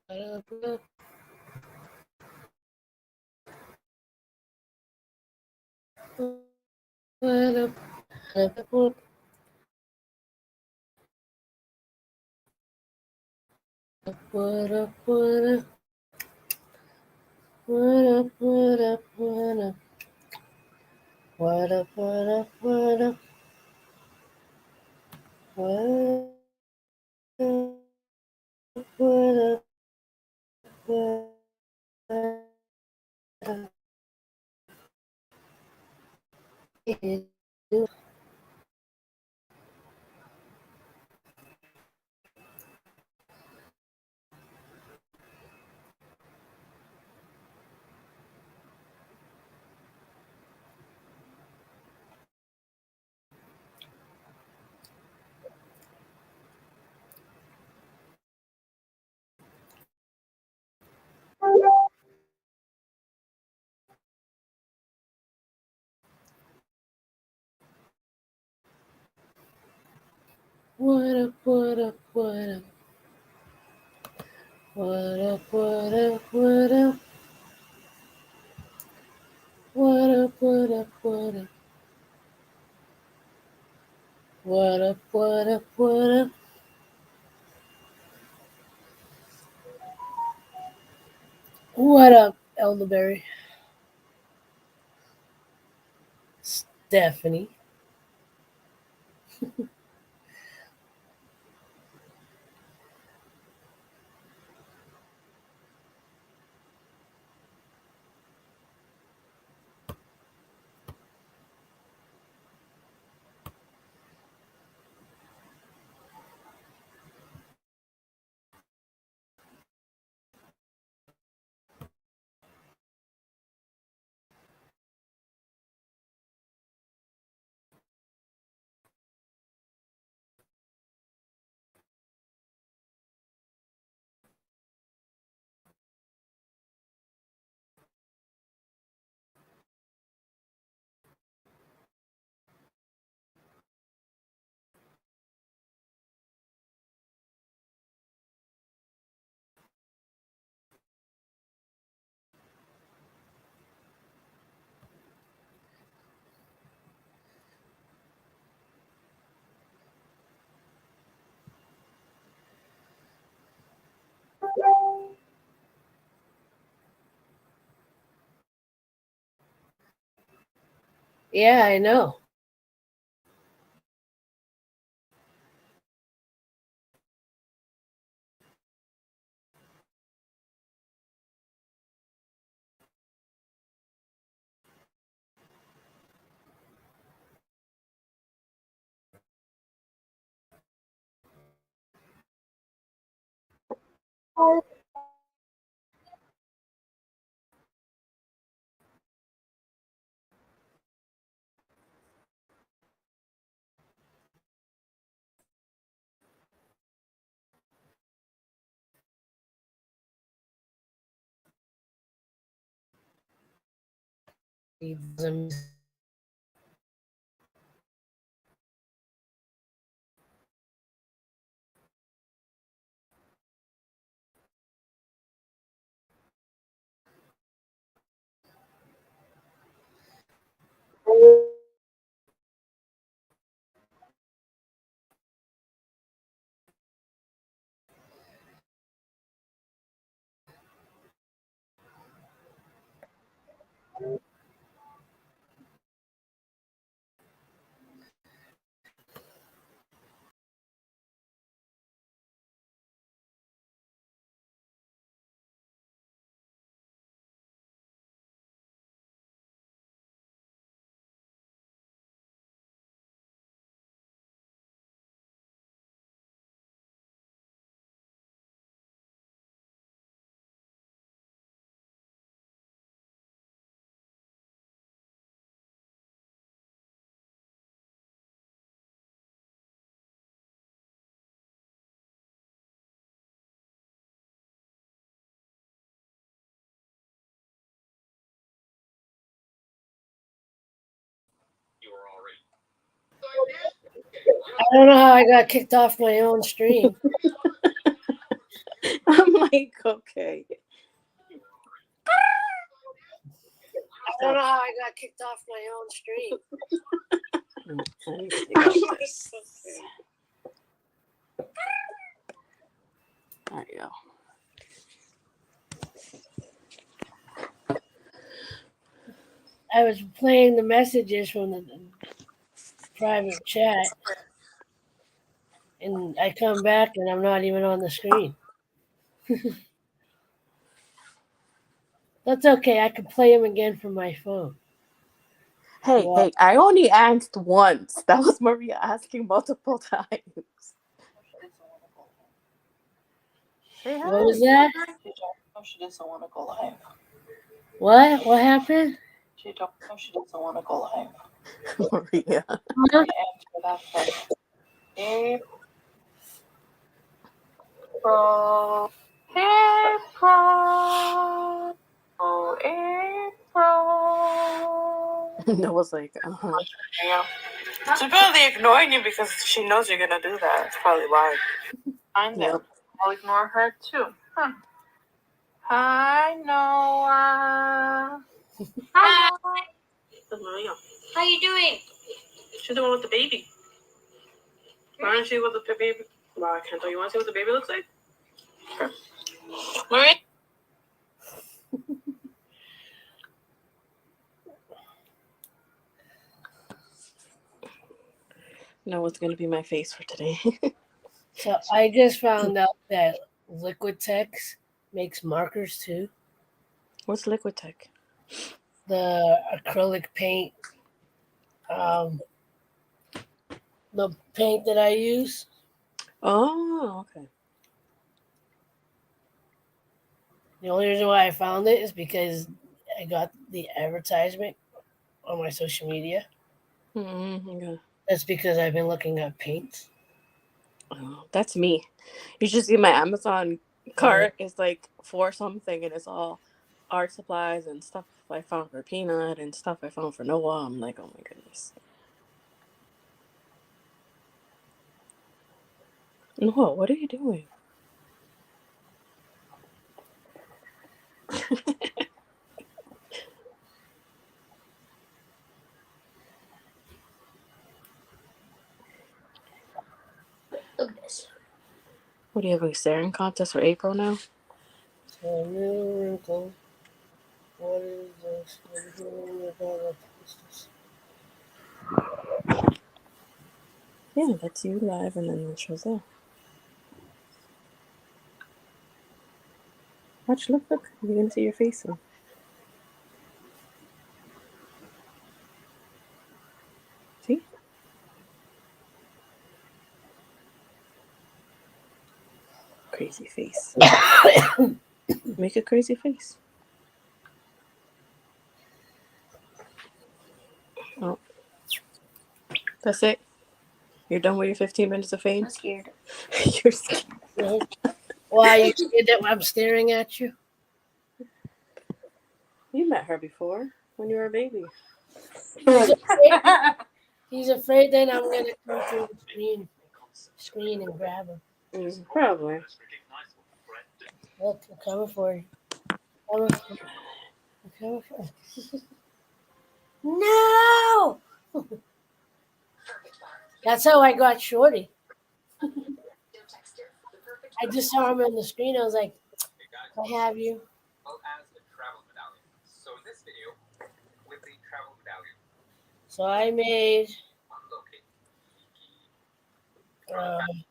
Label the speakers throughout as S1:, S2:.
S1: What up, what up, what up? What up, what up, what up? What up, what up, what up? What up, what up, what up? What up, Elderberry? Stephanie. Yeah, I know. He doesn't. I don't know how I got kicked off my own stream.
S2: mic. Okay.
S1: I don't know how I got kicked off my own stream.
S2: Let me take out this. There you go.
S1: I was playing the messages from the private chat, and I come back and I'm not even on the screen. That's okay. I can play them again from my phone.
S2: Hey, I only asked once. That was Maria asking multiple times. Say hi.
S1: What was that?
S3: She doesn't want to go live.
S1: What? What happened?
S3: She doesn't want to go live.
S2: Maria.
S1: Huh?
S3: Answer that first. April.
S2: Noah's like,
S3: Yeah. She's probably ignoring you because she knows you're gonna do that. That's probably why. Fine then.
S2: Yep.
S3: I'll ignore her too. Hi, Noah.
S4: Hi.
S3: That's Maria.
S4: How you doing?
S3: She's the one with the baby. Why don't you see what the baby? Well, I can't tell. You want to see what the baby looks like? Sure. Maria.
S2: Noah's gonna be my face for today.
S1: So I just found out that Liquitex makes markers too.
S2: What's Liquitech?
S1: The acrylic paint, the paint that I use.
S2: Oh, okay.
S1: The only reason why I found it is because I got the advertisement on my social media.
S2: Okay.
S1: That's because I've been looking at paints.
S2: Oh, that's me. You should see my Amazon cart is like for something, and it's all art supplies and stuff I found for Peanut and stuff I found for Noah. I'm like, oh my goodness. Noah, what are you doing?
S4: Look at this.
S2: What do you have, a staring contest for April now?
S1: So new wrinkle. What is this? What is this?
S2: Yeah, that's you live, and then it shows there. Watch, look. You're gonna see your face soon. See? Crazy face. Make a crazy face. Oh. That's it? You're done with your 15 minutes of fame?
S4: I'm scared.
S2: You're scared.
S1: Why you scared that I'm staring at you?
S2: You met her before when you were a baby.
S1: He's afraid that I'm gonna come through the screen and grab him.
S2: Probably.
S1: Look, I'm coming for you. I'm coming for you. No! That's how I got Shorty. I just saw him on the screen. I was like, I have you. So I made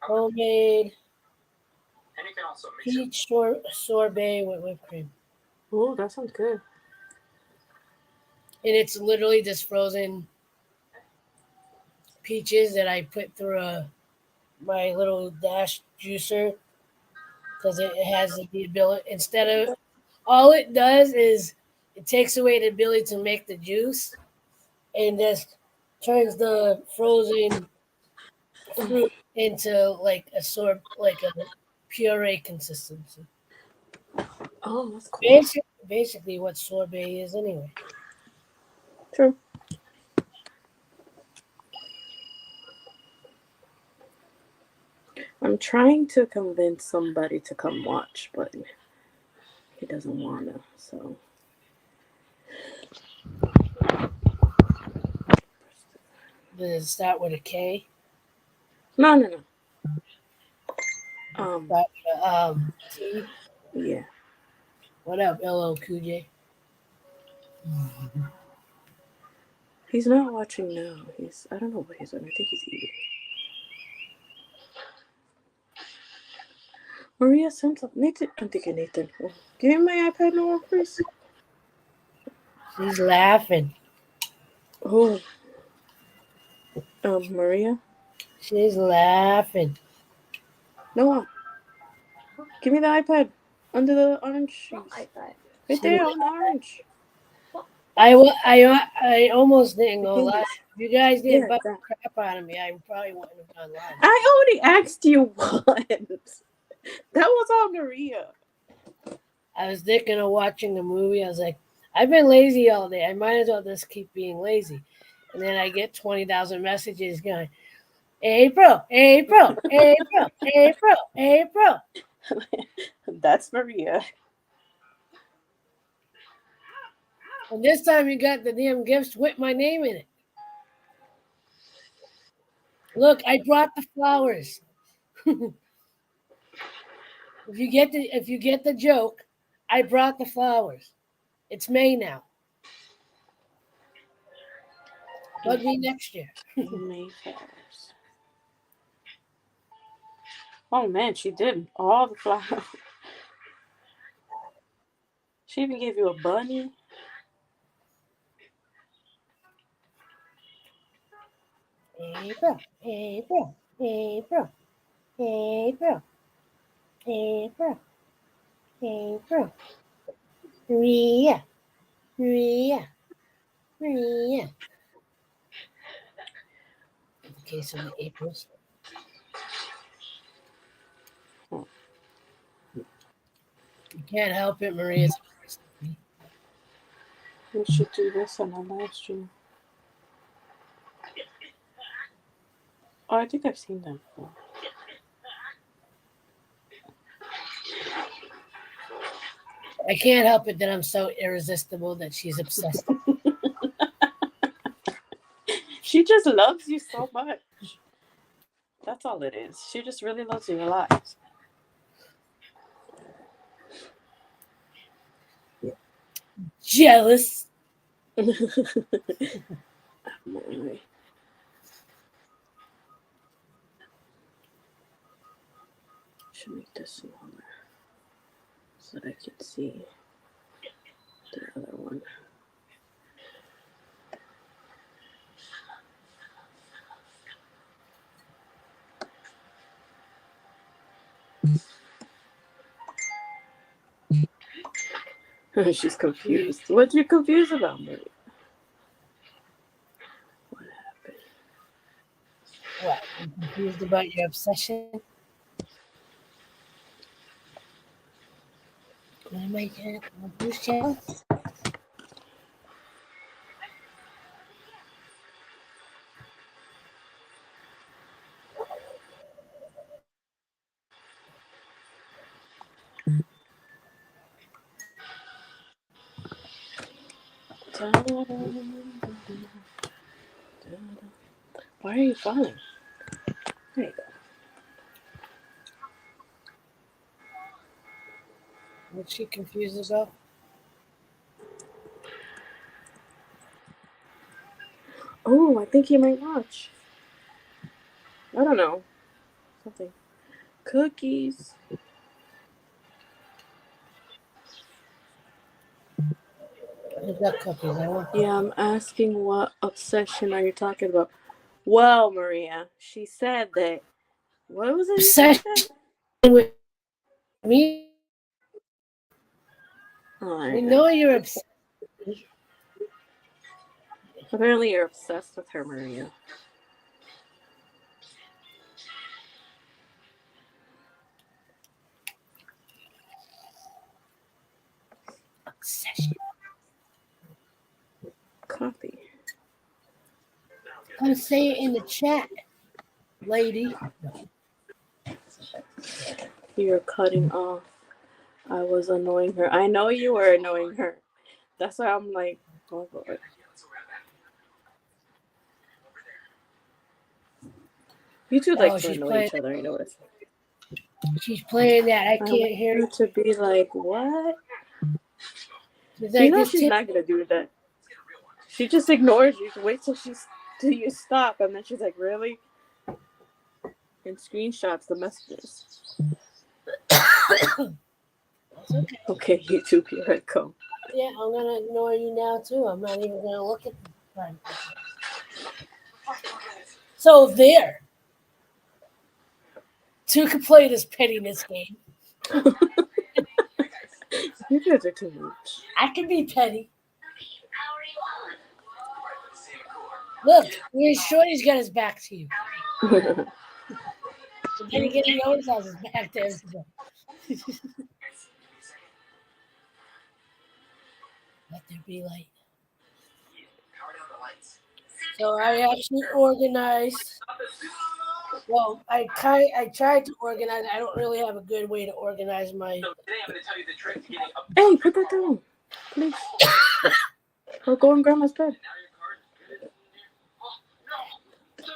S1: homemade peach sorbet with whipped cream.
S2: Oh, that sounds good.
S1: And it's literally just frozen peaches that I put through my little dash juicer because it has the ability, instead of, all it does is it takes away the ability to make the juice and just turns the frozen fruit into like a puree consistency.
S2: Oh, that's cool.
S1: Basically what sorbet is anyway.
S2: True. I'm trying to convince somebody to come watch, but he doesn't want to, so.
S1: Does it start with a K?
S2: No.
S1: Start with a T?
S2: Yeah.
S1: What up, LL Cool J?
S2: He's not watching now. I don't know what he's doing. I think he's eating. Maria sent up. Nathan. I'm thinking Nathan. Oh, give me my iPad now, please.
S1: She's laughing.
S2: Oh. Maria?
S1: She's laughing.
S2: Noah. Give me the iPad. Under the orange.
S4: What iPad?
S2: Right there on the orange.
S1: I almost didn't go
S2: English.
S1: live. If you guys didn't
S2: Yeah,
S1: bug
S2: that.
S1: the crap out of me, I probably wouldn't have gone live.
S2: I already asked you once. That was on Maria.
S1: I was thinking of watching a movie. I was like, I've been lazy all day. I might as well just keep being lazy. And then I get 20,000 messages going, April, April, April, April, April.
S2: That's Maria.
S1: And this time you got the damn gifts with my name in it. Look, I brought the flowers. If you get the joke, I brought the flowers. It's May now. Bug me next year.
S2: Mayflowers. Oh man, she did all the flowers. She even gave you a bunny.
S1: April, April, April, April, April, April. Maria, Maria, Maria. Okay, so the Aprils. You can't help it, Maria's.
S2: We should do this on our live stream. Oh, I think I've seen them before.
S1: I can't help it that I'm so irresistible that she's obsessed.
S2: She just loves you so much. That's all it is. She just really loves you a lot.
S1: Jealous.
S2: Should make this smaller so that I can see the other one. She's confused. What you confused about, Maria? What happened?
S1: What? I'm confused about your obsession? What am I doing? Who's jealous?
S2: Why are you falling? There you go.
S1: What's she confused about?
S2: Oh, I think he might watch. I don't know. Something. Cookies.
S1: I've got cookies. I want cookies.
S2: Yeah, I'm asking what obsession are you talking about? Well, Maria, she said that. What was it?
S1: Obsession with me? We know you're obsessed.
S2: Apparently, you're obsessed with her, Maria.
S1: Obsession.
S2: Copy.
S1: Come say it in the chat, lady.
S2: You're cutting off. I was annoying her. I know you were annoying her. That's why I'm like, oh Lord. You two like to
S1: she's
S2: annoy
S1: playing.
S2: each other, you know what?
S1: She's playing that. I
S2: I
S1: can't
S2: want
S1: hear
S2: her
S1: you.
S2: to be like, what?
S1: She's
S2: You
S1: like,
S2: know
S1: this
S2: she's
S1: tip.
S2: not gonna do that. She just ignores you. Wait till you stop, and then she's like, really? And screenshots the messages.
S1: That's okay.
S2: Okay, YouTube, here I come.
S1: Yeah, I'm gonna ignore you now too. I'm not even gonna look at the time. So there. Two can play this pettiness game.
S2: You guys are too much.
S1: I can be petty. Look, your shorty's got his back to you. But then again, he always has his back to everything. Let there be light. So I actually organized. Well, I tried to organize. I don't really have a good way to organize my.
S2: Hey, put that down, please. Or go in Grandma's bed.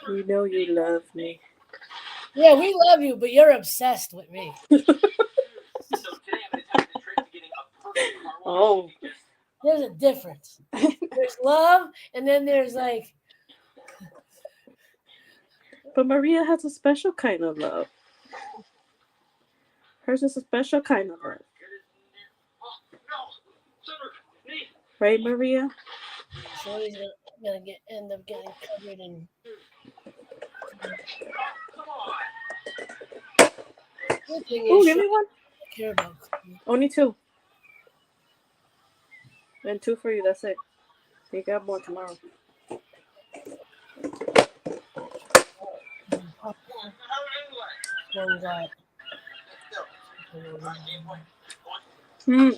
S2: You know you love me.
S1: Yeah, we love you, but you're obsessed with me.
S2: Oh.
S1: There's a difference. There's love, and then there's like.
S2: But Maria has a special kind of love. Hers is a special kind of love. Right, Maria?
S1: Shorty's gonna end up getting covered in. Good thing
S2: Oh,
S1: is,
S2: give me
S1: Shorty
S2: one.
S1: doesn't care about.
S2: Only 2. And 2 for you, that's it. You got more tomorrow.
S1: One guy.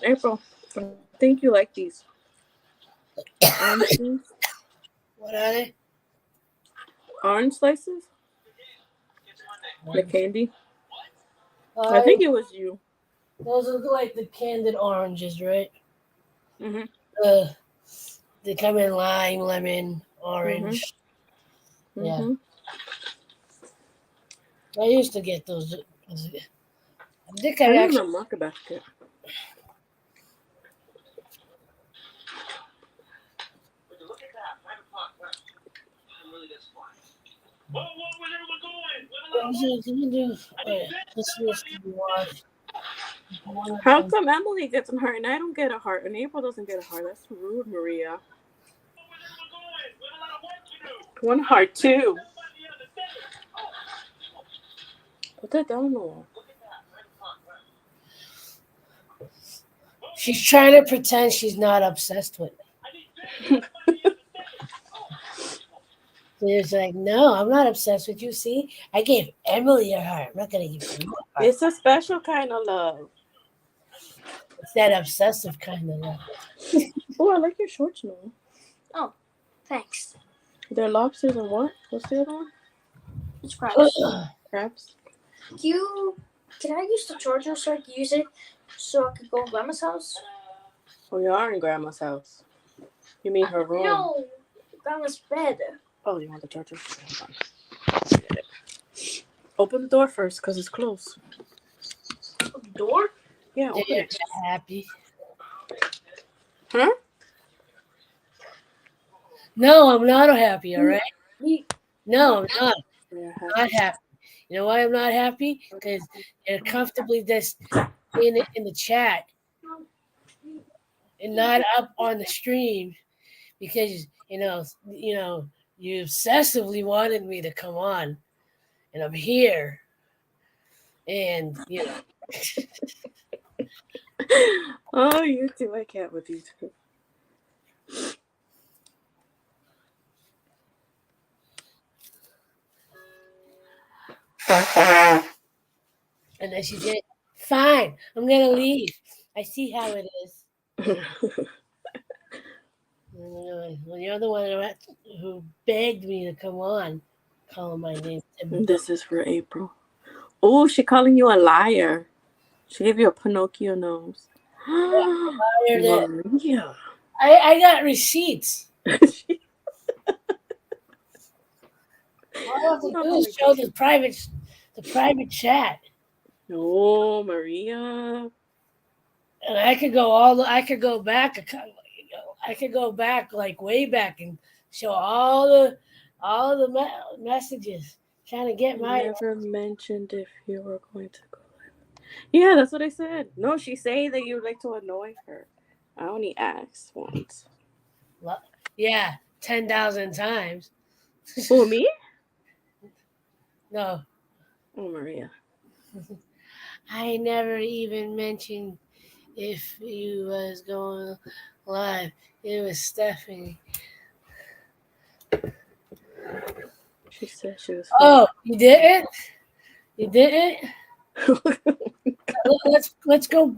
S2: April. I think you like these. Orange,
S1: What are they?
S2: orange slices? The candy? I think it was you.
S1: Those are like the candied oranges, right?
S2: Mm-hmm.
S1: They come in lime, lemon, orange.
S2: Mm-hmm.
S1: Yeah.
S2: Mm-hmm.
S1: I used to get those. I think
S2: I
S1: I
S2: don't
S1: actually.
S2: know market basket.
S1: This needs to be washed.
S2: How come Emily gets a heart and I don't get a heart and April doesn't get a heart? That's rude, Maria. 1 heart, 2. Put that down though.
S1: She's trying to pretend she's not obsessed with me. She's like, no, I'm not obsessed with you. See, I gave Emily a heart. I'm not gonna give you a heart.
S2: It's a special kind of love.
S1: It's that obsessive kind of love.
S2: Oh, I like your shorts now.
S4: Oh, thanks.
S2: They're lobsters and what? What's the other one?
S4: It's crabs.
S2: Crabs.
S4: Can I use the charger so I can use it so I could go to Grandma's house?
S2: Oh, you are in Grandma's house. You mean her room?
S4: No, Grandma's bed.
S2: Oh, you want the charger? Hold on. Open the door first because it's closed.
S4: Door?
S2: Yeah, open
S1: They're
S2: it.
S1: happy.
S2: Huh?
S1: No, I'm not happy. All right.
S4: Me.
S1: No, I'm not.
S2: Yeah,
S1: Not happy. You know why I'm not happy? Because they're comfortably just in the chat and not up on the stream because you obsessively wanted me to come on, and I'm here, and
S2: Oh, you too. I can't with you too.
S1: and then she said, "Fine, I'm gonna leave. I see how it is." Well, you're the one who begged me to come on, calling my name.
S2: This is for April. Oh, she calling you a liar. She gave you a Pinocchio nose. Maria.
S1: I got receipts. All I have to do is show the private chat,
S2: No, Maria.
S1: and I could go back like way back and show all the messages trying to get
S2: You
S1: my.
S2: never mentioned if you were going to go live. Yeah, that's what I said. No, she's saying that you would like to annoy her. I only asked once.
S1: Yeah, 10,000 times.
S2: Who, me?
S1: No,
S2: Oh, Maria.
S1: I never even mentioned if you was going live. It was Stephanie.
S2: She said she was.
S1: Oh, you didn't? You didn't? Let's go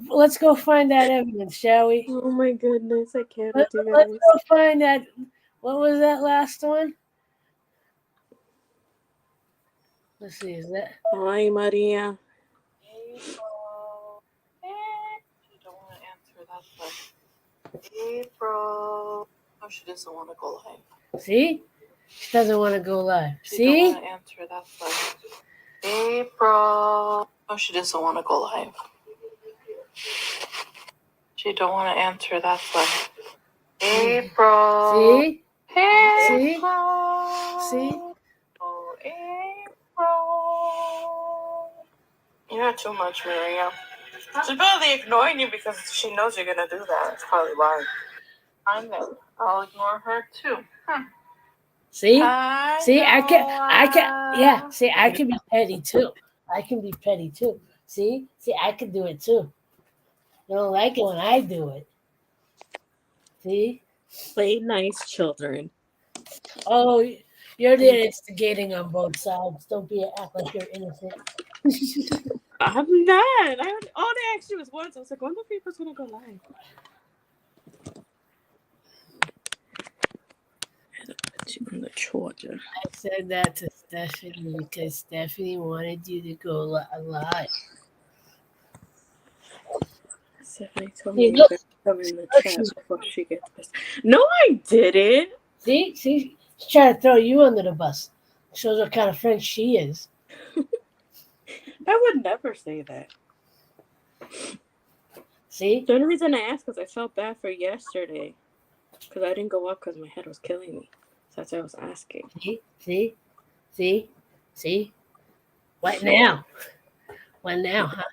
S1: find that evidence, shall we?
S2: Oh my goodness, I can't
S1: Let's
S2: do
S1: go
S2: this.
S1: find that. What was that last one? Let's see. Is that?
S2: Hi, Maria.
S3: She don't want to answer that question. April. Oh, she doesn't want to go live.
S1: See? She doesn't want to go live.
S3: She
S1: See?
S3: don't want to answer that question. April. Oh, she doesn't want to go live. She don't want to answer that question. April.
S1: See?
S3: April.
S1: See?
S3: Oh, April. You're too much, Maria. She's probably ignoring you because she knows you're gonna do that. That's probably why. I'm there. I'll ignore her too.
S1: See? See? I can. Yeah. See, I can be petty too. See? See, I can do it too. You don't like it when I do it. See?
S2: Play nice, children.
S1: Oh, you're the instigating on both sides. Don't act like you're innocent.
S2: I'm not. All they asked you was once. I was like, when the people's gonna go live? I had to put you in the charger.
S1: I said that to Stephanie because Stephanie wanted you to go live.
S2: Stephanie told me to come in the chat before she gets pissed. No, I didn't.
S1: See, she's trying to throw you under the bus. Shows what kind of friend she is.
S2: I would never say that.
S1: See?
S2: The only reason I asked because I felt bad for yesterday. Because I didn't go up because my head was killing me. So that's why I was asking.
S1: See? What now? What now, huh?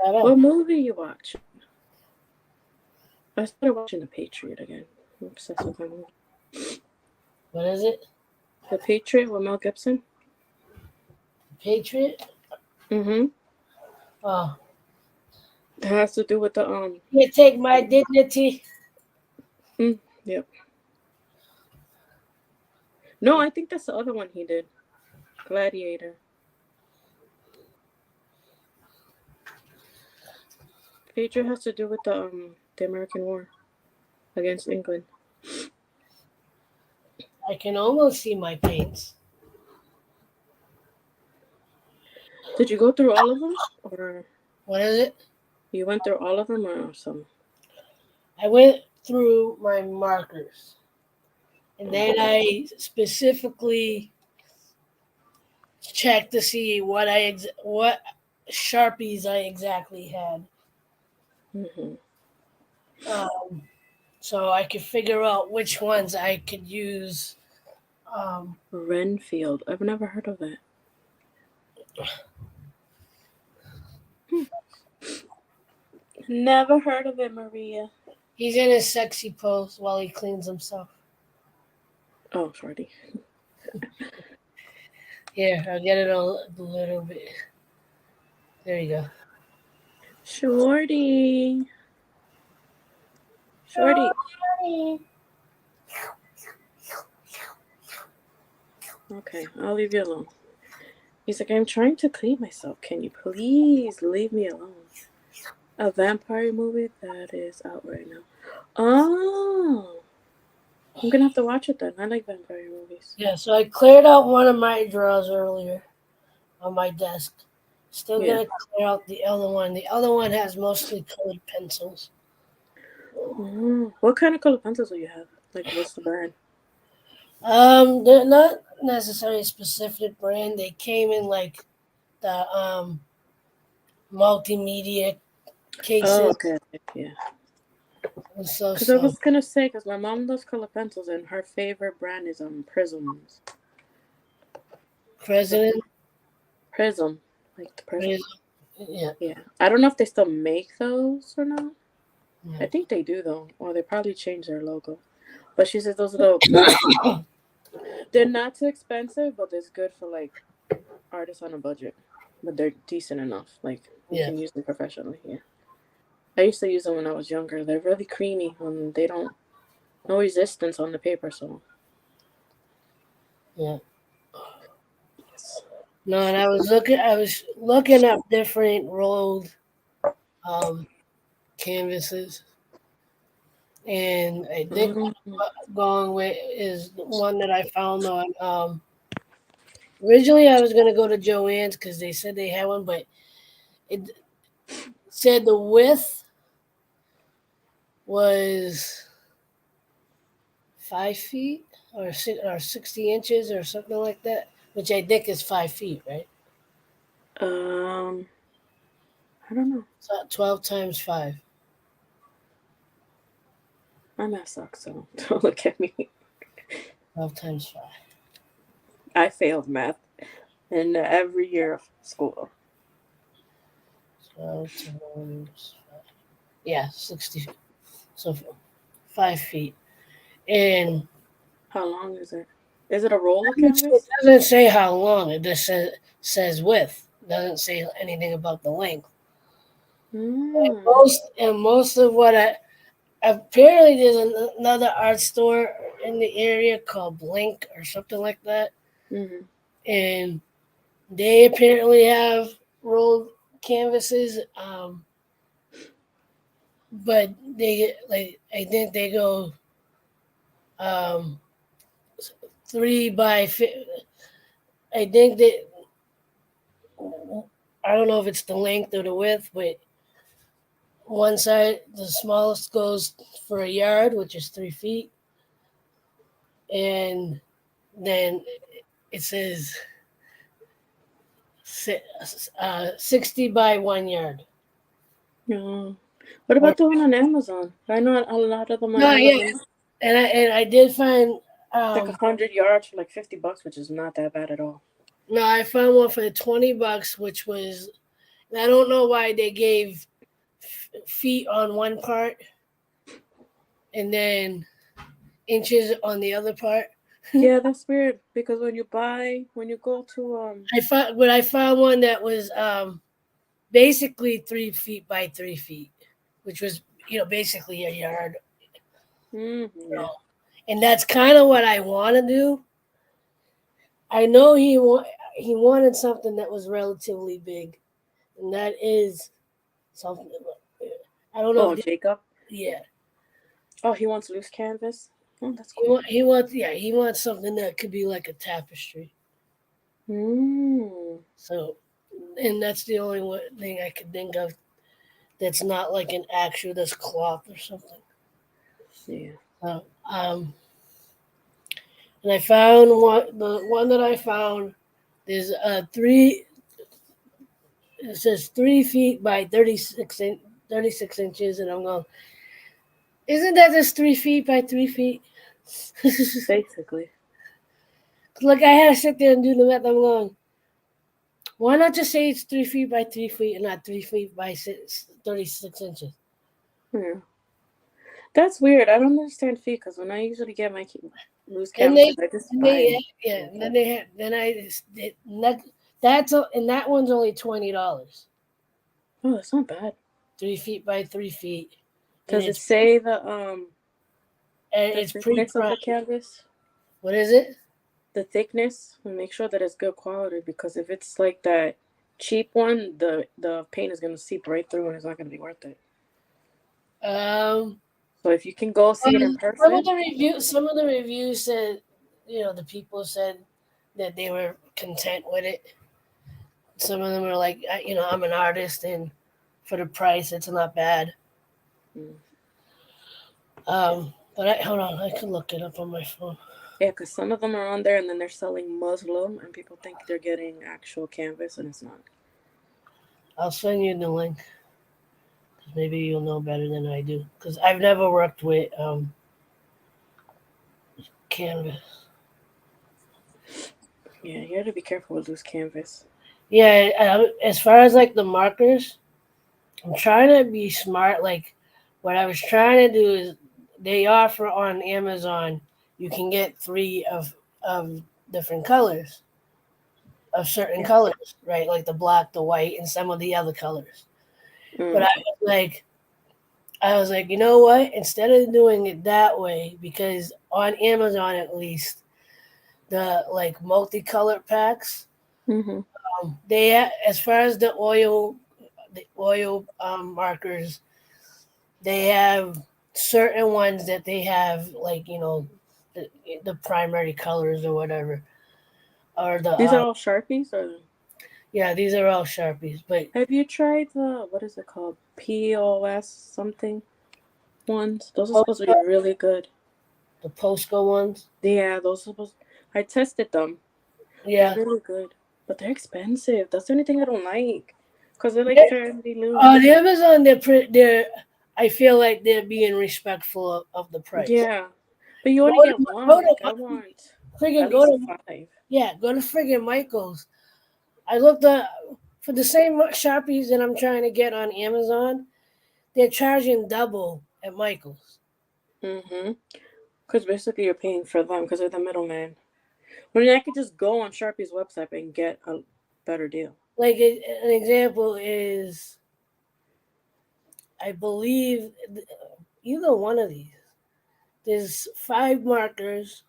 S2: What movie you watch? I started watching The Patriot again. I'm obsessed with that movie.
S1: What is it?
S2: The Patriot with Mel Gibson.
S1: Patriot?
S2: Mm-hmm.
S1: Oh.
S2: It has to do with the
S1: You take my dignity.
S2: Yep. No, I think that's the other one he did. Gladiator. Patriot has to do with the American War against England.
S1: I can almost see my paints.
S2: Did you go through all of them, or
S1: What is it?
S2: you went through all of them, or some?
S1: I went through my markers, and then I specifically checked to see what Sharpies I exactly had.
S2: Mm-hmm.
S1: So I could figure out which ones I could use.
S2: Renfield. I've never heard of that. Never heard of it, Maria.
S1: He's in his sexy pose while he cleans himself.
S2: Oh, Shorty.
S1: Here, I'll get it a little bit. There you go.
S2: Shorty. Okay, I'll leave you alone. He's like, I'm trying to clean myself. Can you please leave me alone? A vampire movie that is out right now. Oh. I'm going to have to watch it then. I like vampire movies.
S1: Yeah, so I cleared out one of my drawers earlier on my desk. Still
S2: Yeah.
S1: gonna clear out the other one. The other one has mostly colored pencils.
S2: What kind of color pencils do you have? Like, what's the brand?
S1: They're not necessarily a specific brand. They came in like the multimedia cases
S2: Oh, okay. Yeah.
S1: and stuff.
S2: Because I
S1: So
S2: was gonna say, because my mom loves color pencils, and her favorite brand is Prisms.
S1: President
S2: Prism, like the prism.
S1: is yeah.
S2: Yeah. I don't know if they still make those or not.
S1: Yeah.
S2: I think they do though, or they probably changed their logo. But she says those are the. They're not too expensive, but it's good for like artists on a budget. But they're decent enough. Like you
S1: Yeah.
S2: can use them professionally. Yeah. I used to use them when I was younger. They're really creamy and they don't no resistance on the paper, so
S1: Yeah. No, and I was looking up different rolled canvases, and I think going with is the one that I found on. Originally, I was gonna go to Joann's because they said they had one, but it said the width was 5 feet or 60 inches or something like that, which I think is 5 feet, right?
S2: I don't know.
S1: So 12 times 5.
S2: My math sucks, so don't look at me.
S1: 12 times 5.
S2: I failed math in every year of school.
S1: 12 times 5. Yeah, 60. So 5 feet. And
S2: How long is it? Is it a roll of
S1: it
S2: canvas?
S1: doesn't say how long. It just says width. It doesn't say anything about the length. And most of what apparently there's another art store in the area called Blink or something like that, and they apparently have rolled canvases. But they I think they go 3 by 5. I think that I don't know if it's the length or the width, but one side, the smallest goes for a yard, which is 3 feet. And then it says 60 by 1 yard.
S2: Yeah. What about the one on Amazon? I know a lot of them on
S1: No,
S2: Amazon.
S1: yeah. And I did find
S2: It's like 100 yards for like $50, which is not that bad at all.
S1: no, I found one for $20, which was, I don't know why they gave feet on one part and then inches on the other part.
S2: Yeah, that's weird because when you go to
S1: I found one that was basically 3 feet by 3 feet, which was basically a yard.
S2: yeah.
S1: And that's kind of what I want to do. I know he wanted something that was relatively big, and that is something. I don't know.
S2: Oh, Jacob.
S1: Yeah.
S2: Oh, he wants loose canvas. Oh, that's cool.
S1: He wants something that could be like a tapestry. So, and that's the only thing I could think of that's not like an actual that's cloth or something.
S2: Yeah.
S1: And I found the one that I found is 3. It says 3 feet by 36 inches, and I'm going, isn't that just 3 feet by 3 feet?
S2: Basically.
S1: Like I had to sit there and do the math. I'm going, why not just say it's 3 feet by 3 feet and not 3 feet by 36 inches?
S2: Yeah. That's weird. I don't understand feet because when I usually get my loose canvas, I just buy
S1: and then they had and that one's only $20.
S2: Oh, that's not bad.
S1: 3 feet by 3 feet.
S2: Does it say the
S1: and it's
S2: thickness of the canvas?
S1: What is it?
S2: The thickness, and make sure that it's good quality because if it's like that cheap one, the paint is gonna seep right through and it's not gonna be worth it. So if you can go see it in person.
S1: Some of the reviews said, the people said that they were content with it. some of them are like, I'm an artist, and for the price, it's not bad.
S2: Mm.
S1: But hold on, I can look it up on my phone.
S2: Yeah, because some of them are on there and then they're selling Muslim and people think they're getting actual canvas and it's not.
S1: I'll send you the link. Maybe you'll know better than I do, because I've never worked with canvas.
S2: Yeah, you have to be careful with loose canvas.
S1: Yeah, as far as like the markers, I'm trying to be smart. Like, what I was trying to do is they offer on Amazon, you can get 3 of different colors, of certain colors, right? Like the black, the white, and some of the other colors. But I was like, you know what? Instead of doing it that way, because on Amazon at least, the like multicolored packs,
S2: Mm-hmm.
S1: as far as the oil markers, they have certain ones that they have like the primary colors or whatever, or
S2: These are all Sharpies or
S1: yeah, these are all Sharpies. But
S2: have you tried the what is it called? POS something ones? Those are supposed to be really good.
S1: the Posco ones,
S2: Yeah, those are supposed I tested them.
S1: yeah.
S2: They're really good. But they're expensive. That's the only thing I don't like. Because they're like
S1: Yeah.
S2: fairly new.
S1: On Amazon, they're I feel like they're being respectful of the price.
S2: Yeah. But you only
S1: Go
S2: get
S1: to,
S2: one.
S1: go
S2: Like I
S1: to
S2: want
S1: friggin'
S2: at
S1: go
S2: least
S1: to
S2: 5.
S1: go to friggin' Michaels. I looked up for the same Sharpies that I'm trying to get on Amazon. They're charging double at Michaels.
S2: Mm-hmm. Because basically you're paying for them because they're the middleman. When I could just go on Sharpie's website and get a better deal.
S1: Like an example is, I believe either one of these. There's 5 markers,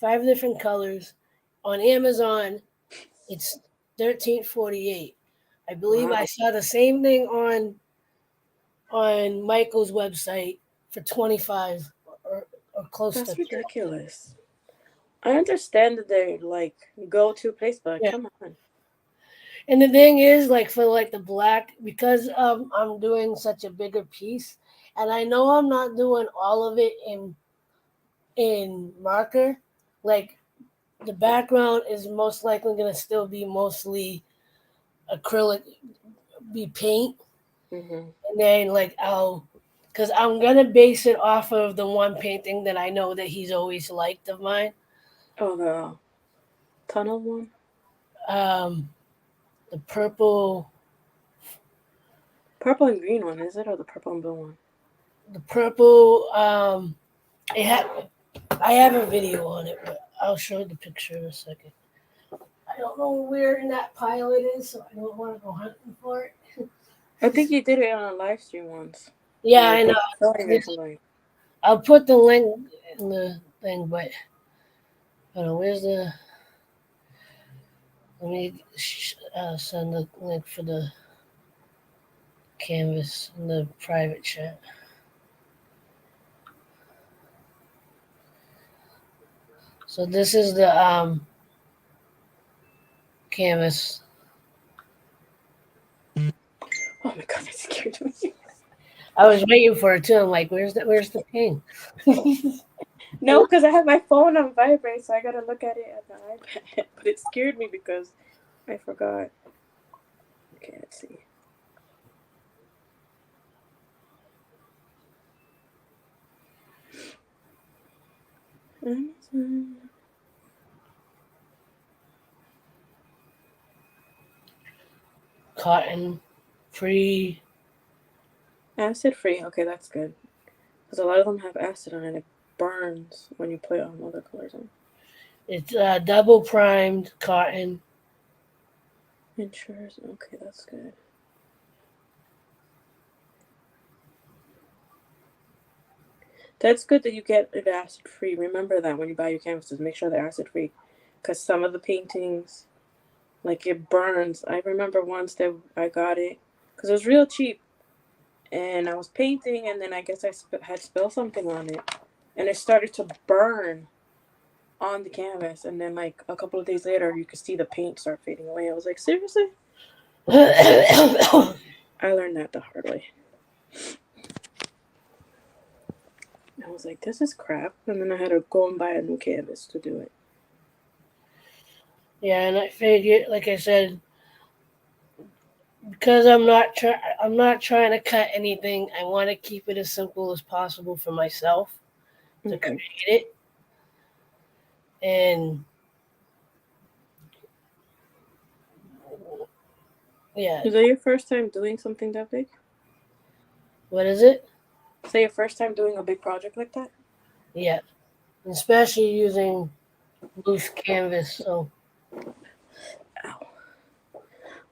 S1: 5 different colors. On Amazon, it's $13.48. I believe
S2: Wow.
S1: I saw the same thing on Michael's website for 25 or close to
S2: That's
S1: 30.
S2: ridiculous. I understand that they're like go-to place, but
S1: Yeah.
S2: come on.
S1: And the thing is, like for like the black, because I'm doing such a bigger piece, and I know I'm not doing all of it in marker. Like the background is most likely gonna still be mostly acrylic, be paint,
S2: Mm-hmm.
S1: and then because I'm gonna base it off of the one painting that I know that he's always liked of mine.
S2: Oh, the tunnel one?
S1: Um, the purple,
S2: Purple and green one, is it? Or the purple and blue one?
S1: the purple. It had. I have a video on it, but I'll show the picture in a second. I don't know where in that pile it is, so I don't want to go hunting for it.
S2: I think you did it on a live stream once.
S1: Yeah, I know.
S2: Showing it to somebody.
S1: I'll put the link in the thing, but where's the? Let me send the link for the canvas in the private chat. So this is the canvas.
S2: Oh my god, that scared me.
S1: I was waiting for it too. I'm like, where's the ping?
S2: No, because I have my phone on vibrate, so I gotta look at it at the iPad. But it scared me because I forgot. Okay, let's see.
S1: Cotton free.
S2: Acid free. Okay, that's good. Because a lot of them have acid on it. It burns when you put other colors on.
S1: It's double primed cotton.
S2: Insurers. Okay, that's good. That's good that you get it acid free. Remember that when you buy your canvases, make sure they're acid free. Because some of the paintings, like it burns. I remember once that I got it because it was real cheap. And I was painting, and then I guess I had spilled something on it. And it started to burn on the canvas. And then, like, a couple of days later, you could see the paint start fading away. I was like, seriously?
S1: Yeah,
S2: I learned that the hard way. I was like, this is crap. And then I had to go and buy a new canvas to do it.
S1: and I figured, like I said, because I'm not trying to cut anything. I want to keep it as simple as possible for myself to
S2: Okay.
S1: create it. And yeah,
S2: Is that your first time doing something that big?
S1: what is it?
S2: Is that your first time doing a big project like that?
S1: Yeah, especially using loose canvas. So
S2: Ow.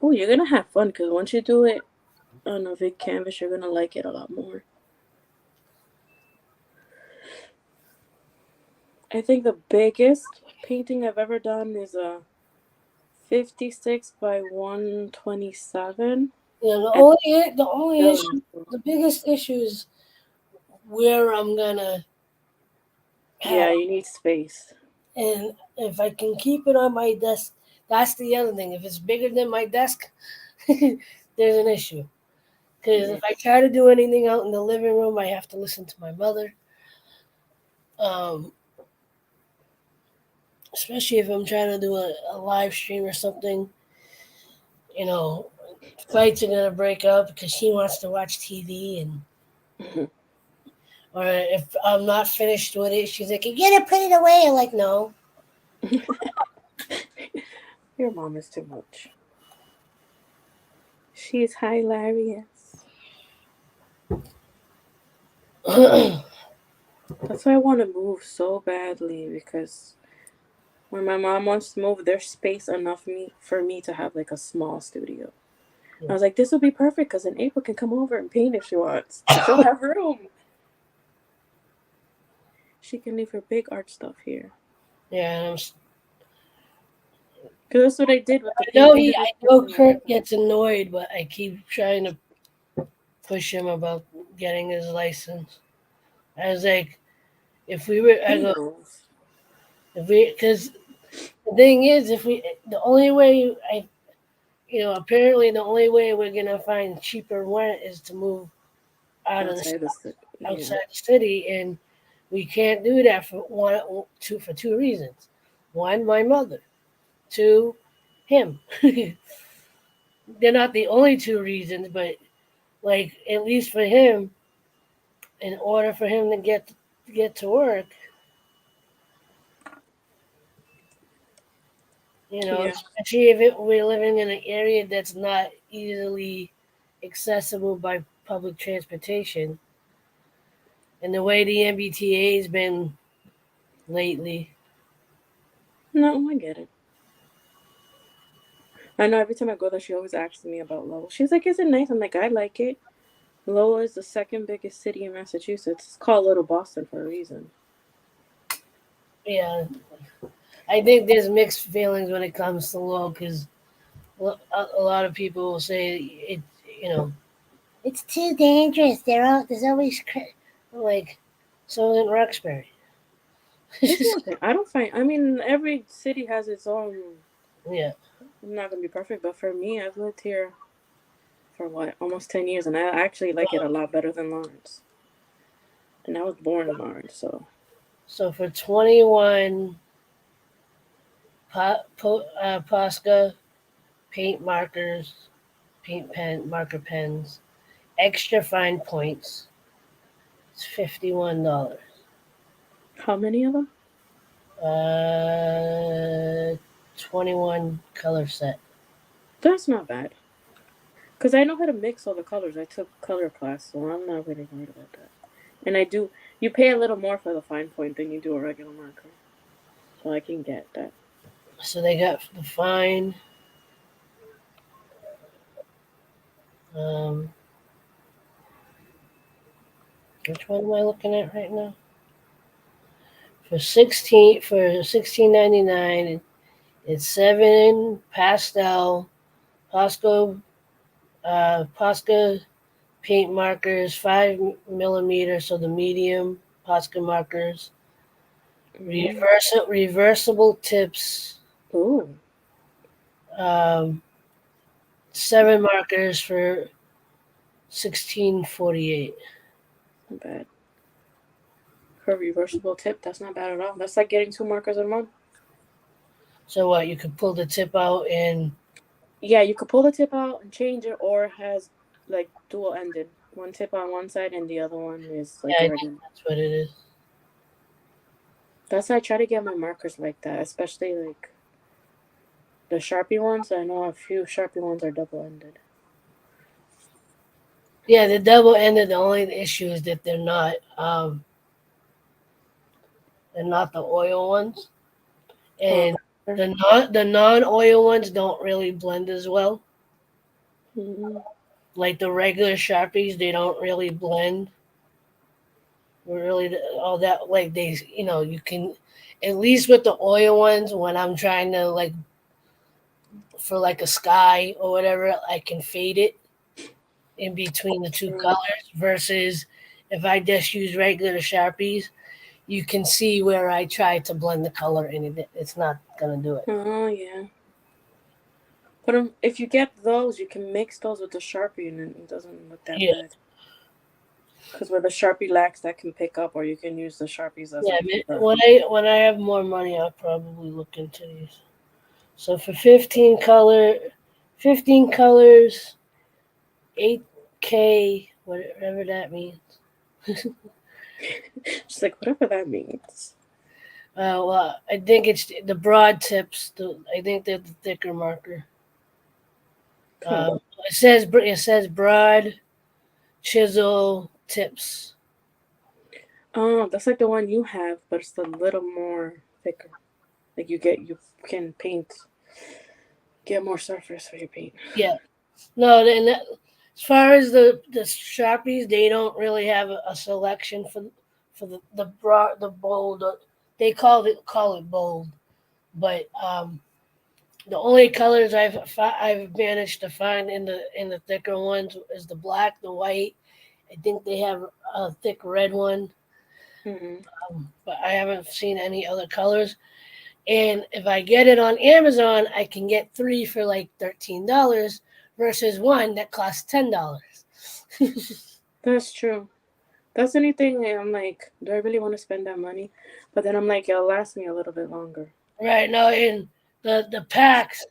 S2: Oh, you're gonna have fun because once you do it on a big canvas, you're gonna like it a lot more. I think the biggest painting I've ever done is a 56 by 127.
S1: the biggest issue is where I'm gonna
S2: Yeah,
S1: have,
S2: you need space.
S1: and if I can keep it on my desk, that's the other thing. If it's bigger than my desk, there's an issue. Because if I try to do anything out in the living room, I have to listen to my mother. Especially if I'm trying to do a live stream or something, you know, fights are gonna break up because she wants to watch TV, and or if I'm not finished with it, she's like, "You gotta put it away." I'm like, "No."
S2: Your mom is too much. She's hilarious. That's why I want to move so badly, because when my mom wants to move, there's space enough for me to have like a small studio. I was like, this would be perfect because then April can come over and paint if she wants. She'll have room. She can leave her big art stuff here.
S1: Yeah,
S2: because that's what I did with the
S1: I know Kurt gets annoyed, but I keep trying to push him about getting his license. I was like, if we were, I go, because the thing is, the only way apparently the only way we're gonna find cheaper rent is to move out of outside the city, and we can't do that for two reasons. One, my mother. Two, him. They're not the only two reasons, but like at least for him, in order for him to get to work, especially if we're living in an area that's not easily accessible by public transportation, and the way the MBTA has been lately.
S2: No, I get it. I know every time I go there, she always asks me about Lowell. She's like, is it nice? I'm like, I like it. Lowell is the second biggest city in Massachusetts. It's called Little Boston for a reason.
S1: Yeah, I think there's mixed feelings when it comes to Lowell, because a lot of people will say it's too dangerous. There's always like, so in Roxbury.
S2: I don't find. I mean, every city has its own.
S1: Yeah.
S2: I'm not gonna be perfect, but for me, I've lived here for almost 10 years, and I actually like it a lot better than Lawrence. And I was born in Lawrence, so.
S1: So for 21 Posca paint markers, marker pens, extra fine points, it's $51.
S2: How many of them?
S1: 21 color set.
S2: That's not bad. Because I know how to mix all the colors. I took color class, so I'm not really worried about that. And you pay a little more for the fine point than you do a regular marker. So I can get that.
S1: So they got the fine. Which one am I looking at right now? For $16.99, it's 7 pastel Posca paint markers, 5mm, so the medium Posca markers, reversible tips,
S2: Ooh.
S1: 7 markers for $16.48.
S2: Not bad. For a reversible tip, that's not bad at all. That's like getting 2 markers in one.
S1: So what? You could pull the tip out and
S2: Yeah, you could pull the tip out and change it, or it has like dual ended. One tip on one side and the other one is like
S1: yeah,
S2: a regular.
S1: that's what it is.
S2: That's why I try to get my markers like that, especially like the Sharpie ones. I know a few Sharpie ones are double ended.
S1: Yeah, the double ended. The only issue is that they're not the oil ones, and the non oil ones don't really blend as well.
S2: Mm-hmm.
S1: Like the regular Sharpies, they don't really blend. Really, all that like they, you can at least with the oil ones when I'm trying to like for like a sky or whatever, I can fade it in between the two colors versus if I just use regular Sharpies, you can see where I try to blend the color and it's not gonna do it.
S2: Oh yeah. But if you get those, you can mix those with the Sharpie, and it doesn't look that bad. Because where the Sharpie lacks, that can pick up, or you can use the Sharpies as
S1: when I have more money, I'll probably look into these. So for 15 colors, 8K, whatever that means.
S2: Just like whatever that means.
S1: Well, I think it's the broad tips. I think they're the thicker marker. It says broad chisel tips.
S2: Oh, that's like the one you have, but it's a little more thicker. Like you can get more surface for your paint.
S1: Yeah. No, as far as the Sharpies, they don't really have a selection for the broad, the bold. They call it bold, but the only colors I've managed to find in the thicker ones is the black, the white. I think they have a thick red one, but I haven't seen any other colors. And if I get it on Amazon, I can get 3 for like $13 versus one that costs $10.
S2: That's true. That's the only thing I'm like, do I really want to spend that money? But then I'm like, it'll last me a little bit longer.
S1: Right now, in the packs,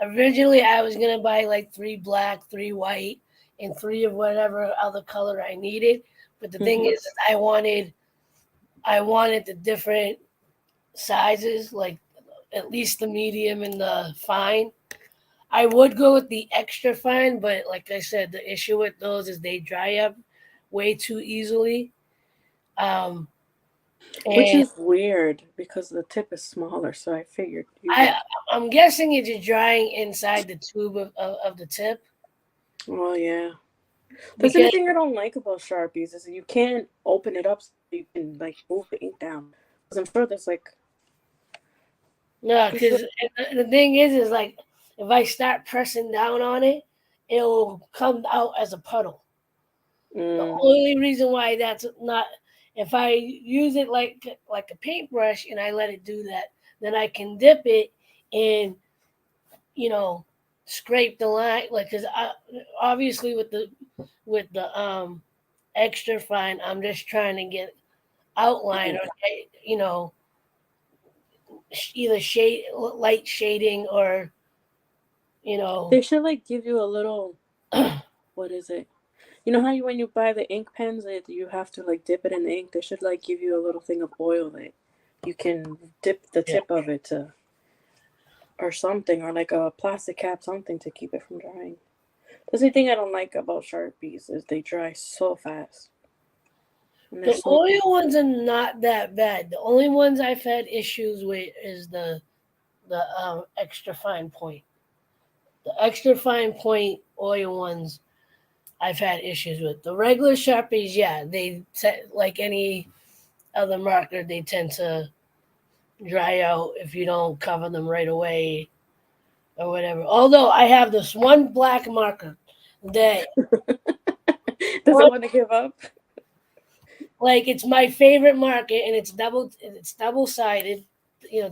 S1: originally I was gonna buy like 3 black, 3 white, and 3 of whatever other color I needed. But the thing is, I wanted the different sizes, like at least the medium and the fine. I would go with the extra fine, but like I said, the issue with those is they dry up way too easily.
S2: Which is weird because the tip is smaller, so I figured.
S1: I'm guessing it's just drying inside the tube of the tip.
S2: Well, yeah. That's the thing I don't like about Sharpies is you can't open it up so you can like move the ink down. Because I'm sure there's like.
S1: No, because the thing is like if I start pressing down on it, it will come out as a puddle. The only reason why that's not, if I use it like a paintbrush and I let it do that, then I can dip it and scrape the line, like because obviously with the extra fine, I'm just trying to get outline or either light shading or
S2: They should like give you a little. What is it? You know how when you buy the ink pens, you have to like dip it in the ink. They should like give you a little thing of oil that you can dip the tip of it to, or something, or like a plastic cap, something to keep it from drying. That's the thing I don't like about Sharpies is they dry so fast.
S1: The oil ones are not that bad. The only ones I've had issues with is the extra fine point. The extra fine point oil ones I've had issues with. The regular Sharpies, they like any other marker, they tend to dry out if you don't cover them right away or whatever. Although I have this one black marker that
S2: doesn't want to give up.
S1: Like it's my favorite marker, and it's double sided,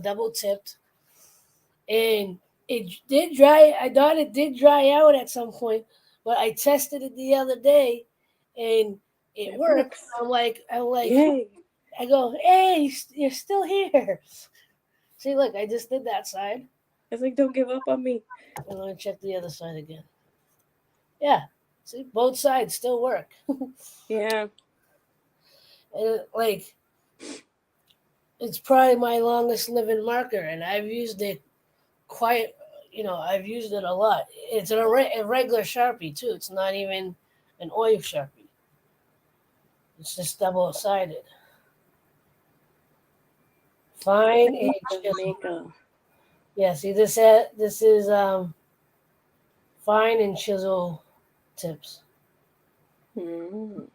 S1: double tipped, and it did dry. I thought it did dry out at some point, but I tested it the other day, and it
S2: It
S1: worked.
S2: works.
S1: I'm like,
S2: Yay.
S1: I go, hey, you're still here. See, look, I just did that side.
S2: It's like, don't give up on me.
S1: I'm gonna check the other side again. Yeah, see, both sides still work.
S2: Yeah.
S1: And like, it's probably my longest living marker, and I've used it quite. I've used it a lot. It's a regular Sharpie too. It's not even an oil Sharpie. It's just double sided. Fine and chisel.
S2: Jamaica.
S1: Yeah, see this is fine and chisel tips,
S2: Mm.
S1: and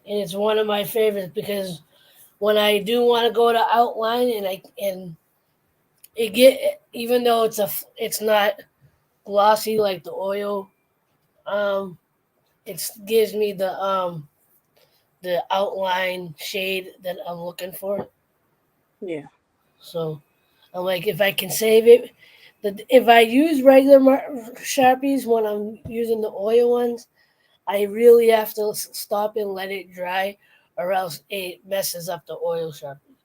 S1: it's one of my favorites because when I do want to go to outline and it get even though it's not glossy like the oil, um, it gives me the outline shade that I'm looking for.
S2: Yeah.
S1: So I'm like, if I can save it, if I use regular Sharpies when I'm using the oil ones, I really have to stop and let it dry, or else it messes up the oil Sharpie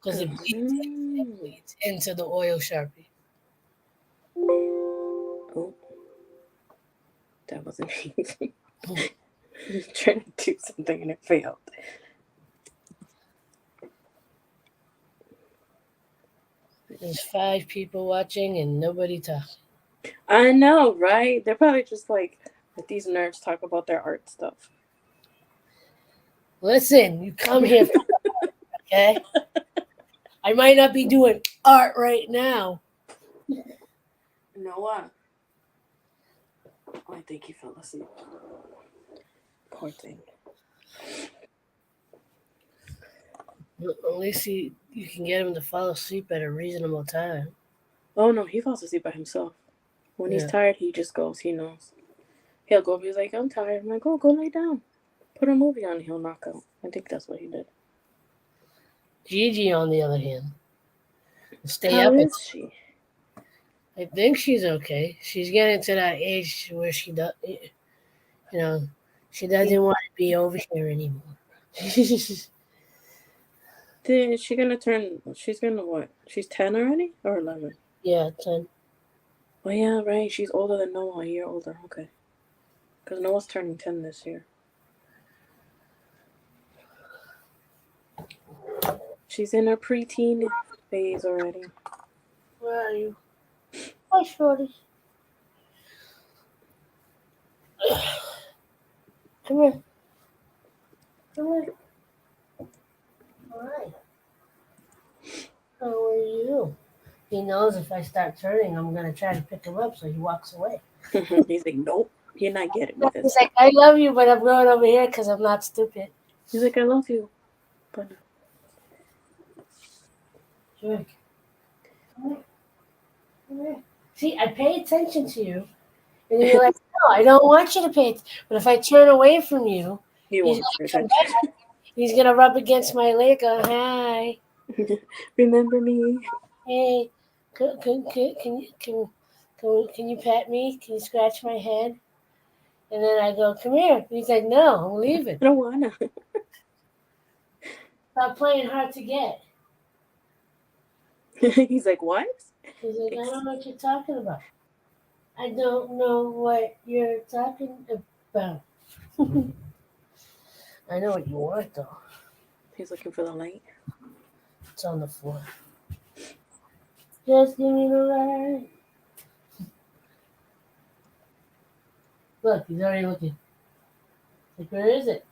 S1: because it
S2: Mhm.
S1: bleeds into the oil Sharpie.
S2: Oh, that wasn't easy. Trying to do something and it failed.
S1: There's 5 people watching and nobody talking.
S2: I know, right? They're probably just like, let these nerds talk about their art stuff.
S1: Listen, you come here, okay? I might not be doing art right now.
S2: Noah. Oh, I think he fell asleep. Poor thing.
S1: At least you can get him to fall asleep at a reasonable time.
S2: Oh no, he falls asleep by himself. When he's
S1: Yeah.
S2: tired, he just goes. He knows. He'll go. He's like, I'm tired. I'm like, oh, go lay down. Put a movie on. He'll knock out. I think that's what he did.
S1: Gigi, on the other hand, stay
S2: How
S1: up.
S2: is she?
S1: I think she's okay. She's getting to that age where she does, she doesn't want to be over here anymore.
S2: Is she gonna turn? She's gonna what? She's 10 already or 11?
S1: Yeah, 10.
S2: Oh yeah, right. She's older than Noah. A year older. Okay. Because Noah's turning 10 this year. She's in her preteen phase already.
S1: Where are you? Hi, Shorty. Come here. Come here. All right. How are you? He knows if I start turning, I'm going to try to pick him up, so he walks away.
S2: He's like, nope, you're not getting me this.
S1: He's like, I love you, but I'm going over here because I'm not stupid.
S2: He's like, I love you. But
S1: Sure. Come here. Come here. See, I pay attention to you. And you're like, no, I don't want you to pay attention. But if I turn away from you,
S2: you
S1: he's
S2: won't pay
S1: gonna,
S2: attention.
S1: he's gonna rub against my leg. Go, hi,
S2: Remember me?
S1: hey, can you pet me? Can you scratch my head? And then I go, come here. He's like, no, I'm leaving.
S2: I don't wanna.
S1: Stop playing hard to get.
S2: He's like, what?
S1: He's like, I don't know what you're talking about. I don't know what you're talking about. I know what you want, though.
S2: He's looking for the light.
S1: It's on the floor. Just give me the light. Look, he's already looking. Like, where is it?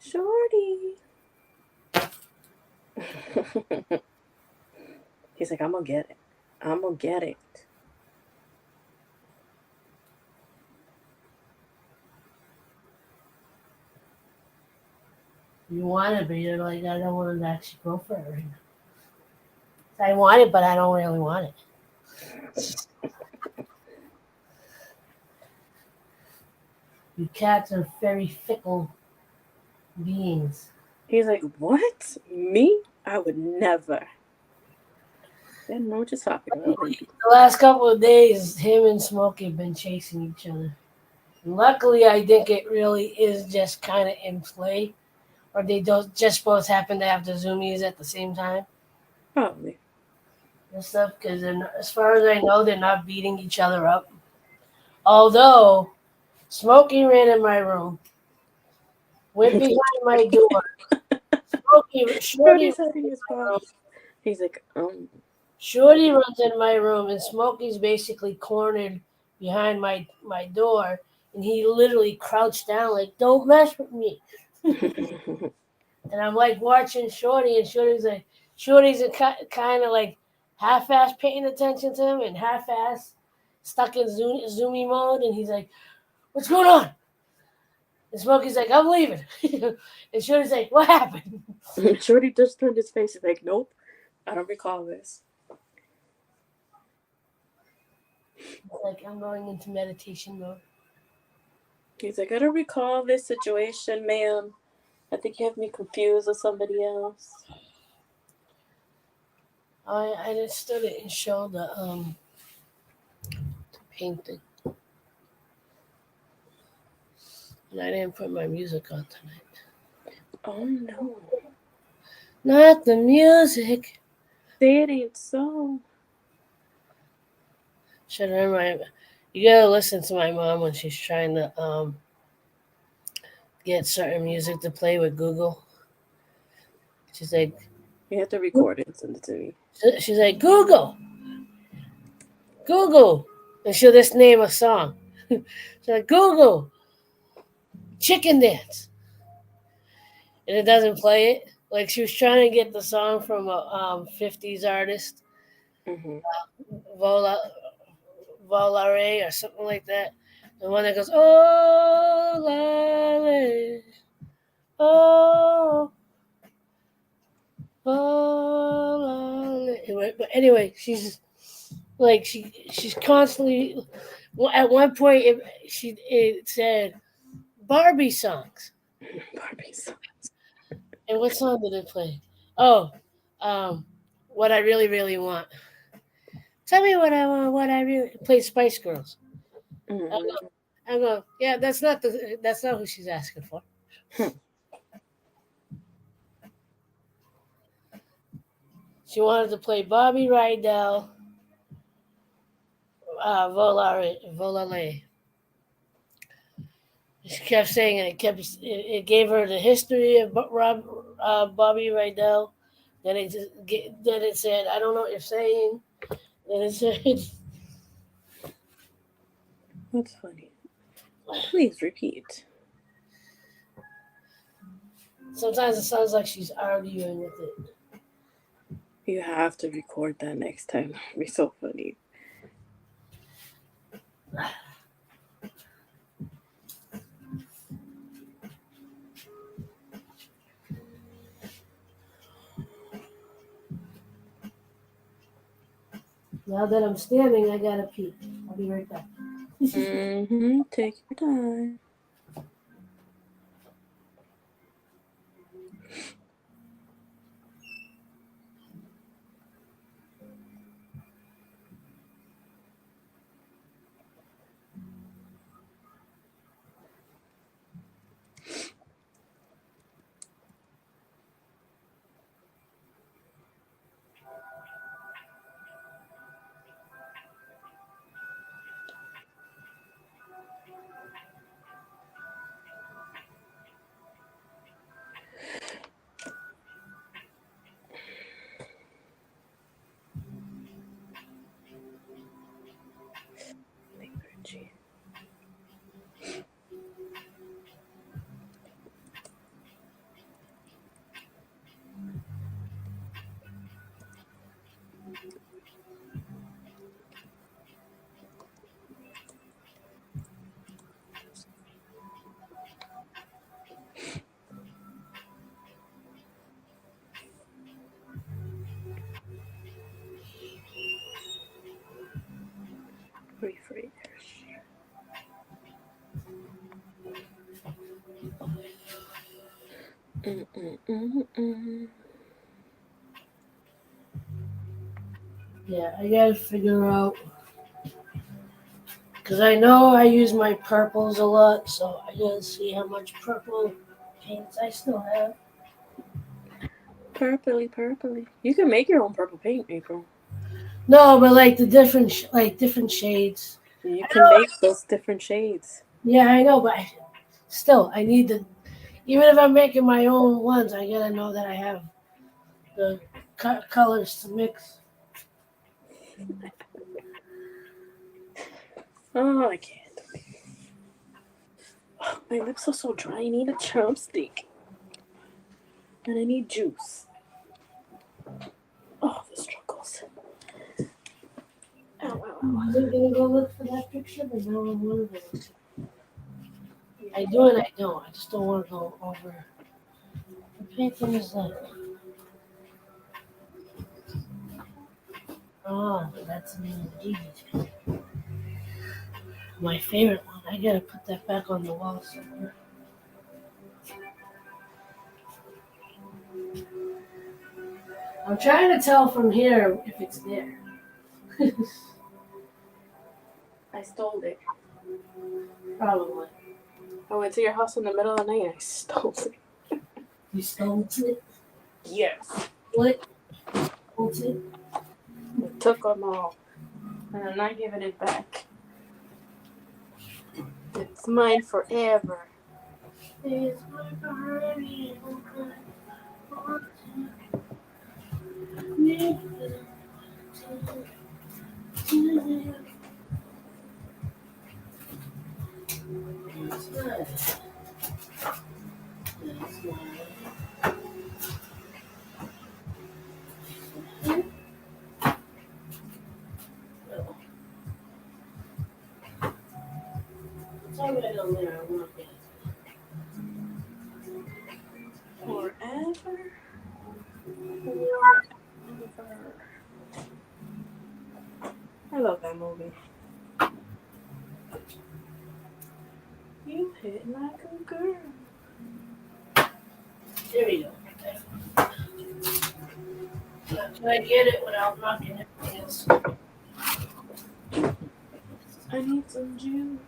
S2: Shorty. He's like, I'm gonna get it. I'm gonna get it.
S1: You want it, but you're like, I don't want to actually go for it right now. I want it, but I don't really want it. You cats are very fickle beings.
S2: He's like, what? Me? I would never. I don't know what you're talking about, lady.
S1: The last couple of days, him and Smokey have been chasing each other. And luckily, I think it really is just kind of in play, or they don't just both happen to have the zoomies at the same time
S2: Probably.
S1: and stuff. Because as far as I know, they're not beating each other up. Although Smokey ran in my room, went behind my door. Shorty
S2: Shorty's hiding his box. He's like,
S1: Shorty runs in my room, and Smokey's basically cornered behind my door, and he literally crouched down like, "Don't mess with me." And I'm like watching Shorty, and Shorty's kind of like half-ass paying attention to him and half-ass stuck in zoomy mode, and he's like, "What's going on?" And Smokey's like, "I'm leaving," and Shorty's like, "What happened?"
S2: Shorty just turned his face. He's like, nope, I don't recall this.
S1: Like, I'm going into meditation mode.
S2: He's like, I don't recall this situation, ma'am. I think you have me confused with somebody else.
S1: I just still didn't show the painting. And I didn't put my music on tonight.
S2: Oh no.
S1: Not the music.
S2: Say it ain't so.
S1: Should I remind you gotta listen to my mom when she's trying to get certain music to play with Google. She's like,
S2: You have to record it and send it to me.
S1: she's like, Google, and she'll just name a song. She's like, Google, chicken dance, and it doesn't play it. Like she was trying to get the song from a 50s artist,
S2: Mm-hmm.
S1: Volare or something like that. The one that goes, oh, Lale, oh, Lale. But anyway, she's like she's constantly. At one point, it said Barbie songs.
S2: Barbie songs.
S1: And what song did it play? Oh, what I really really want. Tell me what I want. What I really play Spice Girls.
S2: Mm-hmm.
S1: I go, yeah, that's not who she's asking for. She wanted to play Bobby Rydell, Volare. She kept saying it. It gave her the history of Bobby Rydell. Then it said, I don't know what you're saying. Then it said,
S2: That's funny. Please repeat.
S1: sometimes it sounds like she's arguing with it.
S2: You have to record that next time. It'd be so funny.
S1: Now that I'm standing, I gotta pee. I'll be right back.
S2: Mm-hmm. Take your time.
S1: Yeah, I gotta figure out because I know I use my purples a lot, so I gotta see how much purple paints I still have.
S2: Purpley. You can make your own purple paint, April.
S1: No, but like the different different shades.
S2: You can make those different shades.
S1: Yeah, I know, but still, I need the. Even if I'm making my own ones, I gotta know that I have the colors to mix.
S2: Oh, I can't. Oh, my lips are so dry. I need a chopstick. And I need juice. Oh, the struggles. Ow, ow,
S1: I
S2: ow.
S1: wasn't gonna go look for that picture, but now I want to go. I do and I don't. I just don't want to go over. The painting is like. Oh, that's an indeed. My favorite one. I gotta put that back on the wall somewhere. I'm trying to tell from here if it's there.
S2: I stole it.
S1: Probably.
S2: I went to your house in the middle of the night and I stole it.
S1: You stole it?
S2: Yes.
S1: What? Stole it?
S2: I took them all. And I'm not giving it back. It's mine forever.
S1: It's my party.
S2: Forever. I love that movie. You hit like a girl.
S1: There we go. Can I get it without knocking everything else?
S2: I need some juice.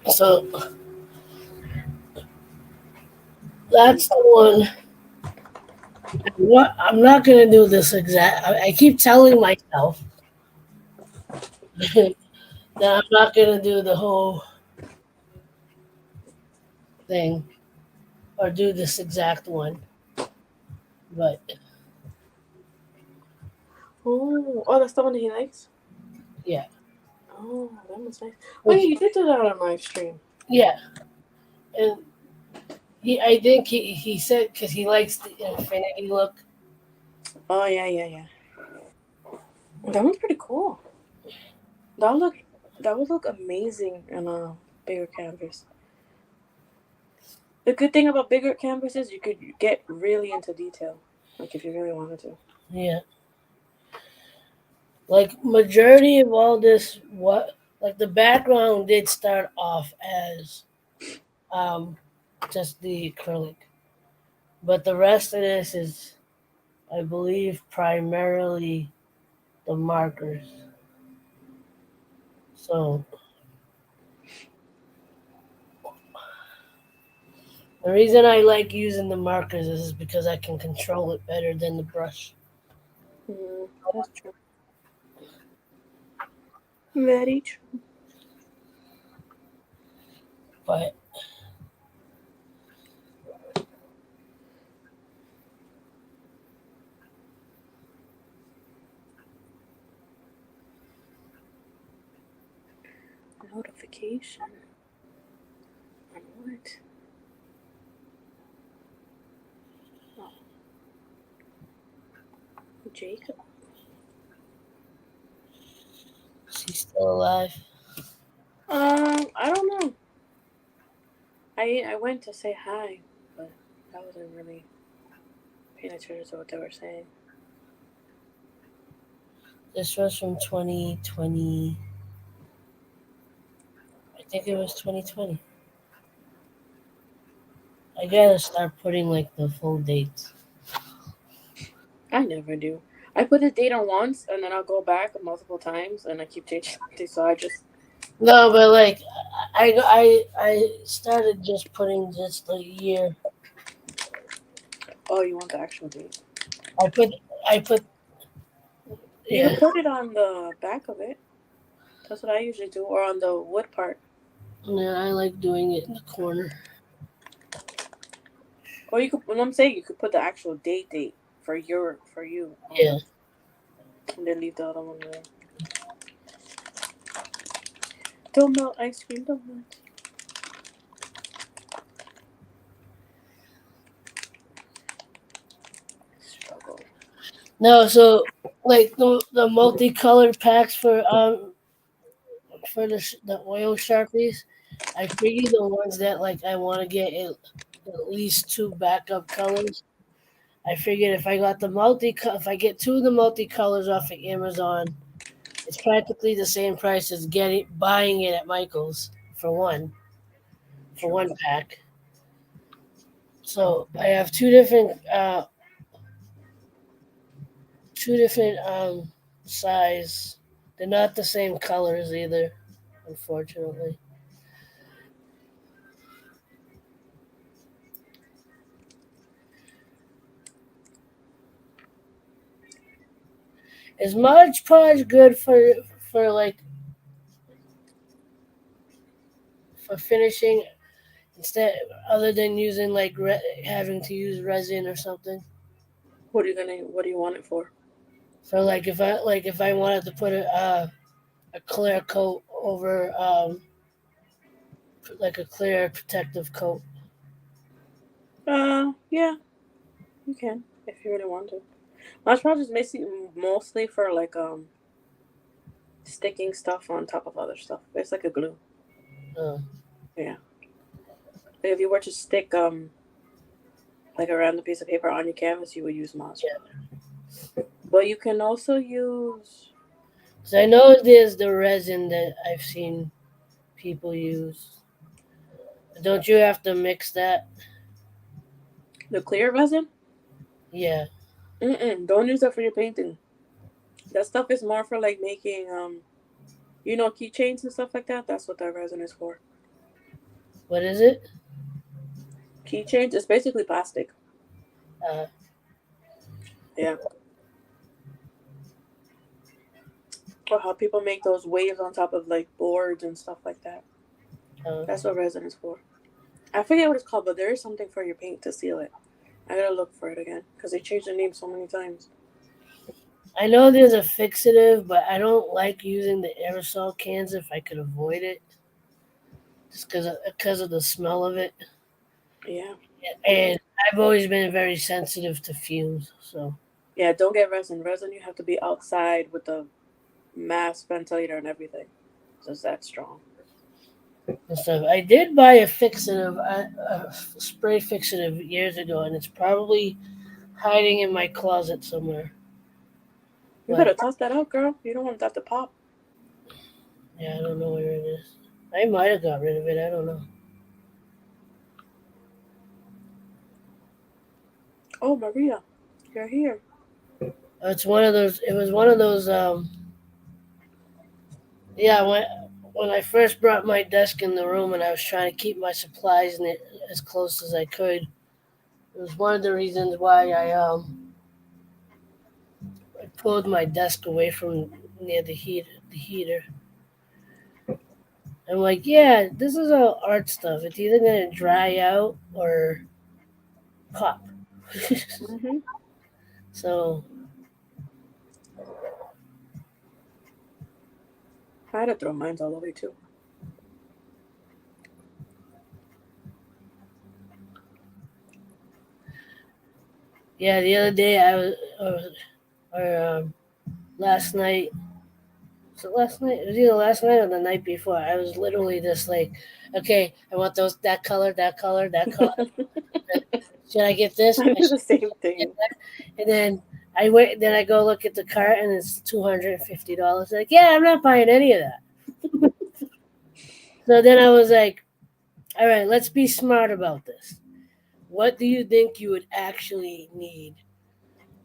S1: So that's the one. What I'm not gonna do this exact. I keep telling myself that I'm not gonna do the whole thing or do this exact one, but
S2: Oh, that's the one that he likes?
S1: yeah,
S2: Oh, that was nice. Oh, yeah, you did do that on live stream.
S1: yeah, and I think he said because he likes the infinity look.
S2: Oh, yeah. That one's pretty cool. That would look amazing on a bigger canvas. The good thing about bigger canvases, you could get really into detail, like if you really wanted to.
S1: Yeah, like majority of all this, what like the background did start off as just the acrylic, but the rest of this is, I believe, primarily the markers. So the reason I like using the markers is because I can control it better than the brush.
S2: That's true. Very true.
S1: But
S2: Notification. On what? Oh. Jacob.
S1: she's still alive.
S2: I don't I went to say hi, but I wasn't really paying attention to what they were saying.
S1: This was from 2020. I think it was 2020. I gotta start putting like the full dates.
S2: I never do. I put the date on once, and then I'll go back multiple times, and I keep changing it. So I just
S1: No, but like I started just putting just the year.
S2: you want the actual date?
S1: I put
S2: You
S1: yeah.
S2: can put it on the back of it. That's what I usually do, or on the wood part.
S1: Yeah, I like doing it in the corner.
S2: Or you could. What I'm saying, you could put the actual date for you.
S1: Yeah.
S2: And then leave the other one there. Don't melt ice cream. Don't melt. Struggle.
S1: No, so like the multicolored packs for the oil sharpies, I figured the ones that like I want to get at least two backup colors. I figured if I got if I get two of the multicolors off of Amazon, it's practically the same price as buying it at Michael's for one pack. So I have two different size. They're not the same colors either, unfortunately. Is Mod Podge good for like for finishing instead other than using like having to use resin or something?
S2: What are you gonna? What do you want it for?
S1: For like if I wanted to put a clear coat over like a clear protective coat.
S2: Yeah, you can if you really want to. My project is mostly for like sticking stuff on top of other stuff. It's like a glue.
S1: Uh,
S2: Yeah. Like if you were to stick like a random piece of paper on your canvas, you would use Mod Podge. But you can also use
S1: so I know there's the resin that I've seen people use. Don't you have to mix that?
S2: the clear resin.
S1: Yeah.
S2: Don't use that for your painting. That stuff is more for like making keychains and stuff like that. That's what that resin is for.
S1: What is it?
S2: Keychains is basically plastic.
S1: Uh,
S2: Yeah. Or how people make those waves on top of like boards and stuff like that. That's what resin is for. I forget what it's called, but there is something for your paint to seal it. I gotta look for it again because they changed the name so many times.
S1: I know there's a fixative, but I don't like using the aerosol cans if I could avoid it, just because of the smell of it.
S2: Yeah.
S1: And I've always been very sensitive to fumes, so
S2: Yeah, don't get resin. Resin, you have to be outside with the mass ventilator and everything. So it's that strong.
S1: and stuff. I did buy a fixative, a spray fixative years ago, and it's probably hiding in my closet somewhere.
S2: You
S1: But
S2: better toss that out, girl. You don't want that to pop.
S1: yeah, I don't know where it is. I might have got rid of it. I don't know.
S2: Oh, Maria, you're here.
S1: It's one of those. It was one of those. Yeah, when I first brought my desk in the room and I was trying to keep my supplies in it as close as I could, it was one of the reasons why I pulled my desk away from near the heater. I'm like, yeah, this is all art stuff. It's either gonna dry out or pop.
S2: Mm-hmm.
S1: So
S2: I had to throw mine all away too.
S1: yeah, the other day I was or last night Was it last night? It was either last night or the night before. I was literally just like, okay, I want that color, that color, that color. Should I get this?
S2: I do the same thing.
S1: And then I went. Then I go look at the cart, and it's $250. Like, yeah, I'm not buying any of that. So then I was like, all right, let's be smart about this. What do you think you would actually need?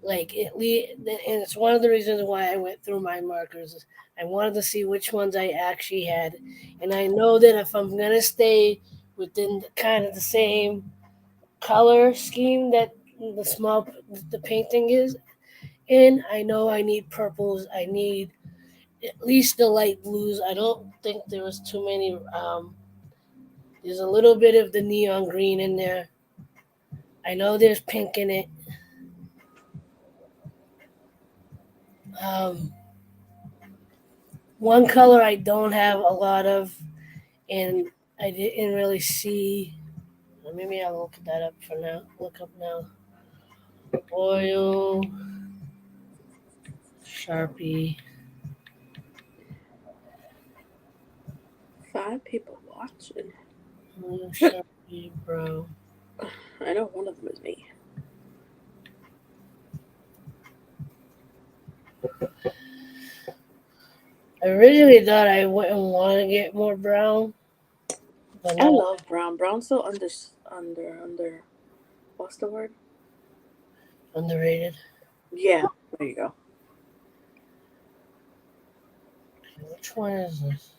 S1: Like, and it's one of the reasons why I went through my markers. I wanted to see which ones I actually had, and I know that if I'm gonna stay within kind of the same color scheme that the painting is in, I know I need purples. I need at least the light blues. I don't think there was too many. There's a little bit of the neon green in there. I know there's pink in it. Um, One color I don't have a lot of, and I didn't really see. Maybe I'll look that up for now. Look up now. Oil, Sharpie.
S2: 5 people watching.
S1: Oil, Sharpie, bro.
S2: I know one of them is me.
S1: I originally thought I wouldn't want to get more brown. But
S2: I
S1: no,
S2: love brown. Brown's so under. What's the word?
S1: underrated.
S2: Yeah, there you go.
S1: Which one is this?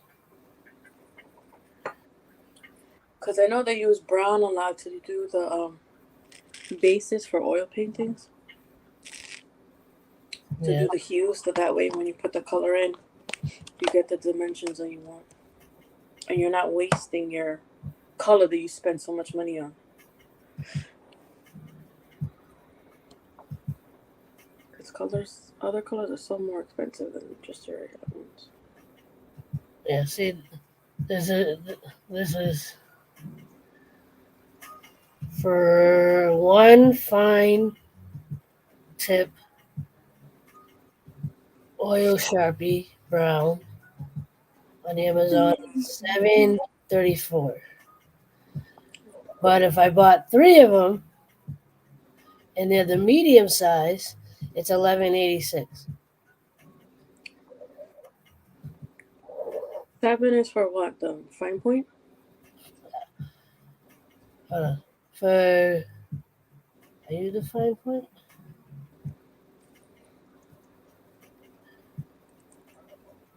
S2: Because I know they use brown a lot to do the bases for oil paintings. To
S1: Yeah.
S2: do the hues, so that way when you put the color in, you get the dimensions that you want. And you're not wasting your color that you spend so much money on. Because other colors are so more expensive than just your regular ones.
S1: Yeah, see, this is for one fine tip oil Sharpie brown on Amazon, $7.34. But if I bought 3 of them and they're the medium size, it's $11.86.
S2: 7 is for what? The fine point?
S1: Hold on. Are you the fine point?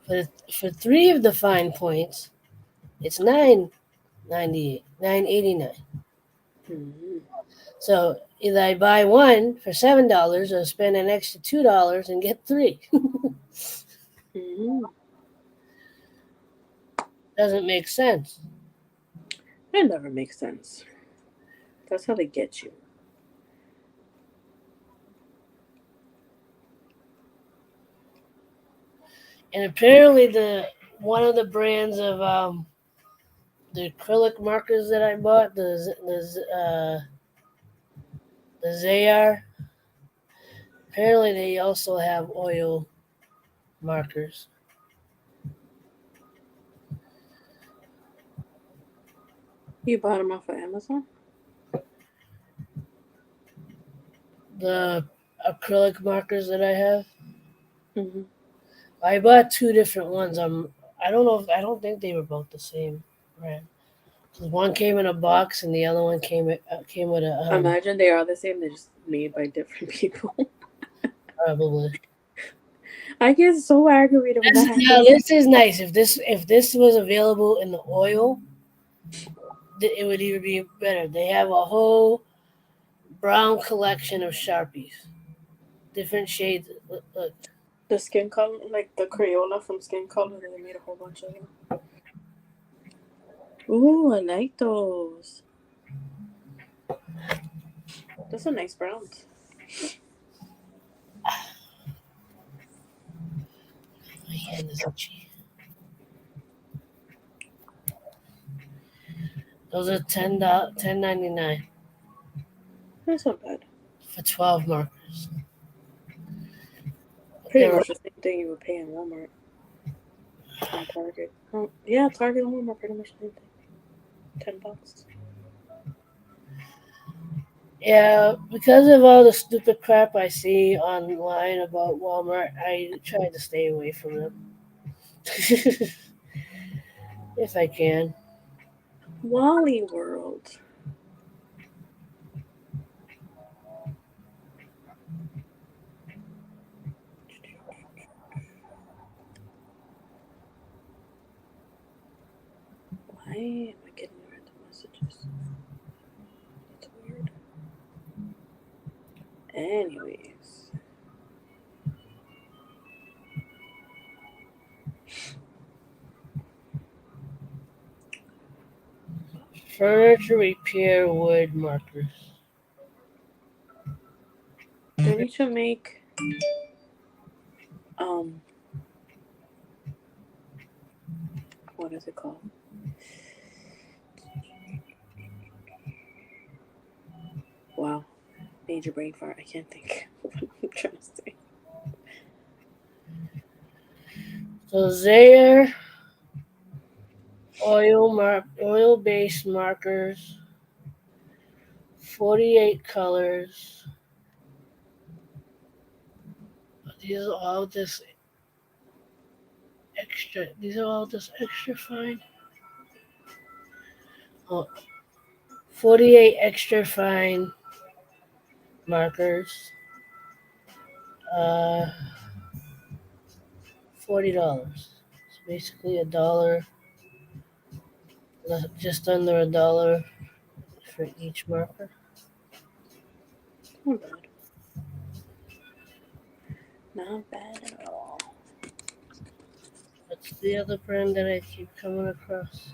S1: For 3 of the fine points, it's $9.89.
S2: Mm-hmm.
S1: So either I buy one for $7 or spend an extra $2 and get 3.
S2: Mm-hmm.
S1: Doesn't make sense.
S2: That never makes sense. That's how they get you.
S1: And apparently one of the brands of the acrylic markers that I bought, the Zayar, apparently they also have oil markers.
S2: You bought them off of Amazon?
S1: The acrylic markers that I have,
S2: Mm-hmm.
S1: I bought 2 different ones. I don't think they were both the same brand. 'Cause one came in a box and the other one came with a
S2: Imagine they are the same. They're just made by different people.
S1: probably.
S2: I get so aggravated when that
S1: Now
S2: happens.
S1: this is nice. If this was available in the oil, it would even be better. They have a whole brown collection of Sharpies, different shades. Look.
S2: The skin color, like the Crayola from Skin Color, they made a whole bunch of them. Ooh, I like those. Those are nice browns.
S1: My hand is itchy. Those are $10.99
S2: That's not bad.
S1: for 12 markers.
S2: Pretty much the same thing you would pay in Walmart. On Target. Oh, yeah, Target and Walmart pretty much the same thing. $10.
S1: Yeah, because of all the stupid crap I see online about Walmart, I try to stay away from them. If I can.
S2: Wally World. Why am I getting random messages? That's weird. Anyways.
S1: Furniture repair wood markers.
S2: They need to make what is it called? Wow. Major brain fart. I can't think what I'm trying to say.
S1: So there, oil-based markers, 48 colors. These are all just extra. These are all just extra fine. Oh, 48 extra fine markers. Uh, $40. It's basically $1, just under $1 for each marker.
S2: Not bad. Not bad at all.
S1: What's the other brand that I keep coming across?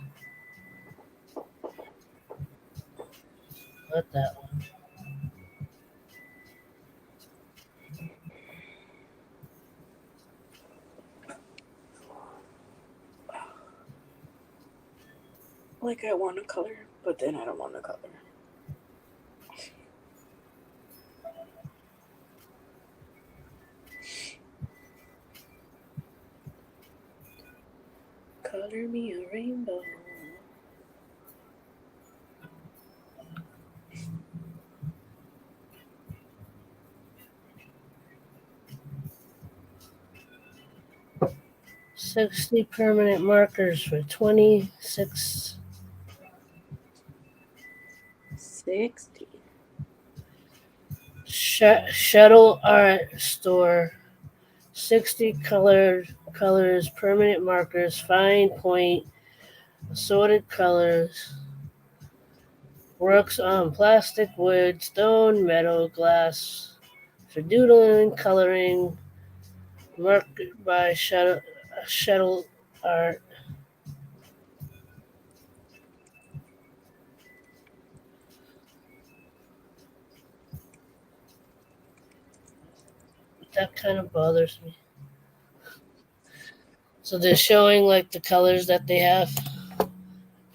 S1: Not that one.
S2: Like I want a color, but then I don't want a color. Color me a rainbow.
S1: $60 permanent markers for 26.
S2: 60.
S1: Shuttle art store. 60 colors, permanent markers, fine point, assorted colors. Works on plastic, wood, stone, metal, glass. For doodling, coloring. Marked by shuttle art. That kind of bothers me. So they're showing like the colors that they have,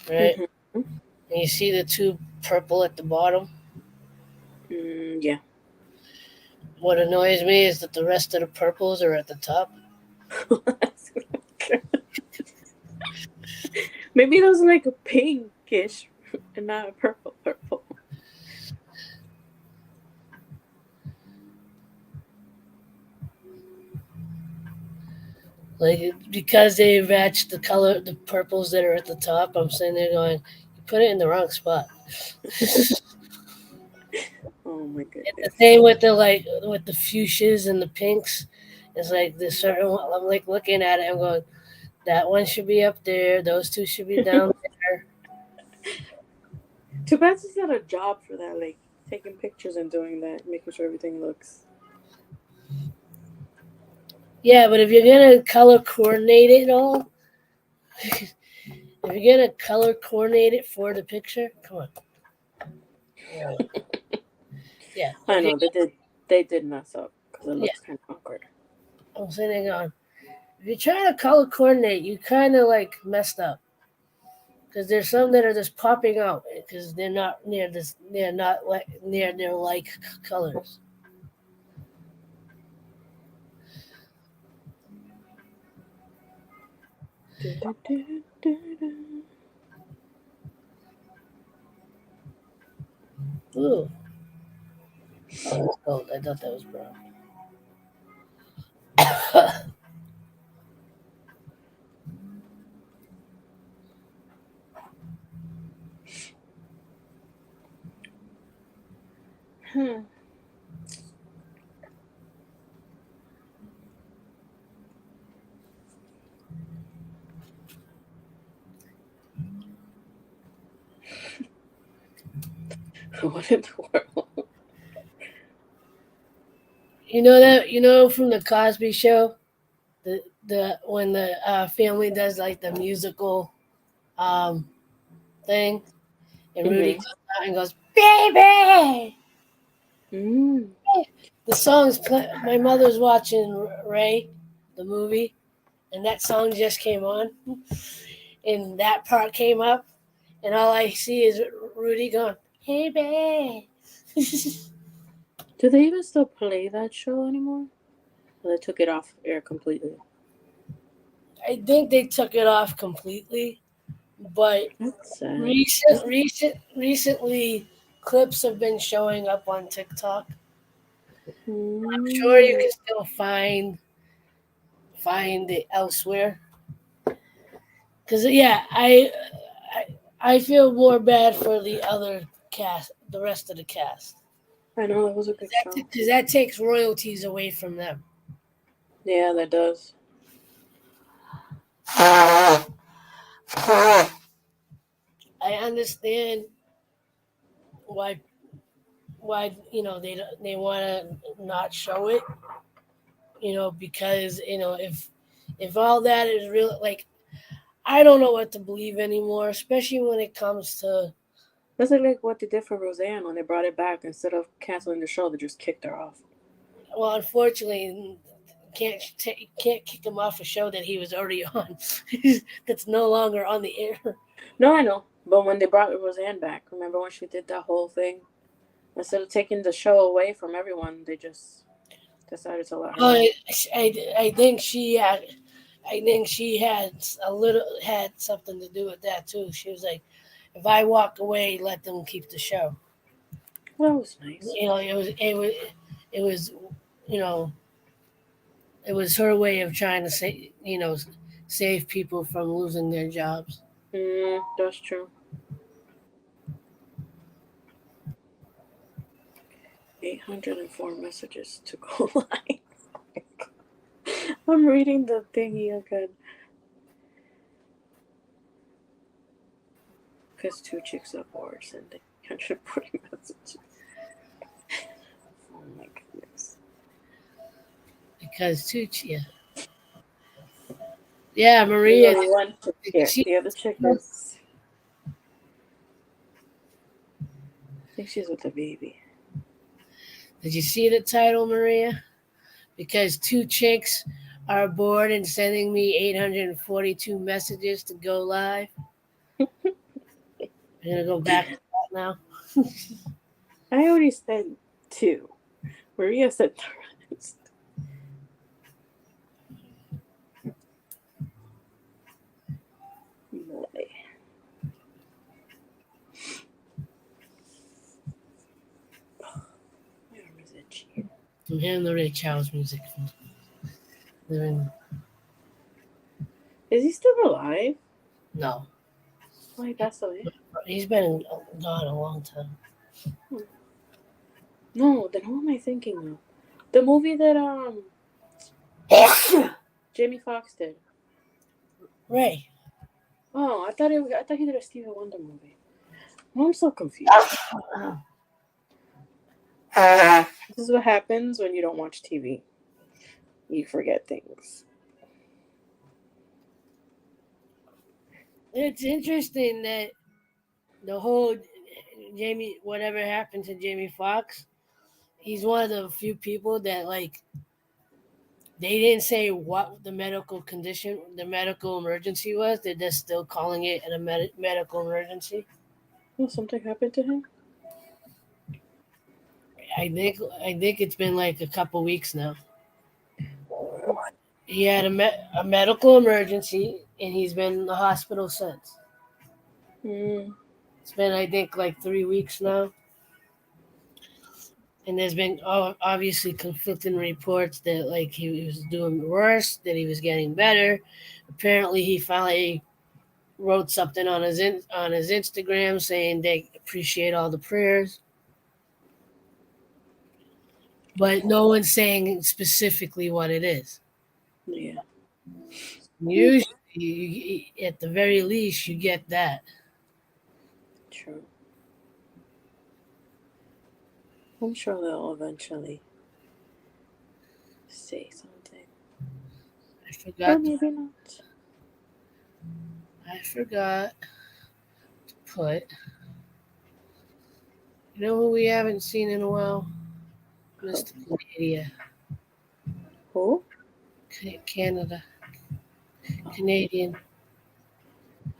S1: right?
S2: Mm-hmm.
S1: And you see the two purple at the bottom.
S2: Yeah.
S1: What annoys me is that the rest of the purples are at the top.
S2: Maybe those are like a pinkish and not a purple.
S1: Like because they match the color, the purples that are at the top. I'm sitting there going, you put it in the wrong spot.
S2: Oh my
S1: It's the
S2: goodness.
S1: same with the fuchsias and the pinks. It's like this certain one. I'm like looking at it. I'm going, that one should be up there. Those two should be down there.
S2: Too bad she's got a job for that, like taking pictures and doing that, making sure everything looks.
S1: Yeah, but if you're gonna color coordinate it all, if you're gonna color coordinate it for the picture, come on. Yeah.
S2: I know they did mess up because it looks kind of awkward.
S1: I'm sitting there going, if you're trying to color coordinate, you kind of like messed up. Because there's some that are just popping out because they're not near this. They're not like near their like colors. Ooh. Oh, that's gold. I thought that was brown.
S2: What in the world?
S1: You know from the Cosby Show, the when the family does like the musical thing, and Rudy
S2: Mhm.
S1: comes out and goes, "Baby."
S2: Mm.
S1: The song's my mother's watching Ray, the movie, and that song just came on, and that part came up, and all I see is Rudy going, "Hey, babe."
S2: Do they even still play that show anymore? Or they took it off air completely?
S1: I think they took it off completely, but
S2: That's sad.
S1: recently clips have been showing up on TikTok. I'm sure you
S2: Mm.
S1: can still find it elsewhere. Cause yeah, I feel more bad for the other cast, the rest of the cast,
S2: I know that was a good show.
S1: because that takes royalties away from them.
S2: Yeah, that does.
S1: I understand why they want to not show it, because if all that is real, like I don't know what to believe anymore, especially when it comes to.
S2: That's like what they did for Roseanne when they brought it back. Instead of canceling the show, they just kicked her off.
S1: Well, unfortunately, can't kick him off a show that he was already on. That's no longer on the air.
S2: No, I know. But when they brought Roseanne back, remember when she did that whole thing? Instead of taking the show away from everyone, they just decided to let her
S1: Oh,
S2: go.
S1: I think she had something to do with that too. She was like, if I walk away, let them keep the show.
S2: Well, that was nice.
S1: It was you know it was her way of trying to save people from losing their jobs.
S2: That's true. 804 messages to go live. I'm reading the thingy again. Because two chicks up are sending 140 messages. Oh my goodness.
S1: Because yeah, Maria.
S2: There's only one chick here.
S1: She,
S2: The other chick is. I think she's with the baby.
S1: did you see the title, Maria? Because two chicks are bored and sending me 842 messages to go live. I'm gonna go back to that now.
S2: I already said two. Maria said the rest. Boy. My arm is itchy.
S1: I'm hearing the Ray Charles music.
S2: Is he still alive?
S1: No,
S2: Why he passed away?
S1: he's been gone a long time.
S2: No, then who am I thinking of? The movie that Jamie Foxx did.
S1: Ray.
S2: Oh, I thought he did a Stevie Wonder movie. I'm so confused. This is what happens when you don't watch TV. You forget things.
S1: It's interesting that the whole whatever happened to Jamie Foxx, he's one of the few people that they didn't say what the the medical emergency was. They're just still calling it a medical emergency.
S2: Oh, something happened to him?
S1: I think it's been like a couple weeks now. He had a medical emergency. and he's been in the hospital since.
S2: Mm.
S1: It's been, I think, like 3 weeks now. And there's been obviously conflicting reports that like he was doing worse, that he was getting better. Apparently, he finally wrote something on his Instagram saying they appreciate all the prayers, but no one's saying specifically what it is.
S2: Yeah.
S1: Usually, at the very least, you get that.
S2: True. I'm sure they'll eventually say something.
S1: I
S2: Or
S1: forgot.
S2: maybe not.
S1: I forgot to put. You know who we haven't seen in a while? Mr. Canada.
S2: Who?
S1: Canada. Canadian.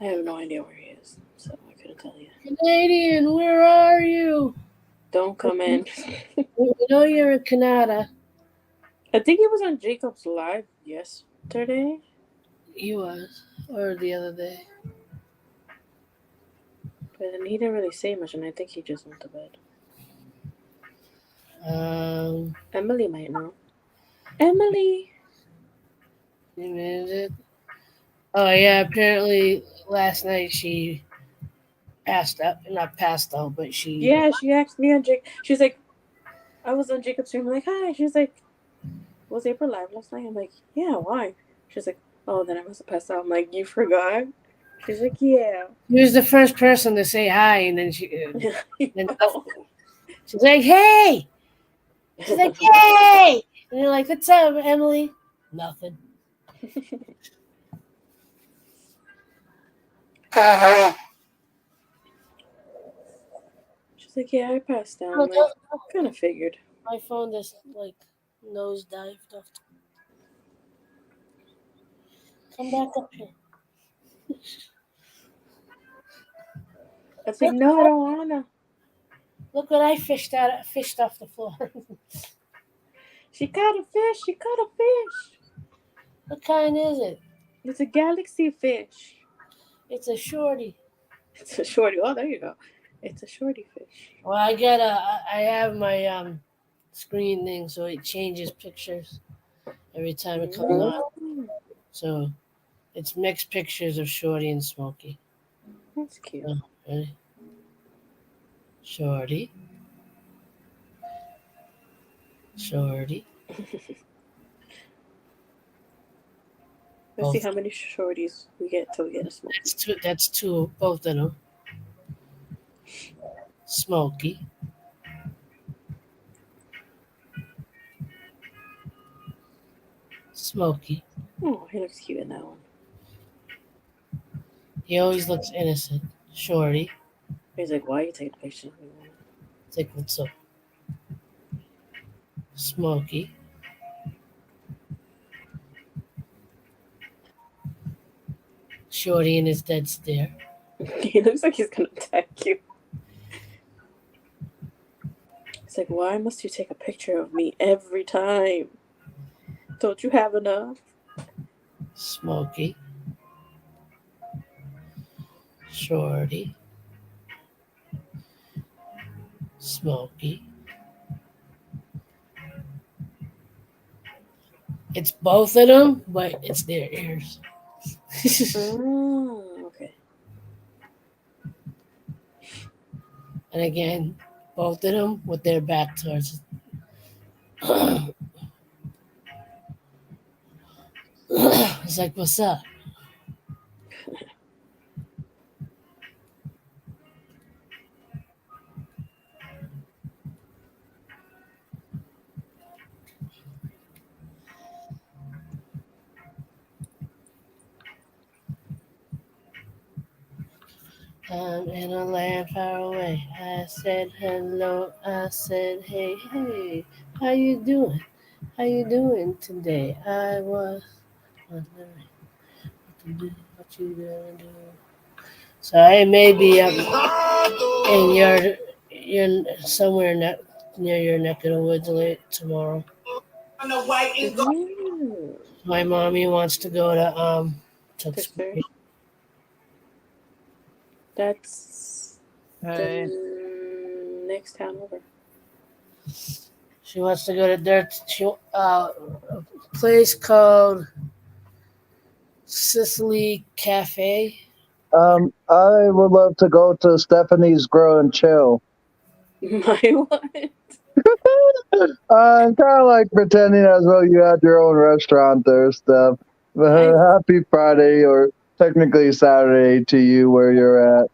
S2: I have no idea where he is, so I couldn't tell you.
S1: Canadian, where are you?
S2: Don't come in.
S1: We know you're in Canada.
S2: I think he was on Jacob's live yesterday.
S1: He was, or the other day.
S2: But he didn't really say much, and I think he just went to bed. Emily might know. Emily!
S1: Oh yeah, apparently last night she not passed out, but she.
S2: Yeah, she asked me on Jake. She's like, I was on Jacob's stream. I'm like, hi. She's like, was April live last night? I'm like, yeah, why? She's like, oh, then I must have passed out. I'm like, you forgot? She's like, yeah.
S1: He was the first person to say hi, and then she. Then
S2: Oh.
S1: she's like, hey! She's like, hey! And you're like, what's up, Emily? Nothing.
S2: She's like, yeah, I passed out. I'm like, kind of figured.
S1: My phone just like nosedived off. Come back up here.
S2: I was like, no, I don't wanna.
S1: Look what I fished off the floor.
S2: She caught a fish. She caught a fish.
S1: What kind is it?
S2: It's a galaxy fish.
S1: It's a shorty.
S2: It's a shorty. Oh, there you go. It's a shorty fish.
S1: Well, I have my screen thing, so it changes pictures every time it comes on. So it's mixed pictures of Shorty and Smokey.
S2: That's cute.
S1: Ready? Shorty. Shorty.
S2: Let's see how many shorties we get till we get a Smokey.
S1: That's two, both of them. Smokey. Smokey.
S2: Oh, he looks cute in that one.
S1: He always looks innocent. Shorty.
S2: He's like, why are you taking a picture of me?
S1: It's like, what's up? Smokey. Shorty and his dead stare.
S2: He looks like he's gonna attack you. It's like, why must you take a picture of me every time? Don't you have enough?
S1: Smokey. Shorty. Smokey. It's both of them, but it's their ears.
S2: Oh, okay.
S1: And again, both of them with their back towards. It's like, what's up? I'm in a land far away. I said hello. I said hey, hey. How you doing? How you doing today? I was wondering what you gonna do. So I may be up in your somewhere near your neck of the woods late tomorrow.
S2: Mm.
S1: My mommy wants to go to
S2: Tewksbury. That's
S5: Hey.
S2: the next town over.
S1: She wants to go to a place called Sicily Cafe.
S5: I would love to go to Stephanie's Grow and Chill.
S2: My what?
S5: I'm kind of like pretending as though you had your own restaurant there, Steph. Happy Friday, or technically Saturday to you where you're at.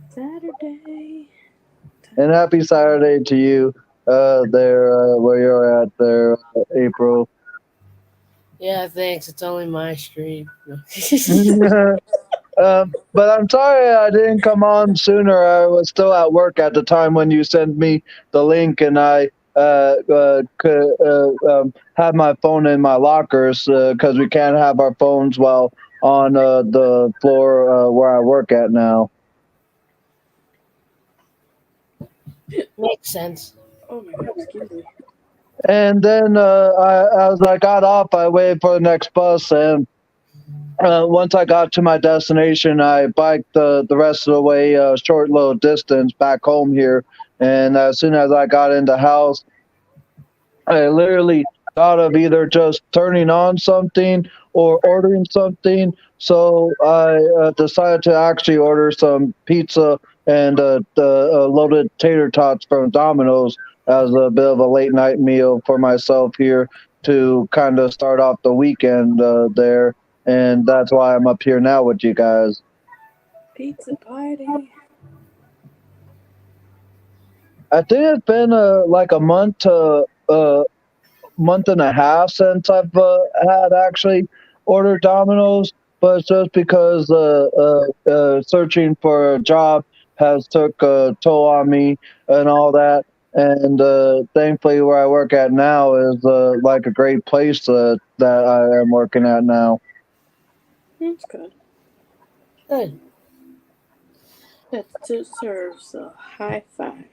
S2: Saturday.
S5: And happy Saturday to you there where you're at there, April.
S1: Yeah, thanks. It's only my stream.
S5: But I'm sorry I didn't come on sooner. I was still at work at the time when you sent me the link, and I had my phone in my lockers because we can't have our phones while on the floor where I work at now.
S1: Makes sense.
S2: Oh my god, excuse me.
S5: And then as I got off, I waited for the next bus, and once I got to my destination, I biked the rest of the way, a short little distance back home here. And as soon as I got in the house, I literally thought of either just turning on something or ordering something. So I decided to actually order some pizza and the loaded tater tots from Domino's as a bit of a late night meal for myself here to kind of start off the weekend there. And that's why I'm up here now with you guys.
S2: Pizza party.
S5: I think it's been like a month to month and a half since I've had actually ordered Domino's, but it's just because searching for a job has took a toll on me and all that. And thankfully, where I work at now is like a great place that I am working at now.
S2: That's good.
S1: Good.
S2: That deserves a high five.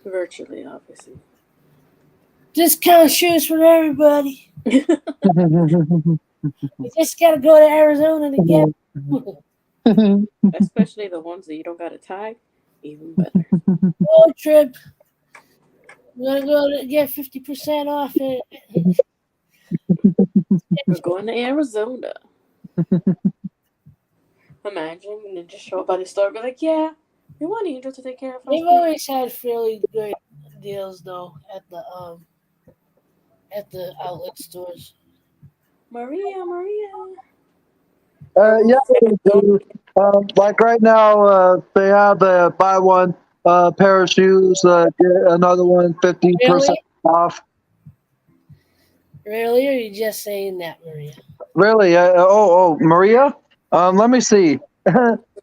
S2: Virtually, obviously.
S1: Discount shoes for everybody. You just gotta go to Arizona to get them.
S2: Especially the ones that you don't got to tag. Even better.
S1: Road trip. We're gonna go to get 50% off it.
S2: We're going to Arizona. Imagine and then just show up at the store and be like, yeah, we want Angel to take care of us.
S1: They've always had fairly good deals though at the outlet stores.
S2: Maria.
S5: Yeah, they do. Like right now, they have the buy one pair of shoes, get another one 50%
S1: Really?
S5: off.
S1: Really? Or are you just saying that, Maria?
S5: Really? Maria? Let me see.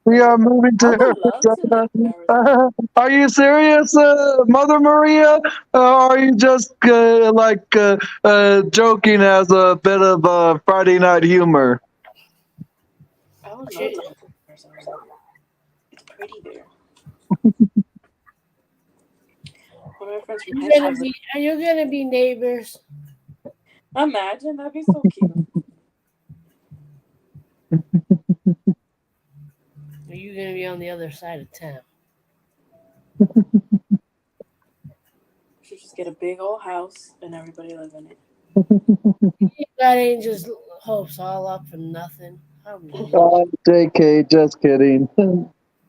S5: We are moving
S2: I would
S5: to
S2: love to live in Arizona.
S5: Are you serious, Mother Maria? Or are you just joking as a bit of Friday night humor?
S2: I would love to live in Arizona. It's pretty there. One of my friends from high school.
S1: Are you gonna be neighbors?
S2: Imagine, that'd be so cute.
S1: Are you gonna be on the other side of town?
S2: We should just get a big old house and everybody live in it.
S1: You got Angel's hopes all up for nothing. How mean.
S5: JK, just kidding.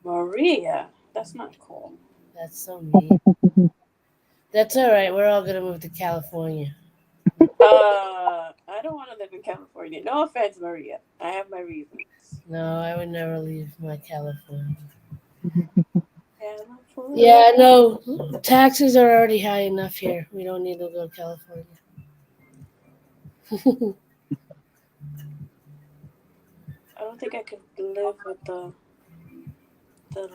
S2: Maria, that's not cool.
S1: That's so mean. That's all right. We're all gonna move to California.
S2: I don't want to live in California. No offense, Maria. I have my reasons.
S1: No, I would never leave my California.
S2: California.
S1: Yeah, no. Taxes are already high enough here. We don't need to go to California.
S2: I don't think I could live with the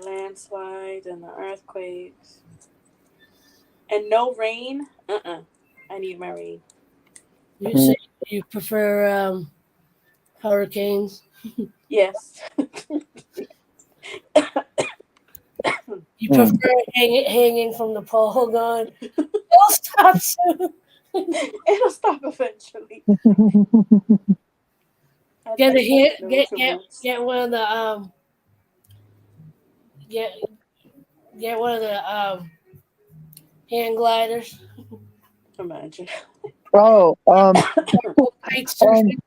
S2: landslides and the earthquakes. And no rain. I need my rain.
S1: You say you prefer hurricanes?
S2: Yes.
S1: You prefer hanging from the pole going, it'll stop soon.
S2: It'll stop eventually.
S1: Get a hit.
S2: There were two
S1: Get
S2: boots.
S1: get one of the get get one of the hand gliders.
S2: Imagine.
S5: Oh,
S1: Kite surfing.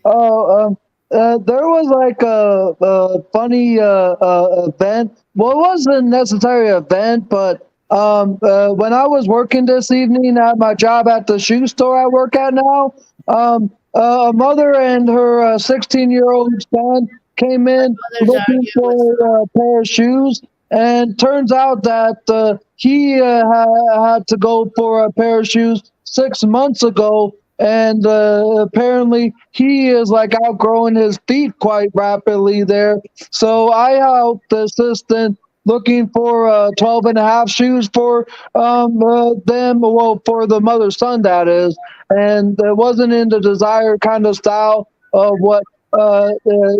S5: oh, there was like a funny event. Well, it wasn't necessarily an event, but when I was working this evening at my job at the shoe store I work at now, a mother and her 16-year-old son came in
S1: Mother's
S5: looking
S1: arguing with
S5: for a pair of shoes, and turns out that he had to go for a pair of shoes 6 months ago, and apparently he is like outgrowing his feet quite rapidly there. So I helped the assistant looking for 12 and a half shoes for them, well, for the mother's son, that is. And it wasn't in the desired kind of style of what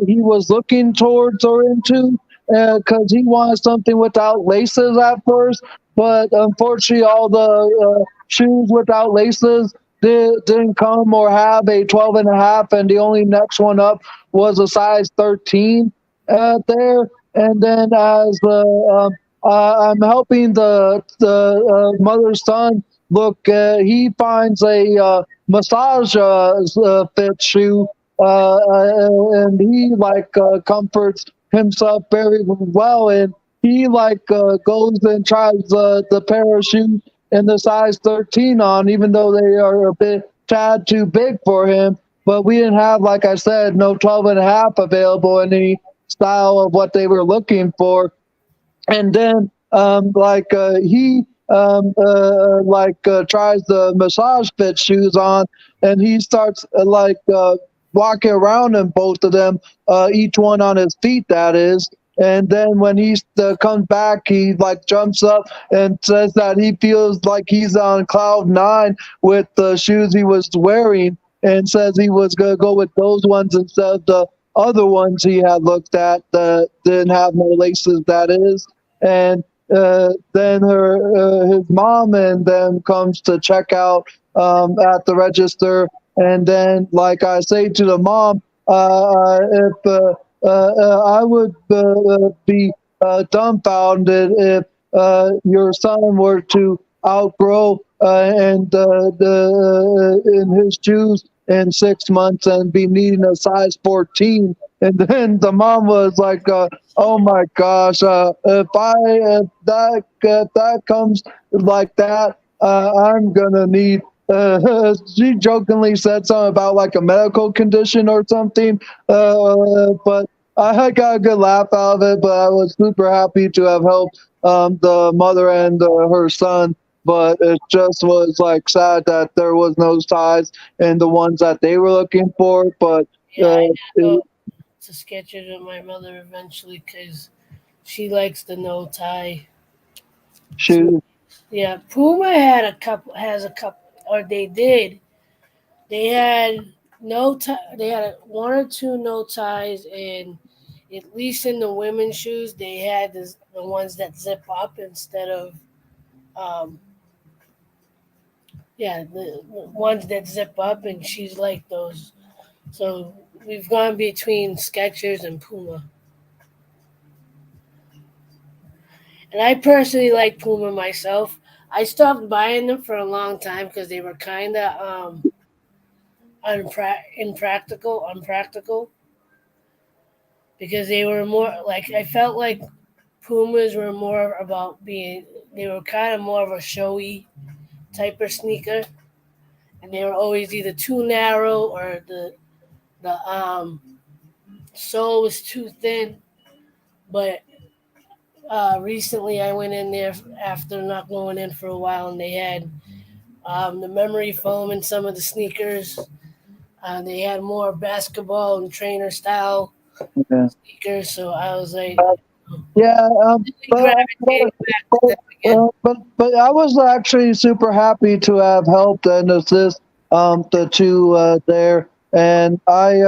S5: he was looking towards or into, because he wanted something without laces at first. But unfortunately, all the shoes without laces didn't come or have a 12 and a half, and the only next one up was a size 13 there. And then as I'm helping the mother's son look, he finds a massage fit shoe, and he like comforts himself very well, and he like goes and tries the pair of shoes in the size 13 on, even though they are a bit tad too big for him. But we didn't have, like I said, no 12 and a half available in any style of what they were looking for. And then he tries the massage fit shoes on, and he starts walking around in both of them, each one on his feet, that is. And then when he comes back, he like jumps up and says that he feels like he's on cloud nine with the shoes he was wearing, and says he was going to go with those ones instead of the other ones he had looked at that didn't have no laces, that is. And then his mom and them comes to check out at the register. And then, like I say to the mom, if I would be dumbfounded if your son were to outgrow in his shoes in 6 months and be needing a size 14. And then the mom was like, "Oh my gosh, if that comes like that, I'm gonna need." She jokingly said something about like a medical condition or something, but I got a good laugh out of it. But I was super happy to have helped the mother and her son. But it just was like sad that there was no size in the ones that they were looking for. But
S1: Yeah, I
S5: it,
S1: go to Skechers with my mother eventually because she likes the no tie.
S5: shoot,
S1: Yeah, Puma has a couple, or they did. They had no tie. They had one or two no ties, and at least in the women's shoes, they had the ones that zip up instead of, um, the ones that zip up, and she's like those. So we've gone between Skechers and Puma. And I personally like Puma myself. I stopped buying them for a long time because they were kind of unpractical. Because they were more like I felt like Pumas were more about being. They were kind of more of a showy type of sneaker, and they were always either too narrow or the sole was too thin. But recently, I went in there after not going in for a while, and they had the memory foam in some of the sneakers. They had more basketball and trainer style
S5: yeah,
S1: sneakers, so I was like
S5: yeah.
S1: gravitating back to them again.
S5: But I was actually super happy to have helped and assist the two there. And I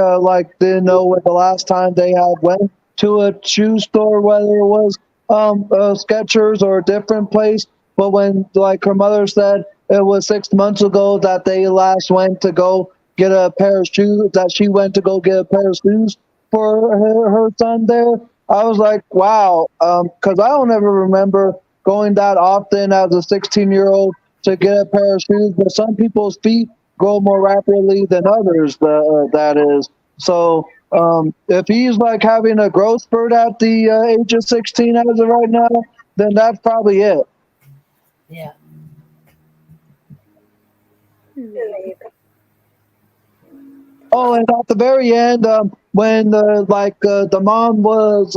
S5: didn't know when the last time they had went to a shoe store, whether it was Skechers or a different place. But when like her mother said it was 6 months ago that they last went to go get a pair of shoes, that she went to go get a pair of shoes for her son there. I was like, wow, because I don't ever remember going that often as a 16-year-old to get a pair of shoes, but some people's feet grow more rapidly than others, that is. So if he's like having a growth spurt at the age of 16 as of right now, then that's probably it.
S1: Yeah.
S5: Oh, and at the very end, when the mom was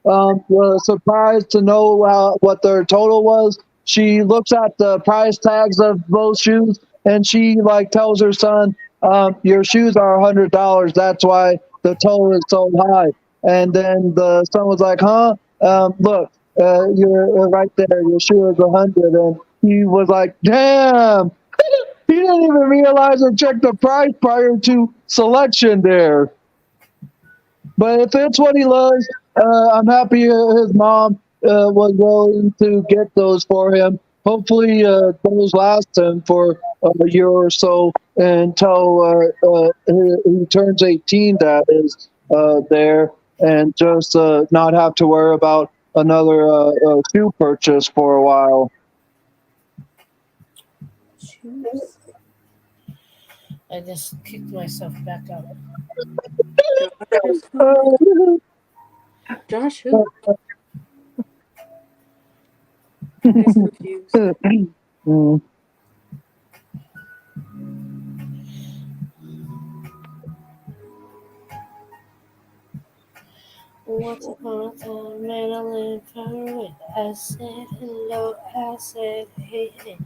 S5: was surprised to know what their total was, she looks at the price tags of those shoes and she like tells her son, "Your shoes are $100. That's why the total is so high." And then the son was like, "Huh? Look, you're right there. Your shoe is 100." And he was like, "Damn." He didn't even realize or check the price prior to selection there. But if it's what he loves, I'm happy his mom was willing to get those for him. Hopefully, those last him for a year or so until he turns 18, that is, there, and just not have to worry about another shoe purchase for a while.
S2: Shoes.
S1: I just kicked myself back out.
S2: Josh, who? I'm confused.
S5: Mm.
S1: Once upon a time, man, I lived far away. I said hello, I said hey, hey.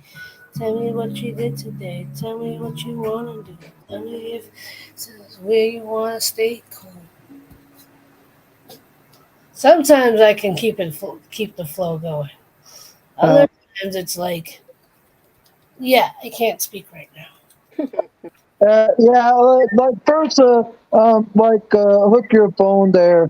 S1: Tell me what you did today. Tell me what you wanna do. Tell me if this is where you wanna stay cool. Sometimes I can keep the flow going. Other times it's like, yeah, I can't speak right now.
S5: Yeah, like first, hook your phone there.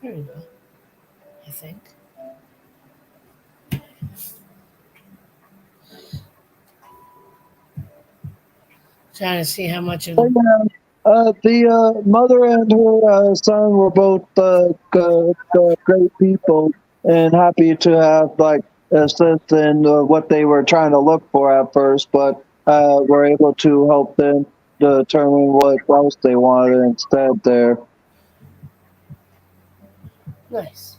S1: There we go. I think. Trying to see how much of the
S5: The mother and her son were both great people and happy to have like assist in what they were trying to look for at first, but were able to help them determine what else they wanted instead there.
S1: nice.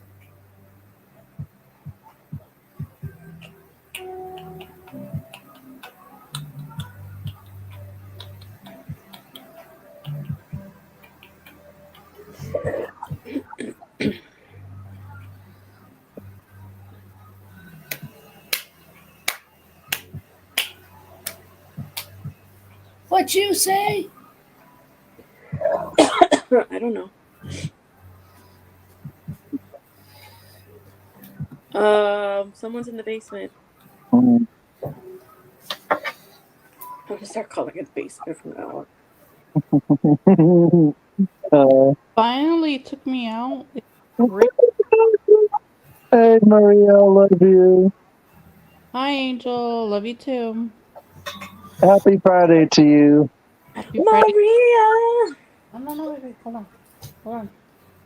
S1: What you say?
S2: I don't know. Someone's in the basement.
S5: Mm.
S2: I'm gonna start calling it the basement from now on.
S6: Finally took me out.
S5: Hey Maria, love you.
S6: Hi, Angel. Love you too.
S5: Happy Friday to you.
S6: Happy Friday.
S2: Maria.
S6: No, wait. Hold on.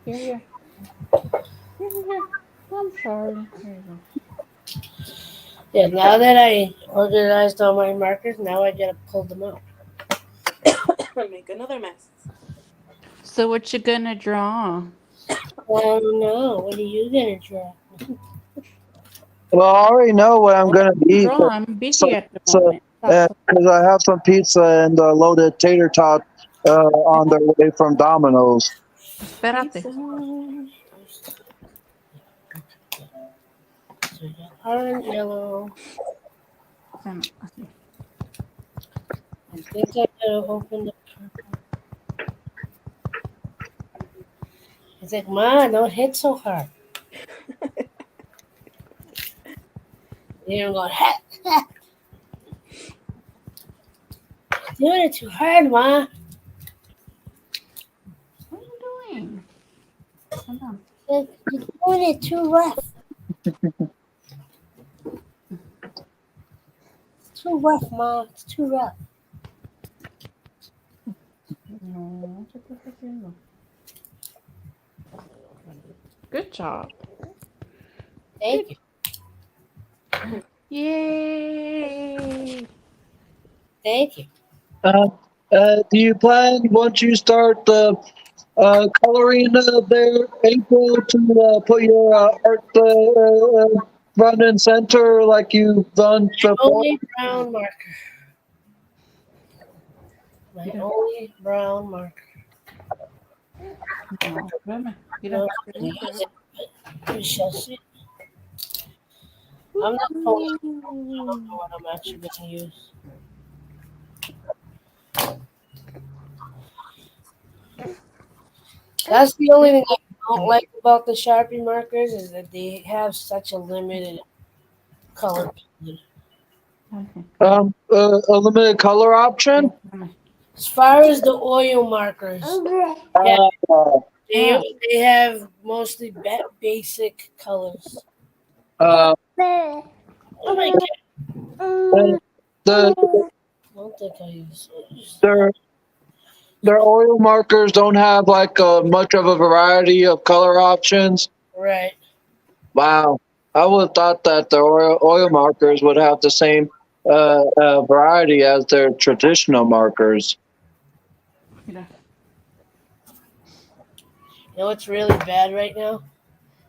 S6: Here. I'm sorry. Here you go.
S1: Yeah, now that I organized all my markers, now I gotta pull them out.
S2: Make another mess.
S6: So what you gonna draw?
S1: I don't know. What are you gonna draw?
S5: Well, I already know what I'm gonna eat.
S6: Draw. I'm busy at the
S5: So,
S6: moment.
S5: because I have some pizza and loaded tater tot on their way from Domino's.
S6: Espérate.
S1: So we got orange, yellow.
S6: Así.
S1: I think I gotta open the purple. He's like, Ma, don't hit so hard. You're going, ha, ha. Doing it too hard, Ma.
S6: What are you doing? Hold on.
S1: You're doing it too rough. Too rough, Mom. It's too rough.
S6: No, ¿qué estás haciendo? Good job.
S1: Thank you.
S6: Yay!
S1: Thank you.
S5: Do you plan once you start the coloring there, April, to put your art front and center like you've done before?
S1: Only brown marker. My
S6: Yeah.
S1: only brown marker.
S6: No, espérame. Mira.
S1: No, I can use it, but we shall see. I'm not fully sure. I don't know what I'm actually going to use. That's the only thing I don't like about the Sharpie markers is that they have such a limited color palette.
S6: Okay.
S5: A limited color option.
S6: Espérame.
S1: As far as the oil markers, yeah, they have mostly basic colors.
S5: Uh,
S1: Oh my
S5: and the
S1: I don't think I use those.
S5: their oil markers don't have like much of a variety of color options.
S1: Right.
S5: Wow, I would have thought that the oil markers would have the same variety as their traditional markers.
S6: Mira.
S1: You know what's really bad right now?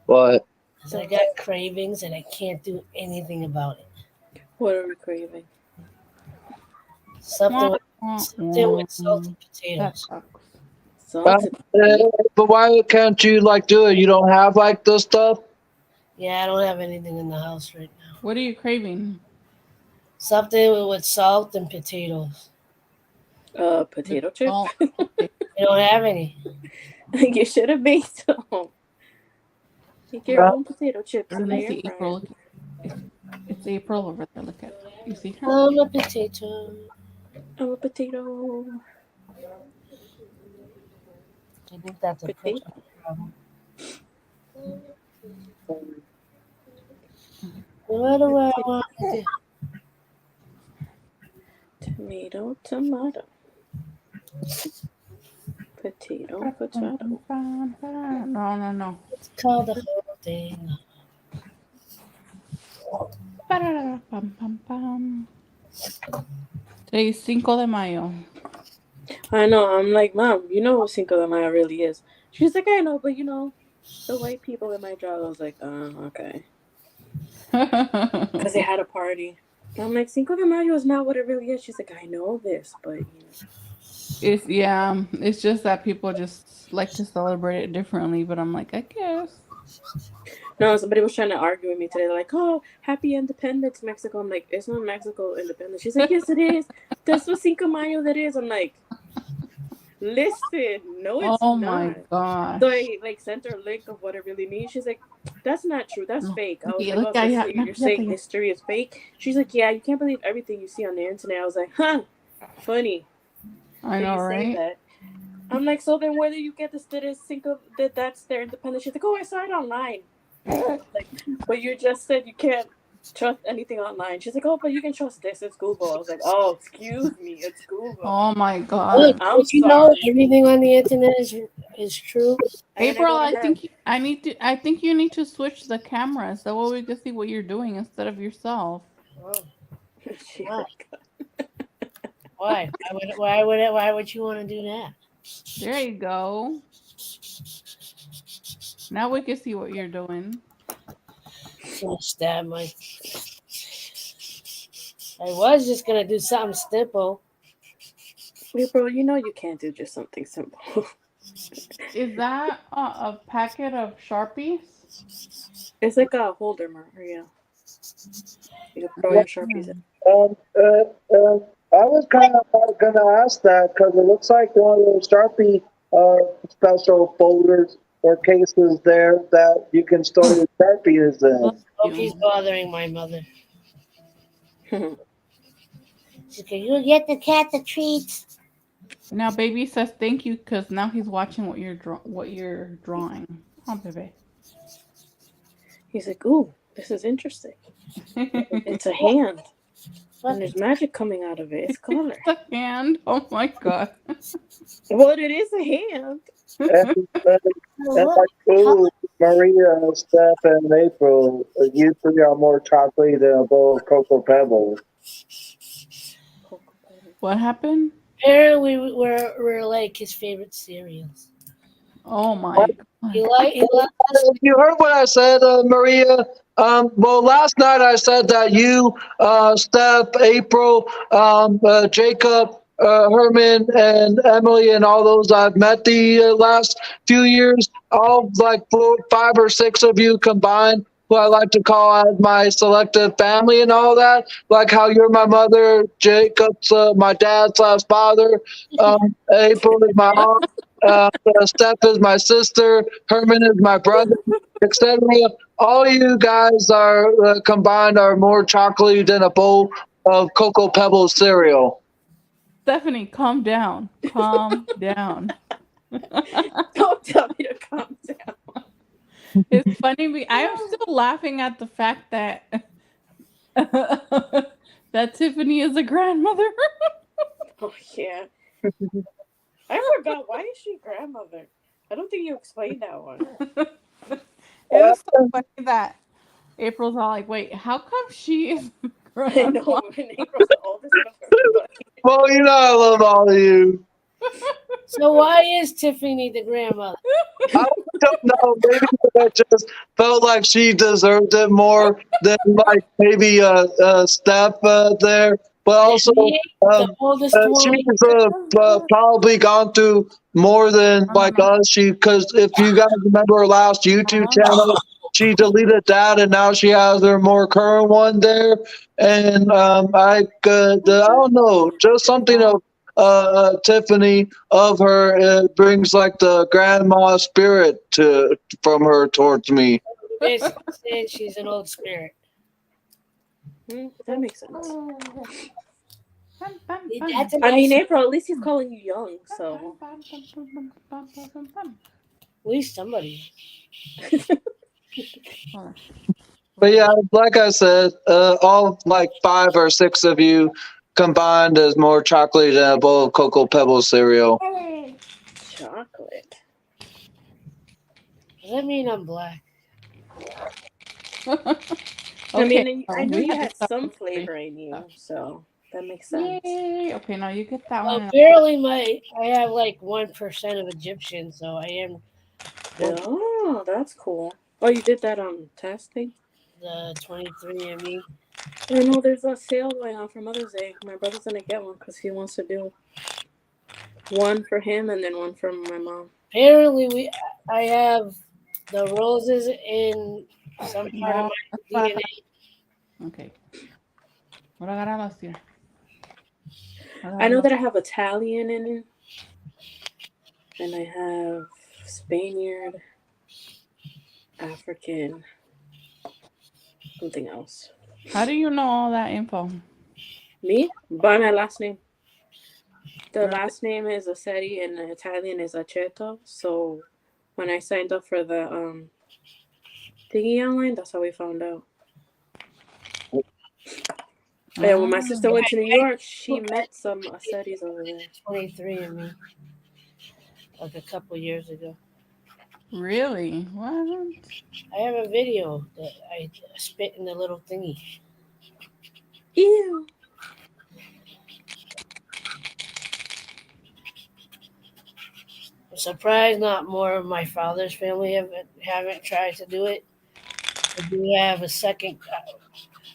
S5: But
S1: Is I got cravings and I can't do anything about it.
S2: What are we craving?
S1: Something with salted
S6: That
S1: potatoes.
S6: sucks.
S2: Salted.
S5: but why can't you like do it? You don't have like this stuff.
S1: Yeah, I don't have anything in the house right now.
S6: What are you craving?
S1: Something with salt and potatoes.
S2: Potato chip.
S6: Oh,
S1: You don't have any.
S2: You should have made some. Make your own potato chips in
S6: let
S2: the
S6: me
S2: air
S6: see
S2: fryer.
S6: April. It's April over there. Look at. You see her?
S1: I'm a potato.
S2: I'm a potato.
S1: I think that's a
S2: Potato.
S1: problem. What do I want to do?
S2: Tomato, tomato. Potato, potato.
S6: No.
S1: Let's call the whole thing.
S6: Pam, pam, pam. Today's 5 de Mayo.
S2: I know. I'm like, Mom, you know what Cinco de Mayo really is. She's like, I know, but you know, the white people in my job. I was like, okay. Because they had a party. I'm like, Cinco de Mayo is not what it really is. She's like, I know this, but you know.
S6: It's just that people just like to celebrate it differently, but I'm like, I guess.
S2: No, somebody was trying to argue with me today. They're like, oh, happy independence, Mexico. I'm like, it's not Mexico independence. She's like, yes, it is. That's what Cinco de Mayo that is. I'm like, listen, no, it's
S6: Oh
S2: not.
S6: my gosh.
S2: So I like sent her a link of what it really means. She's like, that's not true. That's fake. I was
S6: Yeah,
S2: like,
S6: look,
S2: oh,
S6: I
S2: so
S6: have-
S2: you're saying history is fake? She's like, yeah, you can't believe everything you see on the internet. I was like, huh, funny.
S6: I
S2: that
S6: know,
S2: you say
S6: right?
S2: that. I'm like, so then where do you get this Cinco that that's their independence? She's like, oh, I saw it online. Like, but you just said you can't trust anything online. She's like, oh, but you can trust this. It's Google. I was like, oh, excuse me, it's Google.
S6: Oh my
S1: Look,
S6: god.
S2: I'm
S1: don't you know
S2: sorry.
S1: everything on the internet is true?
S2: And then
S6: April,
S2: I go to her.
S6: I think you need to switch the camera so that way we can see what you're doing instead of yourself.
S1: Oh,
S2: She
S1: Wow.
S2: like,
S1: why? Why would you want to do that?
S6: There you go. Now we can see what you're doing.
S1: I'm gonna stab my. I was just gonna do something simple.
S2: April, you know you can't do just something simple.
S6: Is that a packet of Sharpies?
S2: It's like a holder marker, yeah. You can throw your Sharpies in.
S5: I was kind of gonna ask that because it looks like one of those Sharpie special folders or cases there that you can store your Sharpies in.
S1: Hope he's bothering my mother. She's like, you get the cat the treats.
S6: Now baby says thank you because now he's watching what you're drawing. Oh baby.
S2: He's like, ooh, this is interesting. It's a hand. And there's magic coming out of it. It's color.
S6: The hand. Oh my god.
S2: Well, it is a hand.
S5: And like food, Maria, Steph, and April, you three are more chocolate than a bowl of Cocoa Pebbles.
S6: What happened?
S1: Apparently, we're like his favorite cereals.
S6: Oh my
S1: He
S6: god.
S1: likes
S5: You heard what I said, Maria? Well, last night I said that you, Steph, April, Jacob, Herman, and Emily, and all those I've met the last few years, all like 5 or 6 of you combined, who I like to call out my selective family and all that, like how you're my mother, Jacob's my dad/father, April is my aunt, Steph is my sister, Herman is my brother, etc. All you guys are combined are more chocolatey than a bowl of Cocoa Pebbles cereal.
S6: Stephanie, calm down. Calm down.
S2: Don't tell me to calm down.
S6: It's funny. I'm still laughing at the fact that that Tiffany is a grandmother.
S2: Oh, yeah. I forgot. Why is she grandmother? I don't think you explained that one.
S6: It was so funny that April's all like, "Wait, how come she is
S2: I know.
S6: grandma?"
S2: And April's the oldest of everybody.
S5: Well, you know I love all of you.
S1: So why is Tiffany the grandmother?
S5: I don't know. Maybe I just felt like she deserved it more than like maybe Steph there. But also,
S1: He ain't the oldest one.
S5: she's probably gone through more than like us. Because if you guys remember her last YouTube channel, she deleted that, and now she has her more current one there. And I don't know, just something of Tiffany of her brings like the grandma spirit from her towards me.
S1: Basically saying she's an old spirit.
S2: That makes sense.
S1: That's a
S2: I mean,
S1: nice-
S2: April, at least he's calling you young, so.
S1: at least somebody.
S5: But yeah, like I said, all like 5 or 6 of you combined is more chocolate than a bowl of Cocoa Pebbles cereal.
S2: Chocolate.
S1: Does that mean I'm black?
S2: I mean,
S6: Okay,
S2: I knew
S6: we
S2: you
S6: have to
S2: had
S6: stop
S2: some
S6: with
S2: flavor in you, so that makes sense.
S6: Yay! Okay, now you get that
S1: Well,
S6: one.
S1: apparently I have like 1% of Egyptian, so I am
S2: Oh, that's cool. Oh, you did that test thing?
S1: the 23andMe.
S2: I know there's a sale going on for Mother's Day. My brother's gonna get one because he wants to do one for him and then one for my mom.
S1: Apparently I have the roses in some part of my DNA.
S6: Okay. What I gotta last year?
S2: I know that I have Italian in it, and I have Spaniard, African, something else.
S6: How do you know all that info?
S2: Me? By my last name. The last name is Ossetti and the Italian is Aceto. So when I signed up for the thingy online, that's how we found out. Yeah, when my sister went to New York, she met some Ossettis over there.
S1: 23andMe. Like a couple years ago.
S6: Really? What?
S1: I have a video that I spit in the little thingy.
S2: Ew.
S1: I'm surprised not more of my father's family haven't tried to do it. I do have a second.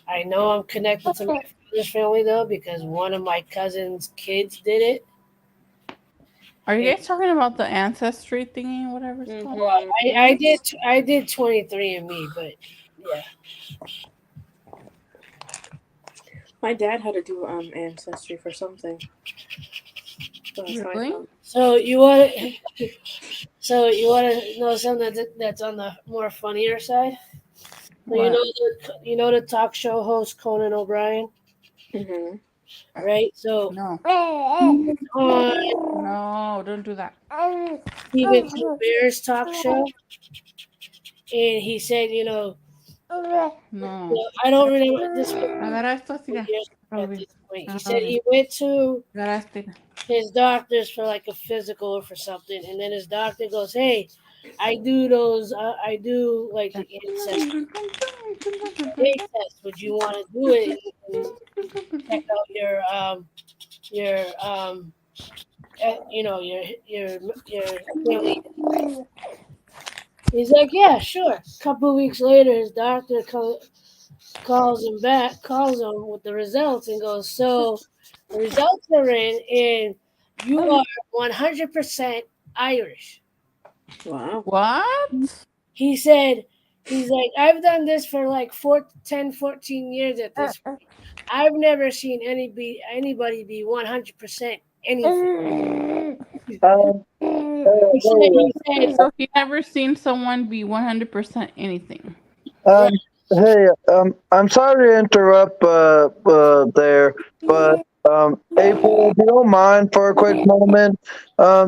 S1: I know I'm connected to my father's family though because one of my cousin's kids did it.
S6: Are you guys talking about the ancestry thingy, whatever it's called?
S1: Well, I did 23andMe, but yeah.
S2: My dad had to do ancestry for something. So that's how I
S6: Really?
S2: found-
S1: So you want to know something that's on the more funnier side? So you know the talk show host Conan O'Brien,
S2: Mhm.
S1: right? So
S6: No.
S1: on
S6: No, don't do that.
S1: Stephen Colbert's talk show, and he said,
S6: No.
S1: I don't remember this
S6: Agarra esto, tira.
S1: years
S6: Oh,
S1: at
S6: bien.
S1: this point. He
S6: Ah,
S1: said
S6: bien.
S1: he went to
S6: Agarraste.
S1: his doctors for like a physical or for something, and then his doctor goes, "Hey, I do those. I do like the ancestry test. Would you want to do it and check out your your family?" He's like, "Yeah, sure." A couple of weeks later, his doctor calls him with the results, and goes, "So the results are in, and you are 100% Irish."
S2: Wow.
S6: What?
S1: He said, he's like, "I've done this for like 14 years at this point. I've never seen anybody be 100% anything." He said,
S6: So he never seen someone be 100% anything.
S5: Um, hey, I'm sorry to interrupt there, but April, if you don't mind for a quick moment,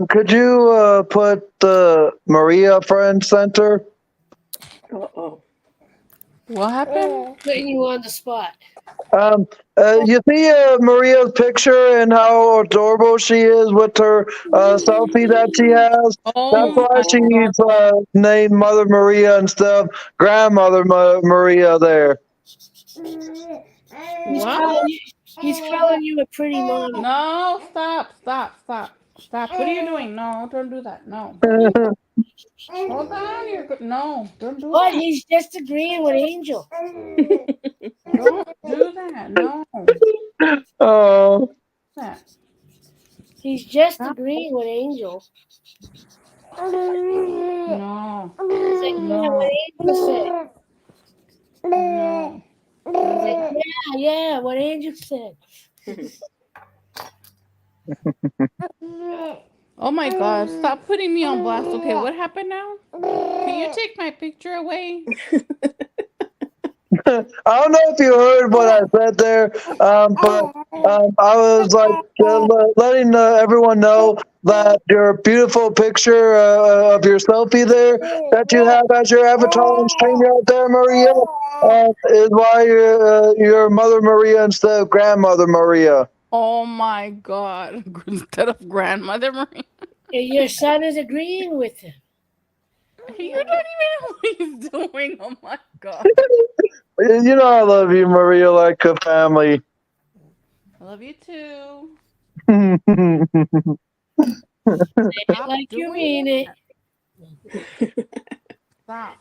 S5: could you put the Maria Friend Center?
S2: Uh-oh.
S6: What happened?
S1: putting you on the spot.
S5: You see Maria's picture and how adorable she is with her selfie that she has? That's
S6: Oh
S5: why
S6: my god.
S5: she's named Mother Maria instead of Grandmother Maria there.
S1: He's
S6: What?
S1: calling you. He's calling you a pretty mommy.
S6: No, stop. What are you doing? No, don't do that. No. Hold on. No, don't do
S1: But
S6: that.
S1: he's just agreeing with Angel.
S6: Don't do that. No.
S5: Oh.
S6: That.
S1: He's just agreeing with Angel.
S6: No.
S1: He's like, "Yeah,
S6: No.
S1: what Angel said."
S6: No.
S1: He's like, "Yeah, what Angel said."
S6: Oh my god. Stop putting me on blast. Okay, what happened now? Can you take my picture away?
S5: I don't know if you heard what I said there, but I was like letting everyone know that your beautiful picture of your selfie there that you have as your avatar on screen out there, Maria, is why you're Mother Maria instead of Grandmother Maria.
S6: Oh my god. Instead of grandmother Maria.
S1: And your son is agreeing with him.
S6: You don't even know what he's doing. Oh my god.
S5: You know I love you, Maria, like a family.
S6: I love you too.
S1: Say it
S6: Stop
S1: like you
S6: doing
S1: mean it.
S6: Stop.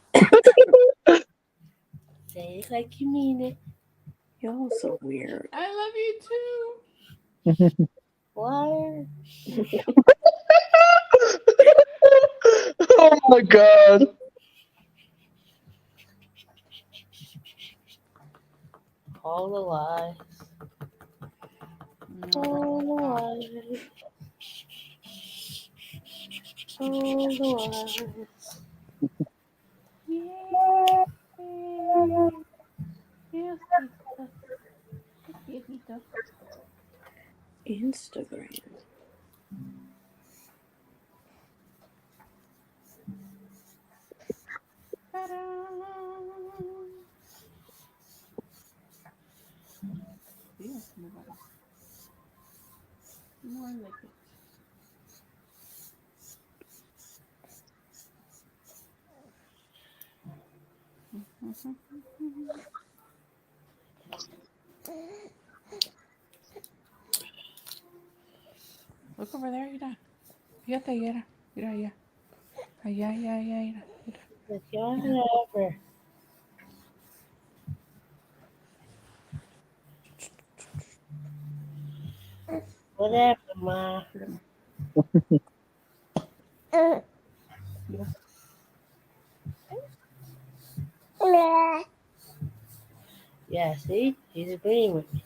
S1: Say it like you mean it.
S2: Y'all so weird.
S6: I love you too.
S1: What?
S5: Oh my god.
S1: All the lies. All the lies. All the lies.
S6: Yes, viejito.
S2: Instagram.
S6: Ta-da. Yes, Nevada. More like it. Look over there, mira. Fíjate, mira. Mira allá. Allá, allá, allá, mira. Mira.
S1: Whatever. Whatever, Ma. Yeah, see? He's agreeing with me.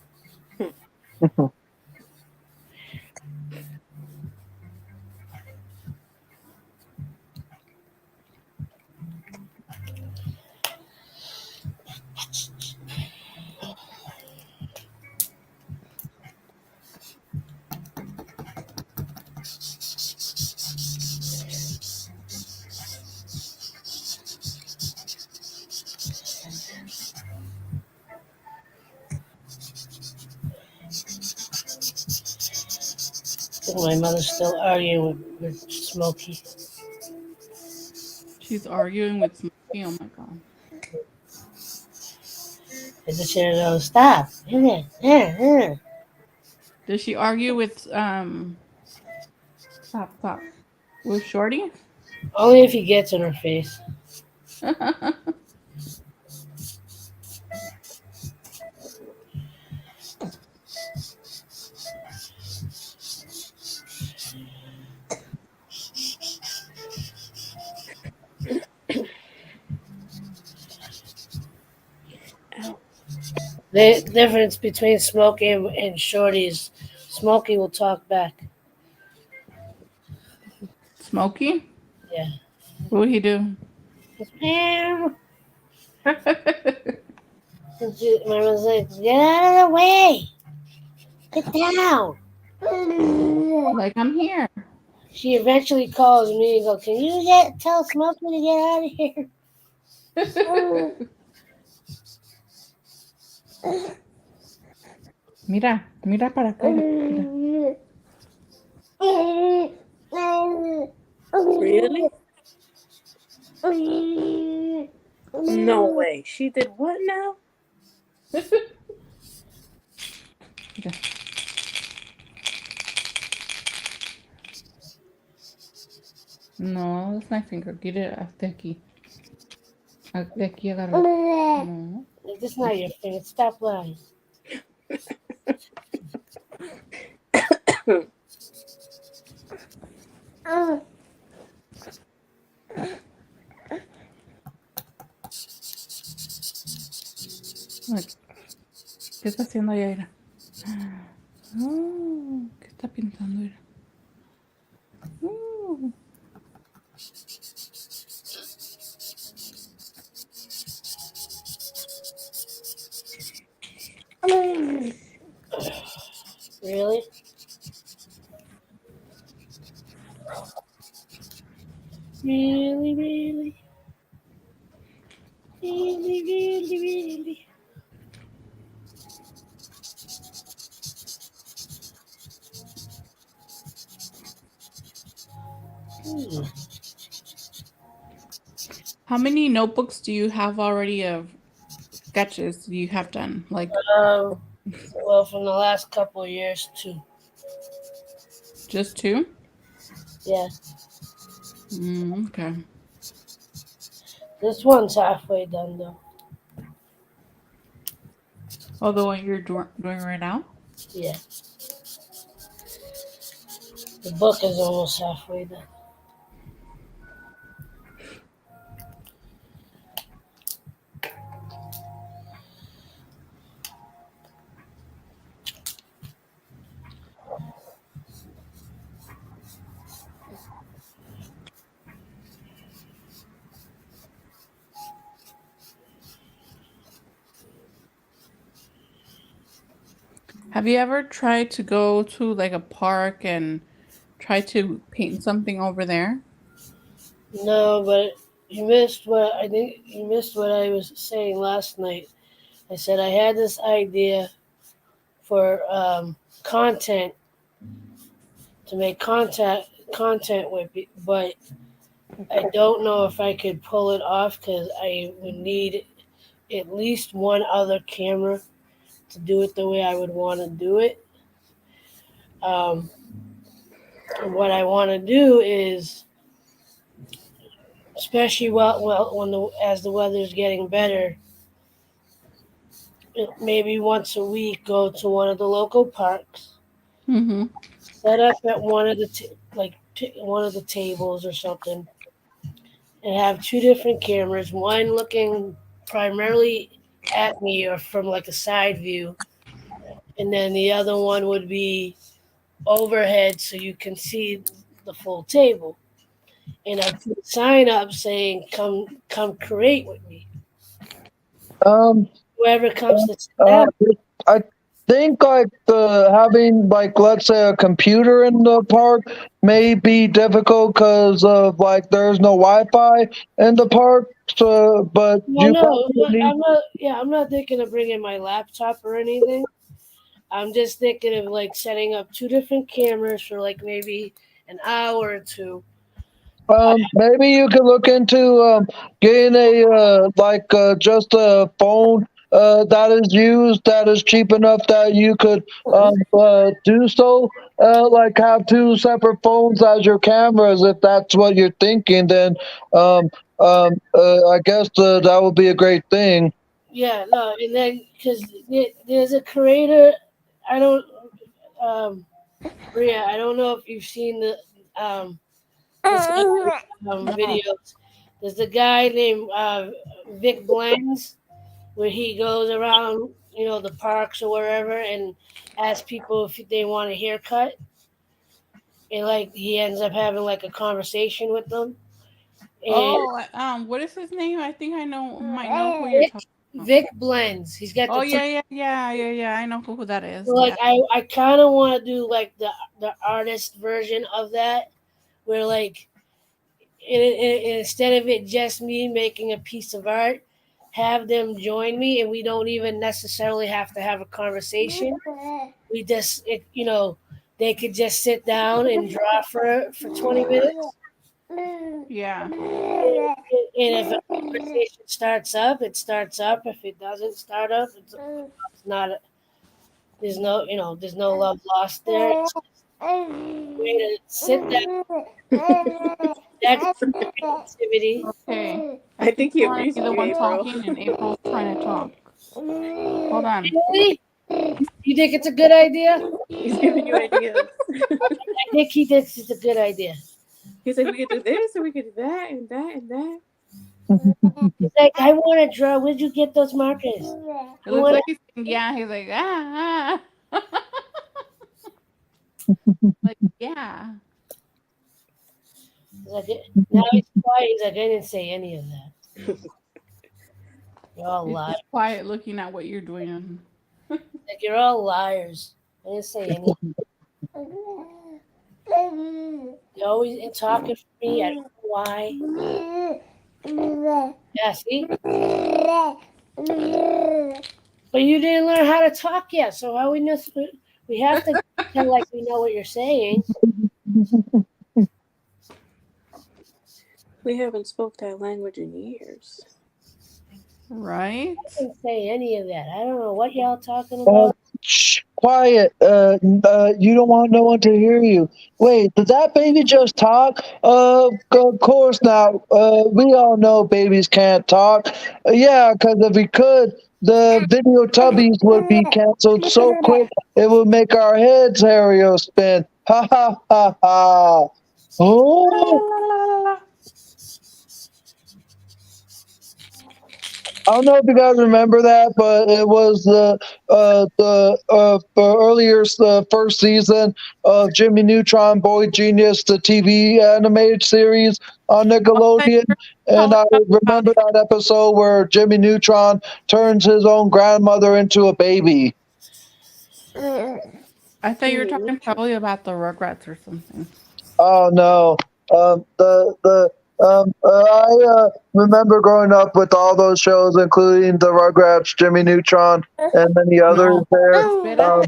S1: My mother's still arguing with Smokey.
S6: She's arguing with Smokey. Oh my god.
S1: I just hear her stop.
S6: Does she argue with stop with Shorty?
S1: Only if he gets in her face. The difference between Smokey and Shorty is Smokey will talk back.
S6: Smokey?
S1: Yeah.
S6: What would he do?
S1: Meow. My mother's like, get out of the way. Get down.
S6: Like, I'm here.
S1: She eventually calls me and goes, can you tell Smokey to get out of here?
S6: Mira para acá. Mira.
S2: Really? No way. She did what now?
S6: Mira. No, that's my finger. Get it hasta aquí. De aquí agarra. No.
S1: This is not your finger. Stop lying.
S6: ¿Qué está haciendo Yaira? Oh, ¿qué está pintando Yaira?
S1: Really? Really, really? Really, really, really?
S6: How many notebooks do you have already of sketches you have done? Like,
S1: Well, from the last couple of years, 2.
S6: just 2?
S1: Yeah.
S6: Okay.
S1: This one's halfway done, though.
S6: Oh, the one you're doing right now?
S1: Yeah. The book is almost halfway done.
S6: Have you ever tried to go to like a park and try to paint something over there?
S1: No, but you missed what I think. You missed what I was saying last night. I said I had this idea for content to make content with, but I don't know if I could pull it off because I would need at least one other camera to do it the way I would want to do it. And what I want to do is, especially as the weather's getting better, maybe once a week go to one of the local parks, set up at one of the tables or something, and have 2 different cameras, one looking primarily at me or from like a side view, and then the other one would be overhead so you can see the full table. And I put a sign up saying come create with me. Whoever comes to sit down.
S5: I think like having like, let's say, a computer in the park may be difficult because of like there's no Wi-Fi in the park. So, but
S1: I'm not thinking of bringing my laptop or anything. I'm just thinking of like setting up 2 different cameras for like maybe an hour or two.
S5: Maybe you could look into getting a just a phone that is used that is cheap enough that you could do so. Like have 2 separate phones as your cameras. If that's what you're thinking, then I guess that would be a great thing.
S1: Yeah, no, and then because there's a creator, I don't, Maria, I don't know if you've seen this videos. There's a guy named Vic Blends where he goes around, the parks or wherever, and asks people if they want a haircut, and like he ends up having like a conversation with them. And
S6: what is his name? I think I might know who you're talking about.
S1: Vic Blends. He's got the
S6: Oh yeah. I know who that is.
S1: So, like
S6: Yeah.
S1: I kind of want to do like the artist version of that, where like instead of it just me making a piece of art, have them join me, and we don't even necessarily have to have a conversation. We just they could just sit down and draw for 20 minutes.
S6: Yeah.
S1: And if a conversation starts up, it starts up. If it doesn't start up, it's not. There's no love lost there. It's just a way to sit down. That's creativity.
S6: Okay.
S2: I think he
S6: I want to be the one
S2: appreciates
S6: talking and April's trying to talk. Hold on.
S1: Really? You think it's a good idea?
S2: He's giving you ideas.
S1: I think he thinks it's a good idea.
S2: He's like, we could do this, and we could do that, and that, and that.
S1: He's like, I want to draw. Where'd you get those markers?
S6: It looks like he's saying, yeah. He's like, ah. Like, yeah.
S1: He's like, now he's quiet. He's like, I didn't say any of that. You're all
S6: He's
S1: liars.
S6: just quiet looking at what you're doing.
S1: Like, you're all liars. I didn't say anything. You're always talking for me. I don't know why. Yeah, see? But you didn't learn how to talk yet, so how we have to pretend like we know what you're saying.
S2: We haven't spoke that language in years.
S6: Right?
S1: I didn't say any of that. I don't know what y'all talking about.
S5: Shh, quiet. You don't want no one to hear you. Wait, did that baby just talk? Of course not. We all know babies can't talk. Yeah, because if we could, the video tubbies would be canceled so quick it would make our heads hairier spin. Ha ha ha ha. Oh. I don't know if you guys remember that, but it was earlier the first season of Jimmy Neutron, Boy Genius, the TV animated series on Nickelodeon, and I remember that episode where Jimmy Neutron turns his own grandmother into a baby.
S6: I thought you were talking probably about the Rugrats or something.
S5: Oh no, I remember growing up with all those shows, including the Rugrats, Jimmy Neutron, and many others there.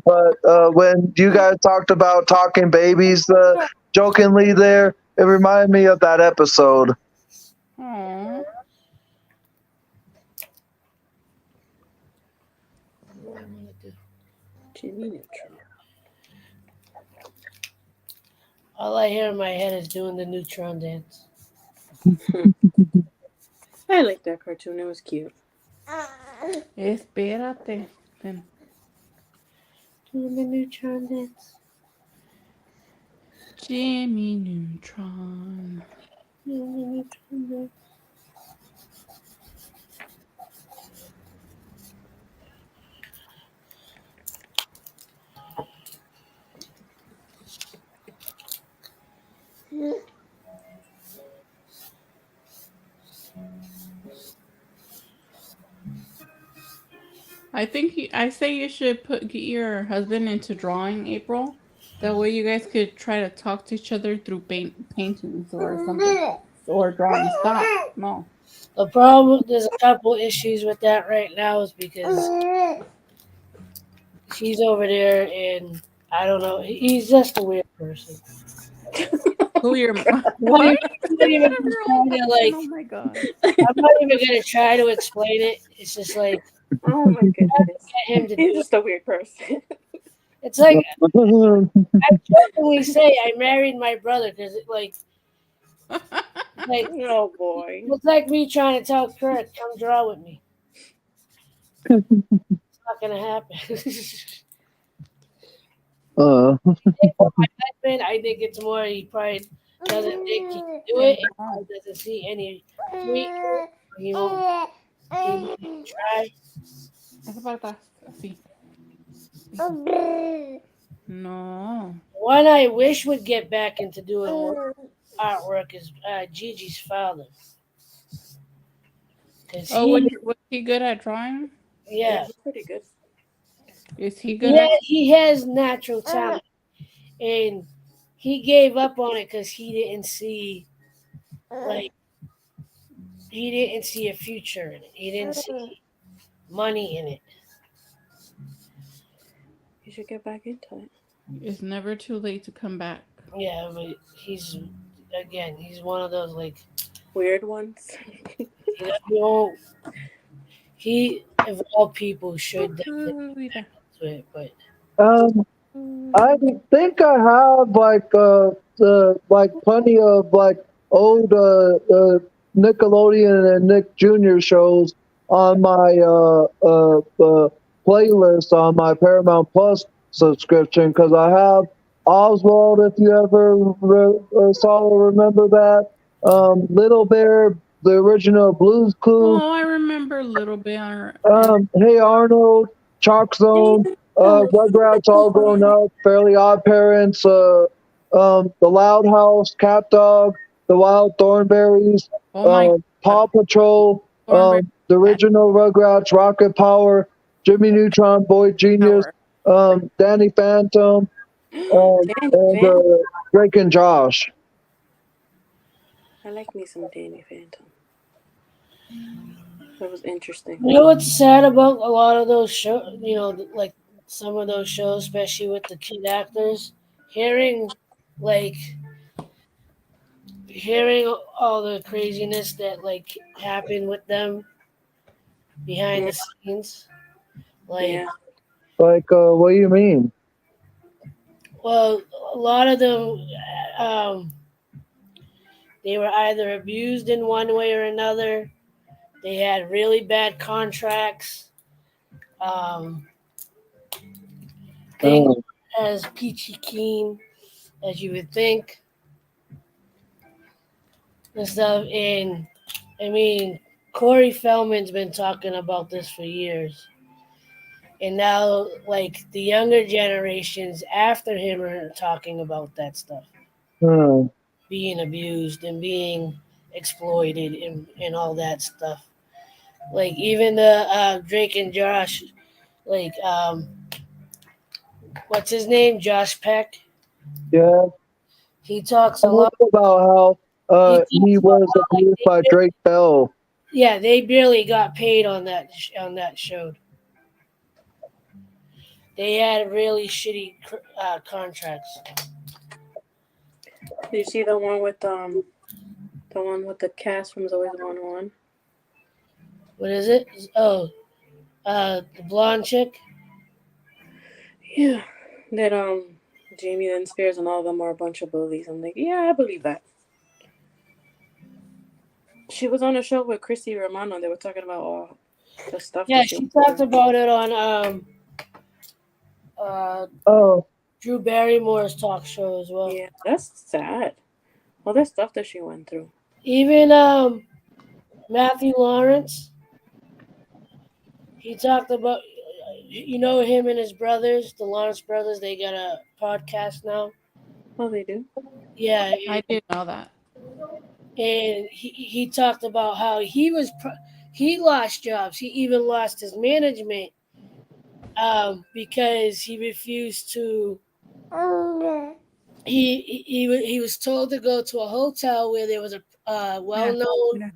S5: But when you guys talked about talking babies jokingly there, it reminded me of that episode.
S6: Aww.
S2: Jimmy Neutron.
S1: All I hear in my head is doing the Neutron dance.
S2: I liked that cartoon. It was cute.
S6: Espérate. Then.
S1: Doing the Neutron dance.
S6: Jimmy Neutron.
S1: Doing the Neutron dance.
S6: I say you should get your husband into drawing, April. That way you guys could try to talk to each other through paintings or something. Or drawing. Stop. No.
S1: The problem, there's a couple issues with that right now, is because she's over there, and I don't know. He's just a weird person.
S6: Who your
S1: I'm
S6: what?
S1: not even gonna try to, like.
S6: Oh my god.
S1: I'm not even gonna try to explain it. It's just like
S2: Oh my goodness.
S1: get him to
S2: He's
S1: do it.
S2: just a weird person.
S1: It's like I jokingly say I married my brother because like
S2: Oh boy.
S1: it's like me trying to tell Kurt come draw with me. It's not gonna happen. For my husband, I think it's more he probably doesn't think he can do it. And he doesn't see any future. He won't even try.
S6: Esa parte así. No.
S1: One I wish would get back into doing artwork is Gigi's father. Cause
S6: Oh, was he good at drawing?
S1: yeah,
S2: He's pretty good.
S6: Is he good at?
S1: he has natural talent, and he gave up on it because he didn't see a future in it. He didn't see money in it.
S2: You should get back into it.
S6: It's never too late to come back.
S1: Yeah, but he's one of those like
S2: Weird ones.
S1: he of all people should definitely get back into it, but
S5: I think I have like plenty of like old Nickelodeon and Nick Jr. shows on my playlist on my Paramount Plus subscription because I have Oswald. If you ever saw or remember that, Little Bear, the original Blues Clues.
S6: Oh, I remember a little bit.
S5: Hey Arnold, Chalk Zone. Rugrats All Grown Up, Fairly Odd Parents, The Loud House, Cat Dog, The Wild Thornberries, Paw Patrol, the original Rugrats, Rocket Power, Jimmy Neutron, Boy Genius, Danny Phantom, and Drake and Josh.
S2: I like me some Danny Phantom. That was interesting.
S1: you know what's sad about a lot of those shows? You know, like some of those shows, especially with the kid actors, hearing all the craziness that like happened with them behind the scenes. Like,
S5: what do you mean?
S1: well, a lot of them, they were either abused in one way or another. They had really bad contracts. Things as peachy keen as you would think and stuff. And I mean, Corey Feldman's been talking about this for years. And now, like, the younger generations after him are talking about that stuff. Being abused and being exploited and all that stuff. Like, even the Drake and Josh, like, what's his name? Josh Peck?
S5: Yeah.
S1: He talks a lot
S5: about how he was abused by Drake Bell.
S1: Yeah, they barely got paid on that show. They had really shitty contracts.
S2: Did you see the one with the cast from Zoe's 101?
S1: What is it? Oh, the blonde chick.
S2: Yeah, that Jamie Lynn Spears and all of them are a bunch of bullies. I'm like, yeah, I believe that. She was on a show with Chrissy Romano. They were talking about all the stuff.
S1: Yeah, she talked about it on Drew Barrymore's talk show as well.
S2: Yeah, that's sad. All that stuff that she went through.
S1: Even Matthew Lawrence, he talked about, you know, him and his brothers, the Lawrence brothers. They got a podcast now.
S2: Oh, they do?
S1: Yeah,
S6: I didn't know that.
S1: And he talked about how he lost jobs. He even lost his management because he refused to. He was told to go to a hotel where there was a well-known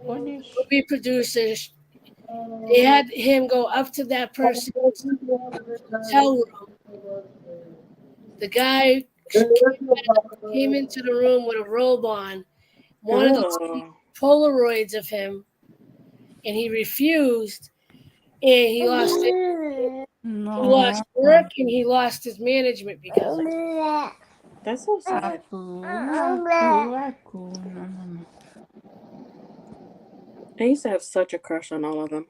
S1: movie producer They had him go up to that person's hotel room. The guy came into the room with a robe on, wanted to see
S2: Oh.
S1: Polaroids of him, and he refused. And he lost it. He
S6: No.
S1: lost work and he lost his management because of it.
S2: That's so sad.
S6: Aku. No.
S2: I used to have such a crush on all of them.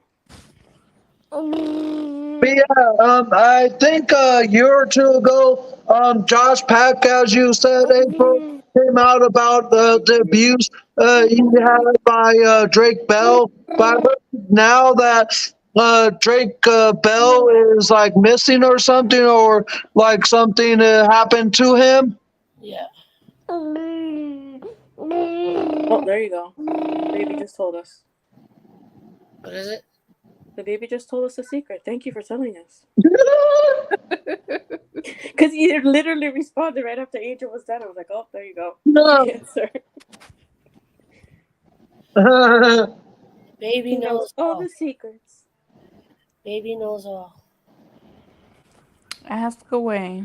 S5: But yeah, I think a year or two ago, Josh Peck, as you said, April, came out about the abuse he had by Drake Bell. But now that Drake Bell is like missing or something, or like something happened to him.
S1: Yeah.
S2: Oh, there you go. The baby just told us.
S1: What is it?
S2: The baby just told us a secret. Thank you for telling us. Because you literally responded right after Angel was done. I was like, oh, there you go.
S5: No.
S2: Answer.
S1: Baby
S2: He
S1: knows
S2: knows all
S1: all.
S2: the secrets.
S1: Baby knows all.
S6: Ask away.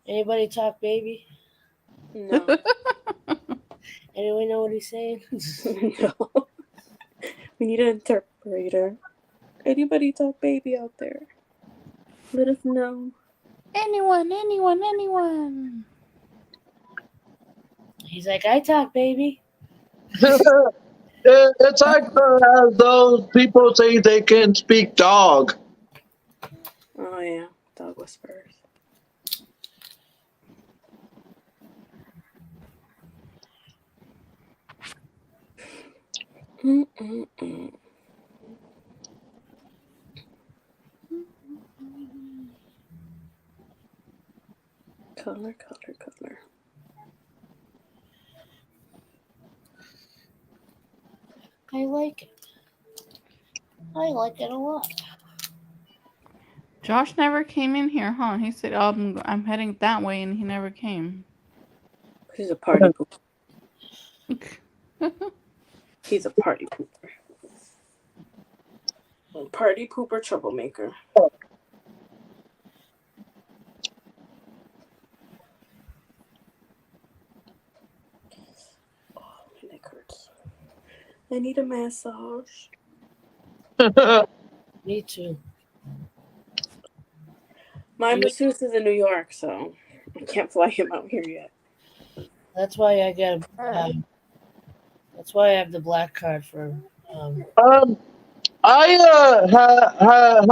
S1: Anybody talk baby?
S2: No.
S1: Anyone know what he's saying?
S2: No. We need an interpreter. Anybody talk baby out there? Let us know.
S6: Anyone.
S1: He's like, I talk baby.
S5: It's like those people say they can speak dog.
S2: Oh, yeah. Dog whisperers. Mm-mm-mm. Color.
S1: I like it. I like it a lot.
S6: Josh never came in here, huh? He said, oh, I'm heading that way, and he never came.
S2: He's a party pooper. He's a party pooper. A party pooper troublemaker. Oh, my neck hurts. I need a massage.
S1: Me too.
S2: My masseuse is in New York, so I can't fly him out here yet.
S1: That's why I got. That's why I have the black card for.
S5: I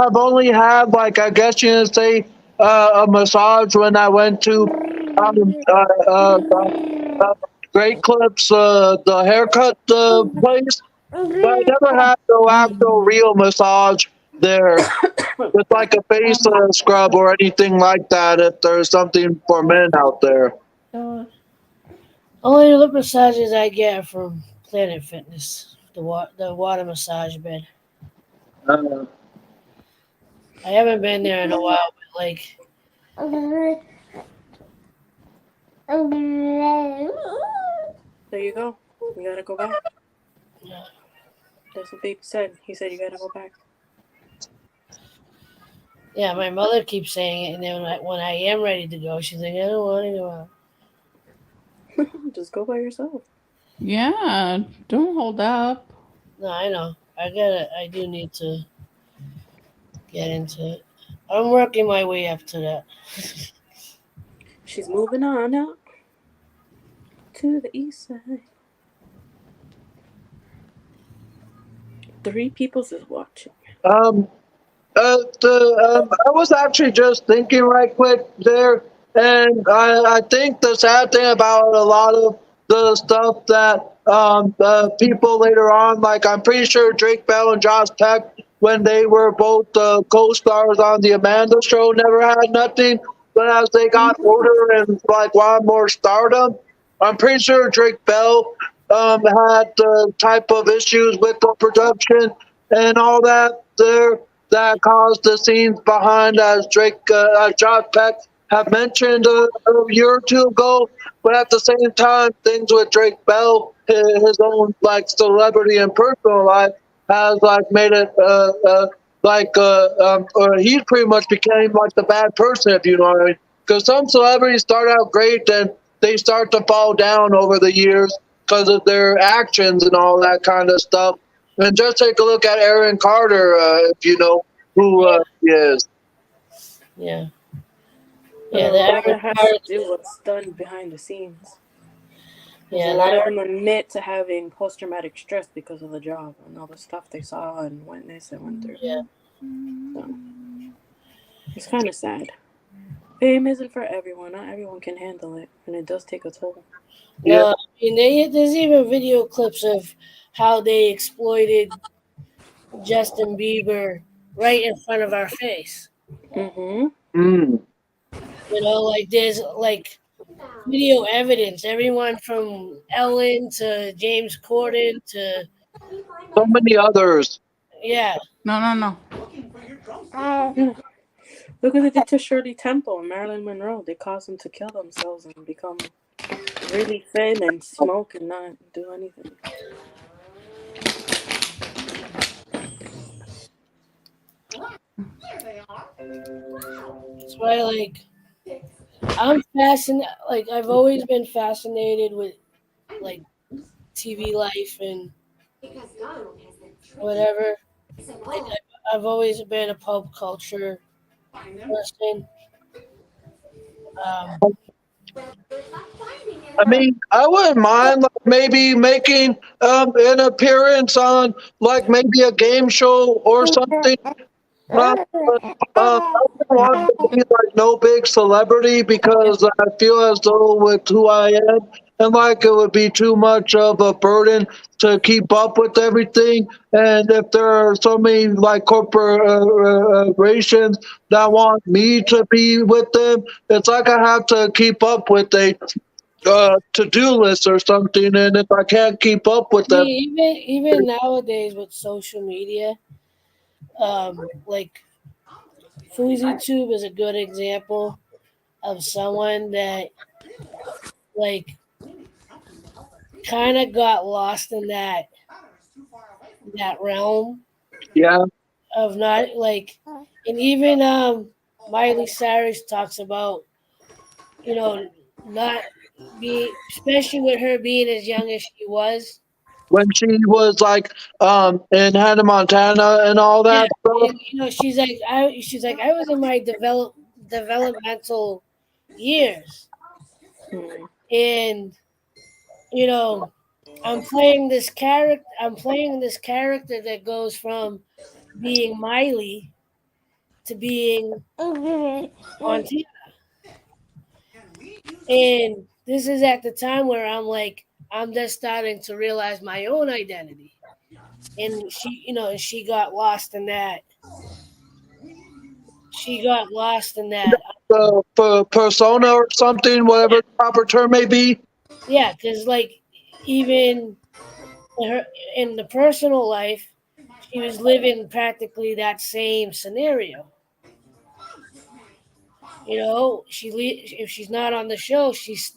S5: have only had, like, I guess you would say, a massage when I went to Great Clips, the haircut place. But I never had no actual real massage there. With like a face scrub or anything like that, if there's something for men out there.
S1: Only lip massages I get from Planet Fitness, the water massage bed.
S5: Uh,
S1: I haven't been there in a while, but like.
S2: There you go. You gotta go back.
S1: Yeah.
S2: That's what baby said. He said you gotta go back.
S1: Yeah, my mother keeps saying it, and then when I am ready to go, she's like, I don't want to go out.
S2: Just go by yourself.
S6: Yeah, don't hold up.
S1: No, I know. I do need to get into it. I'm working my way up to that.
S2: She's moving on out to the east side. 3 peoples is watching.
S5: I was actually just thinking right quick there, and I think the sad thing about a lot of the stuff that people later on, like I'm pretty sure Drake Bell and Josh Peck, when they were both co-stars on the Amanda Show, never had nothing. But as they got older and like wanted more stardom, I'm pretty sure Drake Bell had the type of issues with the production and all that there that caused the scenes behind as Josh Peck have mentioned a year or two ago. But at the same time, things with Drake Bell, his own like celebrity and personal life, has like made it or he pretty much became like the bad person, if you know what I mean. Because some celebrities start out great, then they start to fall down over the years because of their actions and all that kind of stuff. And just take a look at Aaron Carter, if you know who he is.
S1: Yeah.
S2: But
S1: Yeah,
S2: a
S1: that
S2: lot of it has to do what's done behind the scenes.
S1: Yeah,
S2: A lot of them admit to having post-traumatic stress because of the job and all the stuff they saw and witnessed and went through.
S1: Yeah.
S2: So, it's kind of sad. Fame isn't for everyone. Not everyone can handle it, and it does take a toll.
S1: No, I mean, there's even video clips of how they exploited Justin Bieber right in front of our face.
S2: Mm-hmm.
S5: Mm.
S1: You know, like there's like video evidence. Everyone from Ellen to James Corden to
S5: So many others.
S1: yeah,
S6: No.
S2: Look what they did to Shirley Temple and Marilyn Monroe. They caused them to kill themselves and become really thin and smoke and not do anything.
S1: that's why like I'm fascinated. Like I've always been fascinated with like TV life and whatever. Like I've always been a pop culture person. Um,
S5: I mean, I wouldn't mind like maybe making an appearance on like maybe a game show or something. I don't want to be like no big celebrity because I feel as though with who I am and like it would be too much of a burden to keep up with everything. And if there are so many like corporations that want me to be with them, it's like I have to keep up with a to-do list or something. And if I can't keep up with them,
S1: even nowadays with social media, like FouseyTube is a good example of someone that like kind of got lost in that realm
S5: yeah,
S1: of not like, and even Miley Cyrus talks about, you know, not be, especially with her being as young as she was.
S5: when she was like in Hannah Montana and all
S1: Yeah,
S5: that stuff.
S1: and, you know, she's like I was in my developmental years,
S2: Mm.
S1: and you know, I'm playing this character. I'm playing this character that goes from being Miley to being Montana, and this is at the time where I'm like, I'm just starting to realize my own identity, and she, you know, and she got lost in that. She got lost in that.
S5: Persona or something, whatever the proper term may be.
S1: Yeah, because like even her in the personal life, she was living practically that same scenario. You know, if she's not on the show, she's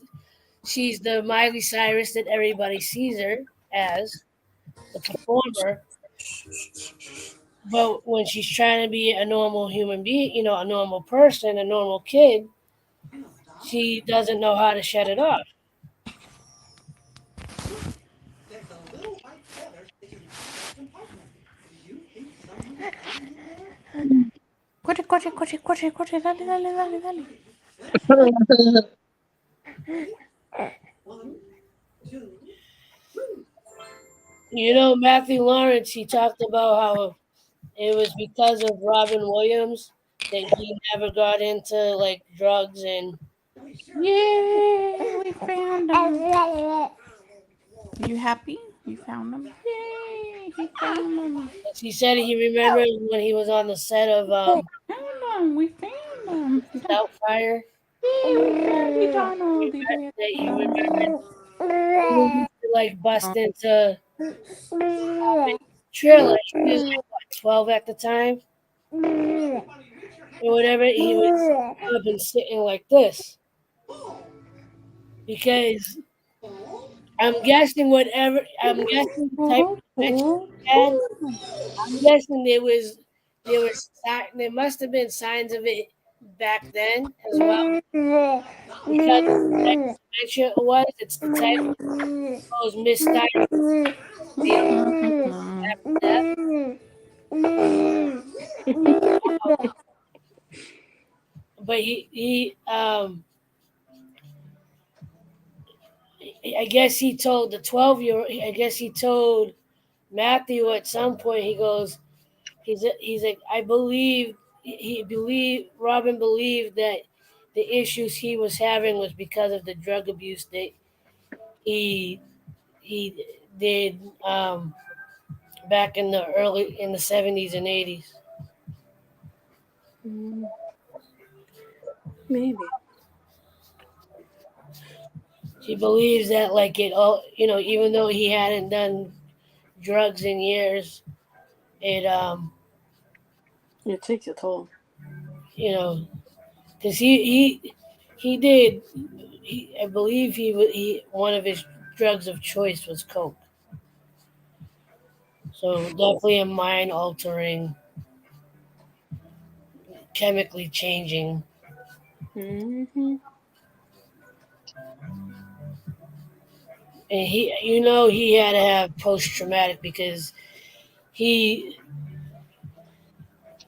S1: the Miley Cyrus that everybody sees her as, the performer. But when she's trying to be a normal human being, you know, a normal person, a normal kid, she doesn't know how to shut it off.
S6: Corre, dale.
S1: You know, Matthew Lawrence, he talked about how it was because of Robin Williams that he never got into like drugs, and
S6: Yay, we found him. You happy? You found him? Yay, he found him.
S1: he said he remembered when he was on the set of
S6: We found him.
S1: Doubtfire
S6: Yay, we found you, Donald.
S1: that you remembered to like bust into Triller. He was like, what, 12 at the time? or whatever, he was up and sitting like this because I'm guessing the type of dementia he had. I'm guessing there must have been signs of it back then as well because of the type of dementia it was. It's the type of those misdiagnosed after death. But I guess he told the 12-year-old. I guess he told Matthew at some point. He goes, he's like, I believe Robin believed that the issues he was having was because of the drug abuse that he did back in the 70s and 80s.
S2: Maybe.
S1: He believes that like it all, even though he hadn't done drugs in years, it
S2: It takes a toll.
S1: Because he did. I believe he one of his drugs of choice was coke. So definitely a mind altering, chemically changing.
S2: Mm-hmm.
S1: And he had to have post traumatic because he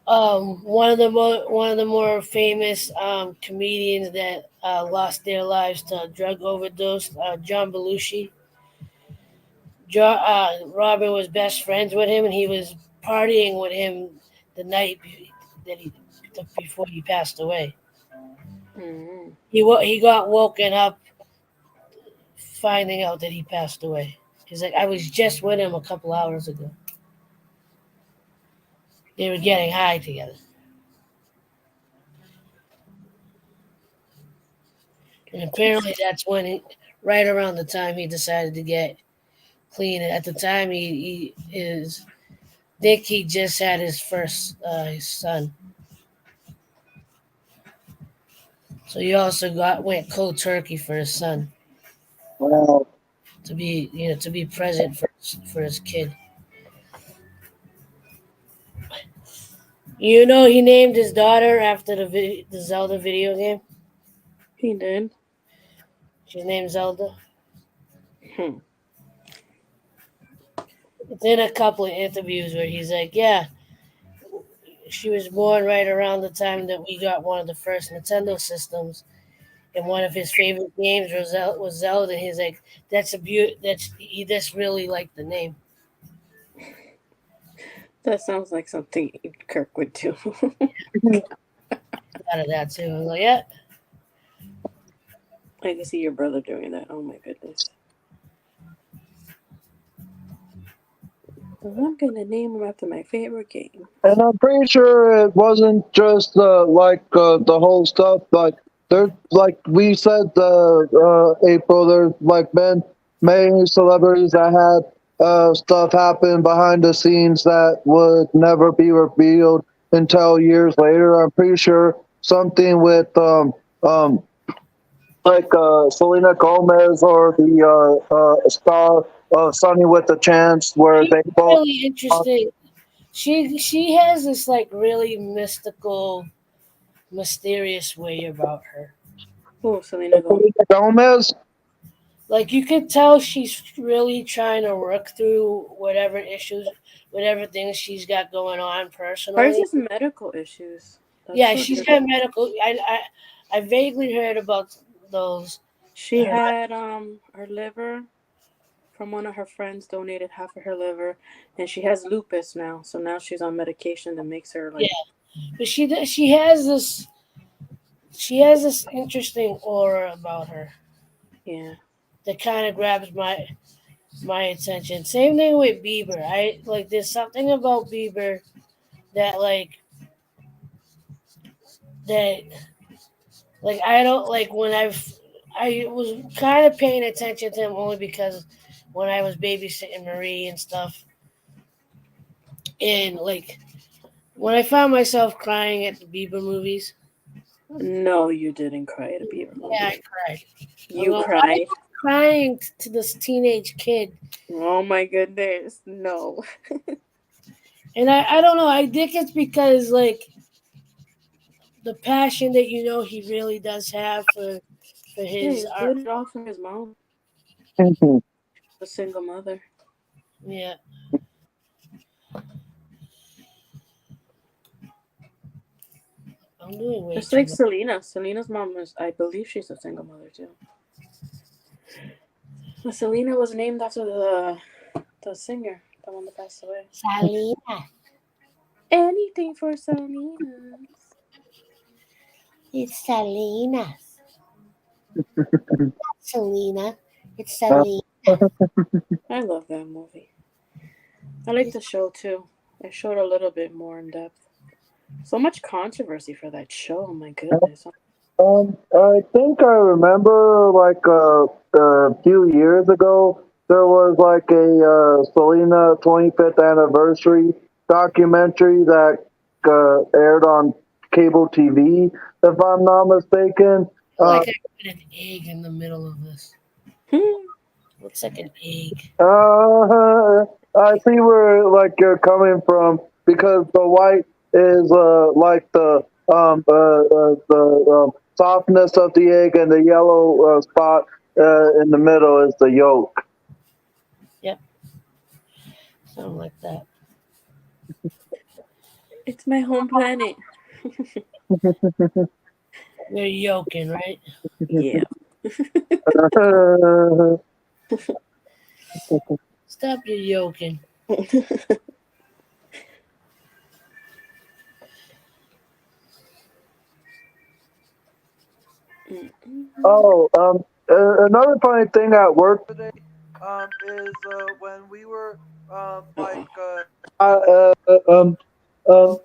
S1: one of the more famous comedians that lost their lives to a drug overdose, John Belushi. Robin was best friends with him, and he was partying with him the night before he passed away.
S2: Mm-hmm.
S1: He got woken up finding out that he passed away. He's like, I was just with him a couple hours ago. They were getting high together. And apparently that's when right around the time he decided to get clean. At the time he just had his first his son. So he also went cold turkey for his son.
S5: Wow.
S1: To be present for his kid. He named his daughter after the Zelda video game.
S2: He did.
S1: She's named Zelda.
S2: Hmm.
S1: It's in a couple of interviews where he's like, yeah, she was born right around the time that we got one of the first Nintendo systems, and one of his favorite games was Zelda. He's like, he just really liked the name.
S2: That sounds like something Kirk would do.
S1: Out of that too. I was like, yeah.
S2: I can see your brother doing that. Oh my goodness. Well, I'm gonna name him after my favorite game.
S5: And I'm pretty sure it wasn't just the whole stuff. Like there's like we said, April. There's like been many celebrities that had stuff happen behind the scenes that would never be revealed until years later. I'm pretty sure something with Selena Gomez or the star Sonny with the Chance, where they both.
S1: Really interesting. She has this like really mystical, mysterious way about her.
S2: Oh, Selena Gomez.
S5: Selena Gomez.
S1: Like you could tell she's really trying to work through whatever things she's got going on personally.
S2: Hers is medical issues.
S1: Yeah, she's got medical. I vaguely heard about those.
S2: She had her liver from one of her friends donated half of her liver, and she has lupus now. So now she's on medication that makes her like.
S1: Yeah, but she has this interesting aura about her.
S2: Yeah.
S1: That kind of grabs my attention. Same thing with Bieber. I like there's something about Bieber that I don't like when I was kind of paying attention to him only because when I was babysitting Marie and stuff, and like When I found myself crying at the Bieber movies,
S2: No, you didn't cry at a Bieber movie.
S1: yeah, I cried.
S2: You
S1: Well,
S2: cried.
S1: Crying to this teenage kid.
S2: Oh my goodness, no.
S1: And I don't know, I think it's because, like, the passion that he really does have for
S2: Yeah,
S1: his
S2: he
S1: art.
S2: got it all from his mom,
S5: Mhm.
S2: a single mother.
S1: Yeah. I'm doing way
S2: Just
S1: too
S2: like
S1: much.
S2: Selena. Selena's mom was, I believe she's a single mother too. But Selena was named after the singer, the one that passed away.
S1: Salina.
S2: Anything for Selena.
S1: It's Selena. Selena. It's
S5: Uh,
S1: Selena.
S2: I love that movie. I like the show too. It showed a little bit more in depth. So much controversy for that show. Oh my goodness.
S5: I think I remember like a few years ago there was like a Selena 25th anniversary documentary that aired on cable TV, if I'm not mistaken.
S1: Like I put an egg in the middle of this.
S2: Hmm.
S1: Looks like an egg.
S5: I see where like you're coming from because the white is like the softness of the egg, and the yellow spot in the middle is the yolk.
S1: Something like that.
S2: It's my home planet.
S1: You're yoking, right?
S2: Yeah.
S1: Stop your yoking.
S5: Oh, another funny thing at work today is when we were like well,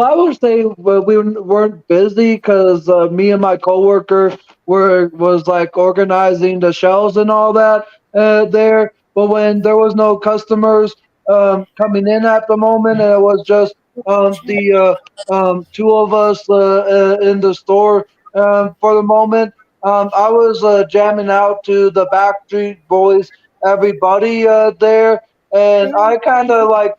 S5: I would say we weren't busy because me and my coworker was like organizing the shelves and all that there. But when there was no customers coming in at the moment, and it was just the two of us in the store for the moment, I was jamming out to the Backstreet Boys, everybody there, and I kind of like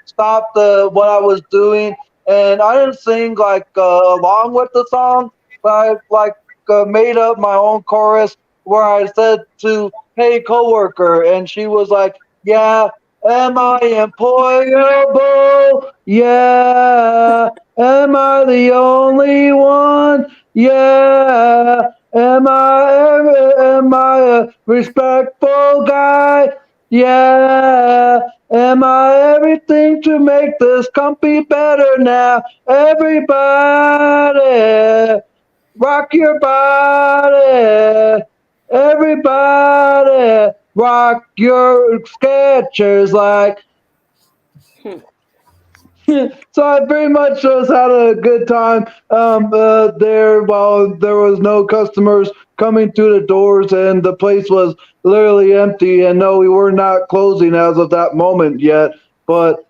S5: stopped what I was doing, and I didn't sing like along with the song, but I like made up my own chorus where I said to "Hey coworker," and she was like, "Yeah, am I employable? Yeah, am I the only one? Yeah, am I a respectful guy? Yeah." Am I everything to make this company better now? Everybody, rock your body. Everybody, rock your Skechers like. So I pretty much just had a good time there while there was no customers coming through the doors, and the place was literally empty. And no, we were not closing as of that moment yet, but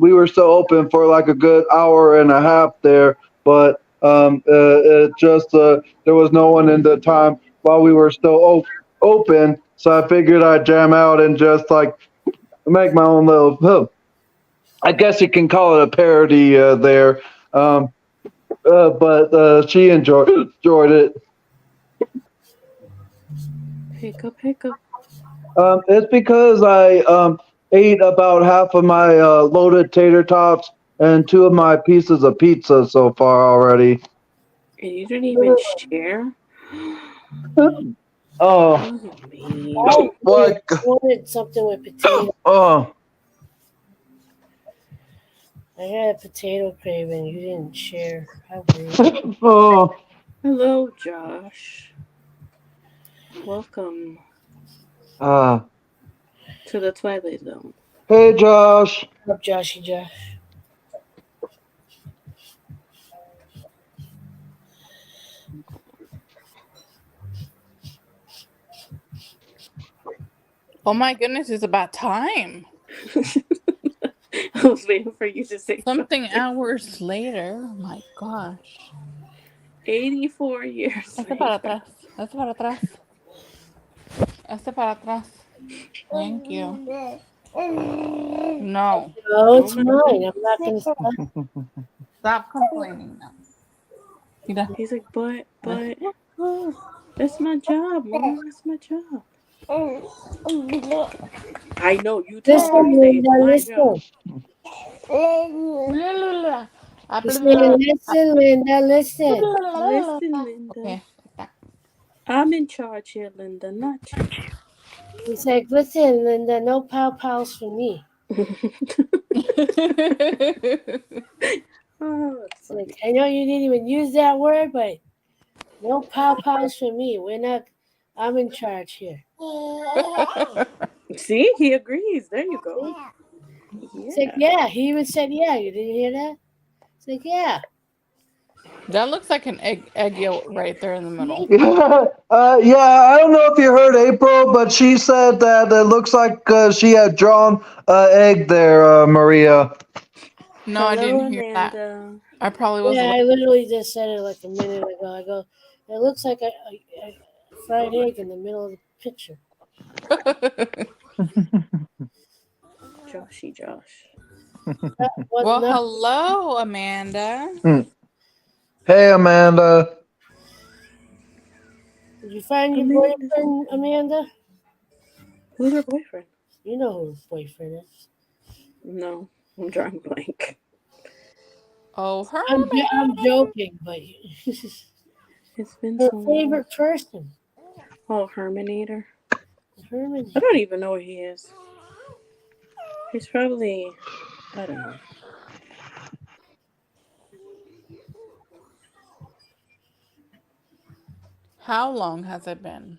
S5: we were still open for like a good hour and a half there. But it just there was no one in the time while we were still open, so I figured I'd jam out and just like make my own little. I guess you can call it a parody there, but she enjoyed it.
S2: Hiccup.
S5: It's because I ate about half of my loaded tater tots and two of my pieces of pizza so far already.
S2: And you didn't even share?
S5: Oh,
S2: Oh, man.
S5: like
S1: I wanted something with potato.
S5: oh,
S1: I had a potato craving. You didn't share. How rude.
S5: oh.
S2: Hello, Josh. Welcome
S5: Ah,
S2: to the Twilight Zone.
S5: hey Josh.
S1: What's up, Joshy Josh?
S6: Oh my goodness, it's about time.
S2: I was waiting for you to say
S6: Something hours later. Oh my gosh.
S2: 84 years
S6: Este para
S2: later.
S6: atrás. Este para atrás. Este para atrás. Thank you. No.
S1: No, it's
S2: No,
S1: mine. I'm not gonna stop.
S6: Stop complaining now. Mira.
S2: he's like, but, that's my job, Mom. That's my job. I know you
S1: Listen,
S2: talk. You say it's
S1: Linda,
S2: my
S1: listen.
S2: job.
S1: He's saying, listen, Linda, listen.
S2: Listen, Linda.
S6: Okay.
S2: I'm in charge here, Linda, not you.
S1: He's like, listen, Linda, no pow pows for me.
S2: Oh, that's
S1: It's
S2: funny.
S1: like, I know you didn't even use that word, but no pow pows for me. I'm in charge here.
S2: See, he agrees. There you go.
S1: It's like, yeah, he even said, yeah. You didn't hear that? It's like, yeah.
S6: That looks like an egg yolk right there in the middle.
S5: Yeah, I don't know if you heard April, but she said that it looks like she had drawn an egg there, Maria.
S6: No, I
S2: Hello,
S6: didn't hear that.
S2: Amanda.
S6: I probably was.
S1: Yeah, I literally just said it like a minute ago. I go, it looks like a fried egg in the middle of the picture.
S2: Joshy Josh.
S1: That was
S6: Well,
S1: not-
S6: hello, Amanda.
S5: Hey, Amanda.
S1: Did you find your
S2: Amanda.
S1: boyfriend, Amanda?
S2: Who's her boyfriend?
S1: You know who his boyfriend is.
S2: No, I'm drawing blank.
S6: Oh, her.
S1: I'm joking, but
S2: It's been
S1: her
S2: so long.
S1: favorite person,
S2: Oh, Herminator.
S1: Herman.
S2: I don't even know where he is. He's probably, I don't know.
S6: How long has it been?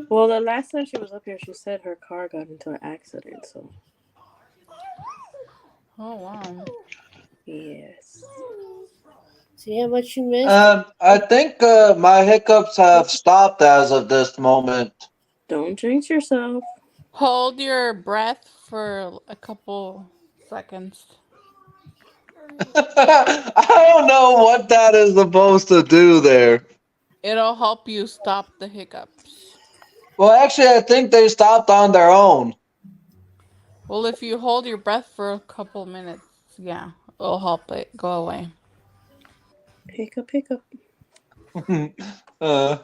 S2: Well, the last time she was up here, she said her car got into an accident, so.
S6: Oh, wow.
S2: Yes.
S1: See how much you missed?
S5: I think my hiccups have stopped as of this moment.
S2: Don't jinx yourself.
S6: Hold your breath for a couple seconds.
S5: I don't know what that is supposed to do there.
S6: It'll help you stop the hiccups.
S5: Well, actually, I think they stopped on their own.
S6: Well, if you hold your breath for a couple minutes, yeah, it'll help it go away.
S2: Hiccup, hiccup.
S5: Uh,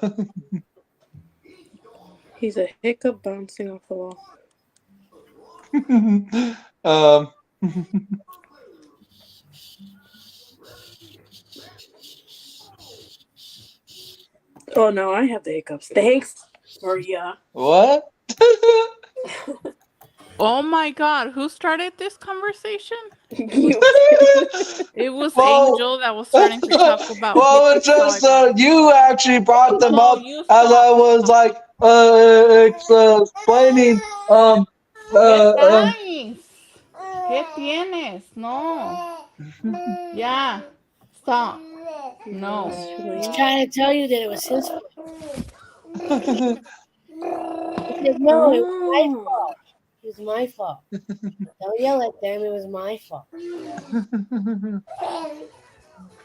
S2: He's a hiccup bouncing off the wall.
S5: um,
S2: Oh, no, I have the hiccups. Thanks, Maria.
S5: what?
S6: Oh my god, who started this conversation?
S2: You.
S6: It was
S5: Well-
S6: Angel that was starting to talk about
S5: Well, it's
S6: hiccups,
S5: just
S6: so I
S5: you actually brought them
S6: No,
S5: up
S6: you
S5: as
S6: stop.
S5: I was like explaining.
S6: ¿Qué traes? ¿Qué tienes? No. Ya. Stop. No.
S1: He's trying to tell you that it was his fault. He said, no, it was my fault. It was my fault. Don't yell at them. It was my fault.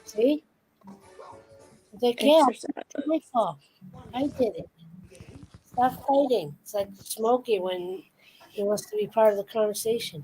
S1: See? It's like, yeah,
S2: Exercise.
S1: it's my fault. I did it. Stop fighting. It's like Smokey when he wants to be part of the conversation.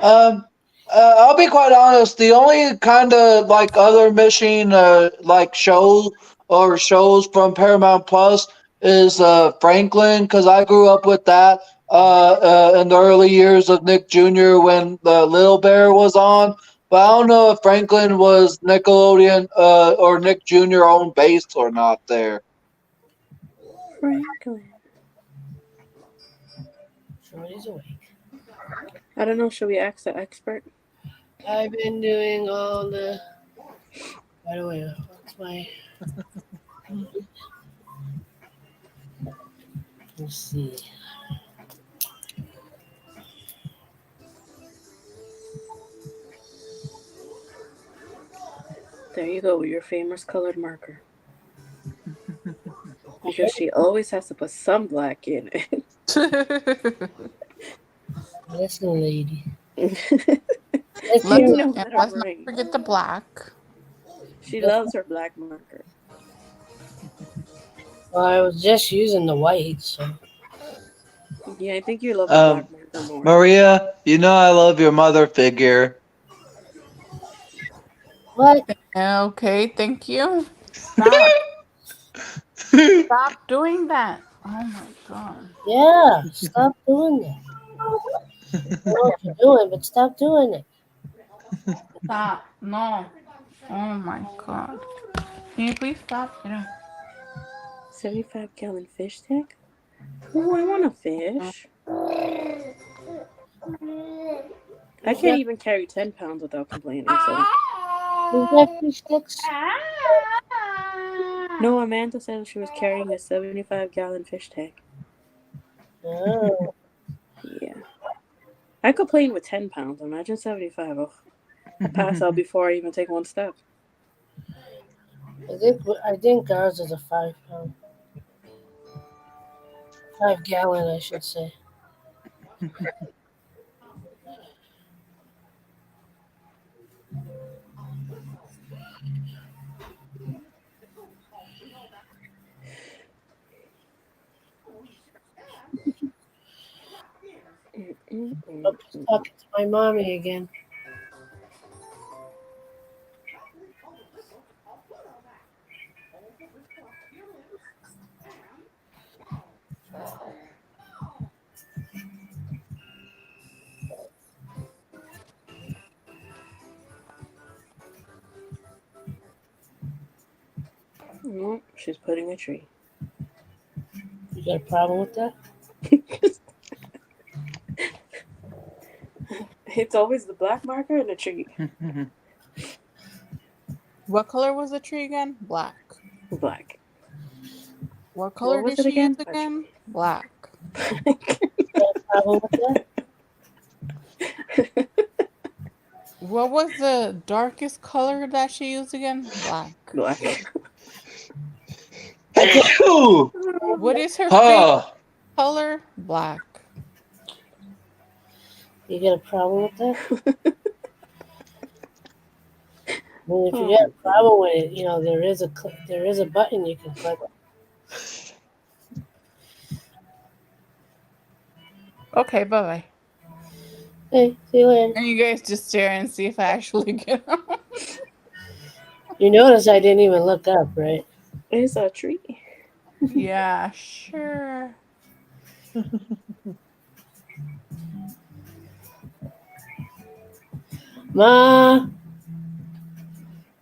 S5: I'll be quite honest. The only kind of like other machine like shows from Paramount Plus is Franklin, because I grew up with that in the early years of Nick Jr. when the Little Bear was on. But I don't know if Franklin was Nickelodeon or Nick Jr. owned base or not there.
S2: Franklin.
S1: Shorty's awake.
S2: I don't know. Should we ask the expert?
S1: I've been doing all the. By the way, what's my. Let's see.
S2: There you go, your famous colored marker. Because she always has to put some black in it.
S1: Listen, lady.
S6: Let's
S2: You know
S6: and
S2: that
S6: let's not
S2: already.
S6: forget the black.
S2: She loves her black marker.
S1: Well, I was just using the white, so.
S2: Yeah, I think you love the black
S5: Um,
S2: marker more.
S5: Maria, you know I love your mother figure.
S1: What?
S6: Okay, thank you. Stop. Stop doing that. Oh my god.
S1: Yeah, stop doing that. I know what you're doing, but stop doing it.
S6: Stop. No. Oh my god. Can you please stop?
S2: 75-gallon fish tank? Oh, I want a fish. I can't even carry 10 pounds without complaining, so.
S1: Is that fish sticks?
S2: No, Amanda said she was carrying a 75-gallon fish tank.
S1: Oh,
S2: Yeah. I complain with 10 pounds. Imagine 75. Oh, I pass out before I even take one step.
S1: I think ours is a 5 pound. 5 gallon, I should say. I'm talking to my mommy again.
S2: No, she's putting a tree.
S1: You got a problem with that?
S2: It's always the black marker and a tree.
S6: What color was the tree again? Black.
S2: Black.
S6: What color
S2: was
S6: did
S2: it
S6: she use
S2: again?
S6: again? Black.
S1: You got a problem with that?
S6: What was the darkest color that she used again? Black.
S2: Black.
S5: Achoo!
S6: What is her favorite
S5: Oh,
S6: color? Black.
S1: You got a problem with that? Well, if you got a problem with it, there is a button you can click.
S6: Okay, bye bye.
S1: Hey, see you later.
S6: And you guys just stare and see if I actually get them.
S1: You notice I didn't even look up, right?
S2: It's a tree.
S6: Yeah, sure.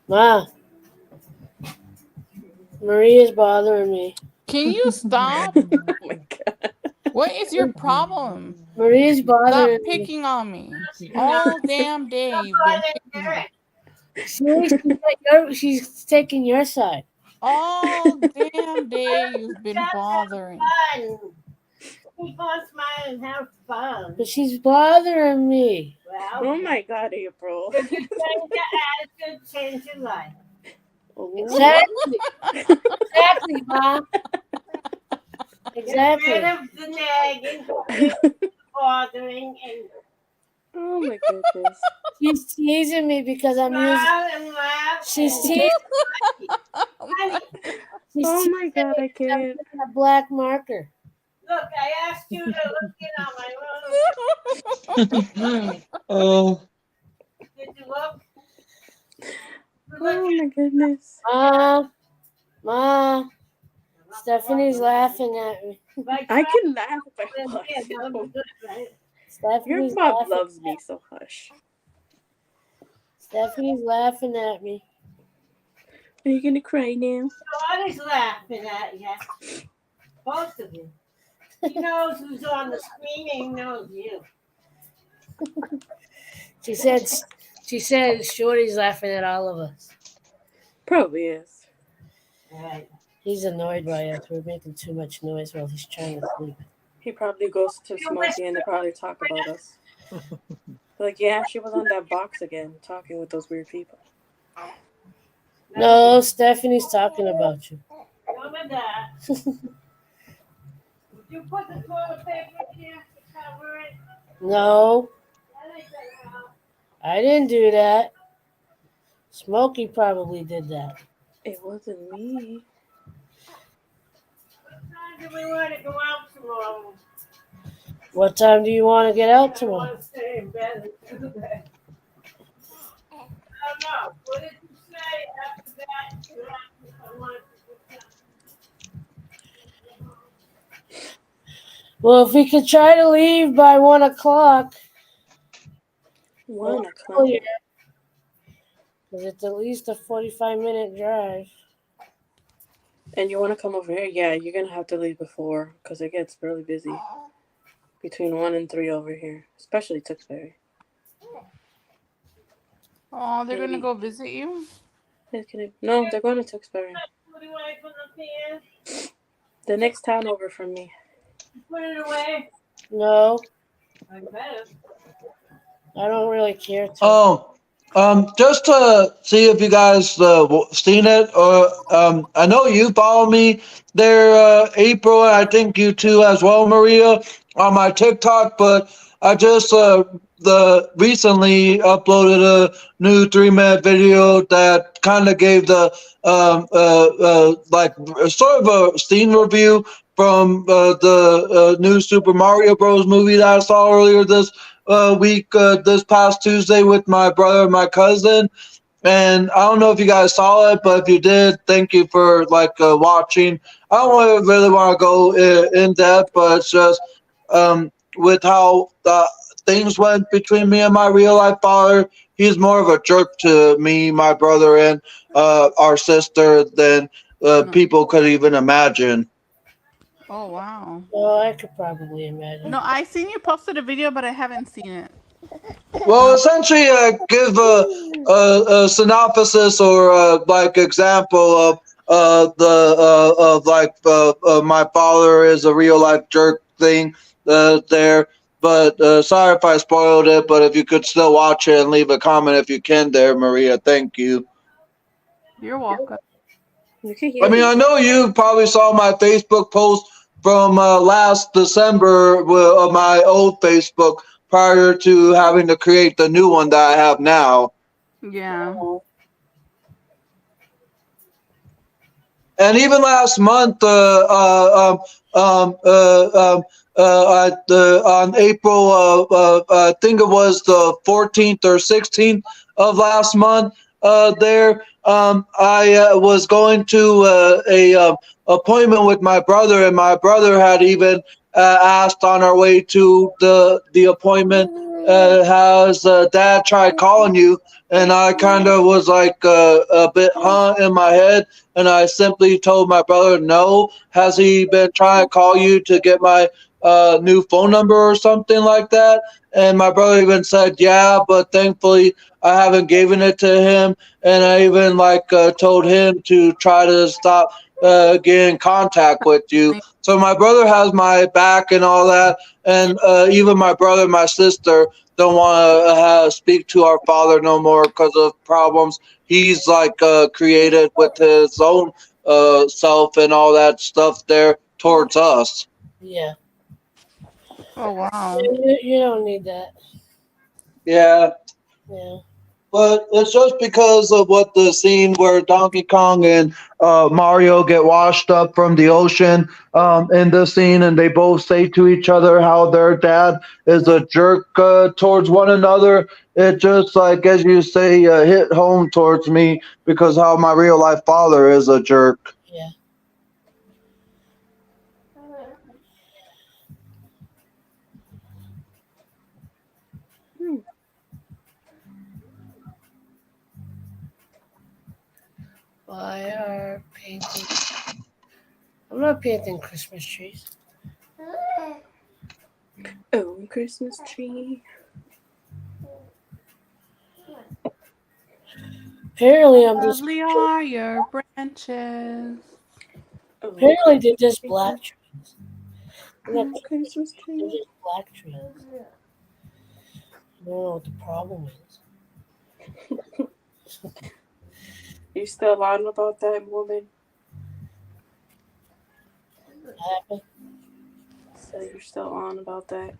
S1: Ma, Maria's bothering me.
S6: Can you stop?
S2: Oh my god.
S6: What is your problem?
S1: Maria's
S6: Stop
S1: bothering me.
S6: picking on me. All damn day you've been picking on me.
S1: She's taking your side.
S6: All damn day you've been bothering.
S7: Keep on smiling and have fun.
S1: But she's bothering me.
S7: Well,
S2: Oh my god, April.
S7: if you change your attitude, change your life.
S1: Exactly. Exactly, Ma.
S7: Get
S1: Exactly.
S7: rid of the nagging, the bothering, and
S2: Oh my goodness.
S1: She's teasing me because I'm using.
S7: smile and laugh.
S1: She's
S7: and-
S1: teasing.
S7: Honey,
S1: She's
S2: Oh
S1: teasing
S2: my god, I
S1: me because I'm
S2: can't.
S1: using a black marker.
S7: look, I asked you to look in on my room.
S5: oh,
S7: Did you look?
S2: Oh my goodness.
S1: Ma, Stephanie's laughing at me.
S2: I can laugh if I
S7: Yeah, that'll
S2: want.
S7: be good, right?
S2: Your
S1: Stephanie's
S2: mom
S1: laughing.
S2: loves me, so hush.
S1: Stephanie's laughing at me.
S2: Are you gonna cry now?
S7: Nobody's laughing at you. Both of you. He knows who's on the screen and he knows you.
S1: She said Shorty's laughing at all of us.
S2: Probably is.
S7: All right.
S1: He's annoyed by us. We're making too much noise while he's trying to sleep.
S2: He probably goes to Smokey and they probably talk about us. Like, yeah, she was on that box again, talking with those weird people.
S1: No, Stephanie's talking about you.
S7: Some of that. You put the toilet paper in here to cover it.
S1: No,
S7: That ain't gonna help.
S1: I didn't do that. Smokey probably did that.
S2: It wasn't me.
S7: What time do we want to go out tomorrow?
S1: What time do you want to get out
S7: I
S1: tomorrow?
S7: want to stay in bed and do that. I don't know. What did you say after that? You asked me if I wanted to go down.
S1: Well, if we could try to leave by 1 o'clock,
S2: 1 o'clock.
S1: earlier, because it's at least a 45-minute drive.
S2: And you want to come over here? Yeah, you're going to have to leave before because it gets really busy between 1 and 3 over here, especially Tewksbury.
S6: Oh, they're gonna
S2: Maybe.
S6: go visit you?
S2: No, they're going to Tewksbury.
S7: Put it away from the pan.
S2: The next town over from me.
S7: Put it away.
S1: No,
S7: I better.
S1: I don't really care to.
S5: Oh, just to see if you guys seen it, or I know you follow me there, April, and I think you too as well, Maria, on my TikTok. But I just recently uploaded a new 3-minute video that kind of gave the like sort of a scene review from the new Super Mario Bros. Movie that I saw earlier this week, this past Tuesday with my brother and my cousin. And I don't know if you guys saw it, but if you did, thank you for watching. I don't really want to go in depth, but it's just with how things went between me and my real life father. He's more of a jerk to me, my brother, and our sister than people could even imagine.
S6: Oh wow.
S1: Well, I could probably imagine.
S6: No, I seen you posted a video, but I haven't seen it.
S5: Well, essentially, give a synopsis or example of my father is a real life jerk thing there. But sorry if I spoiled it. But if you could still watch it and leave a comment if you can, there, Maria. Thank you.
S6: You're welcome.
S2: You can hear
S5: I mean,
S2: me.
S5: I know you probably saw my Facebook post from last December of my old Facebook prior to having to create the new one that I have now.
S6: Yeah.
S5: And even last month, on April, I think it was the 14th or 16th of last month, I was going to a appointment with my brother, and my brother had even asked on our way to the appointment, has Dad tried calling you? And I kind of was like a bit in my head, and I simply told my brother, no. Has he been trying to call you to get my new phone number or something like that? And my brother even said, yeah, but thankfully I haven't given it to him. And I even told him to try to stop getting in contact with you. So my brother has my back and all that. And even my brother and my sister don't want to speak to our father no more because of problems he's created with his own self and all that stuff there towards us.
S1: Yeah.
S6: Oh wow.
S1: You don't need that.
S5: Yeah.
S1: Yeah.
S5: But it's just because of what the scene where Donkey Kong and Mario get washed up from the ocean in the scene, and they both say to each other how their dad is a jerk towards one another. It just, as you say, hit home towards me because how my real life father is a jerk.
S1: Yeah. Why are painting? I'm not painting Christmas trees.
S2: Oh, Christmas tree.
S1: Apparently, I'm just.
S6: Lovely are your branches.
S2: Oh,
S1: Apparently, they're just black trees. They're not
S2: Christmas
S1: They're
S2: tree.
S1: just black trees. I don't know what the problem is.
S2: You still on about that woman?
S1: What happened?
S2: that you're still on about that.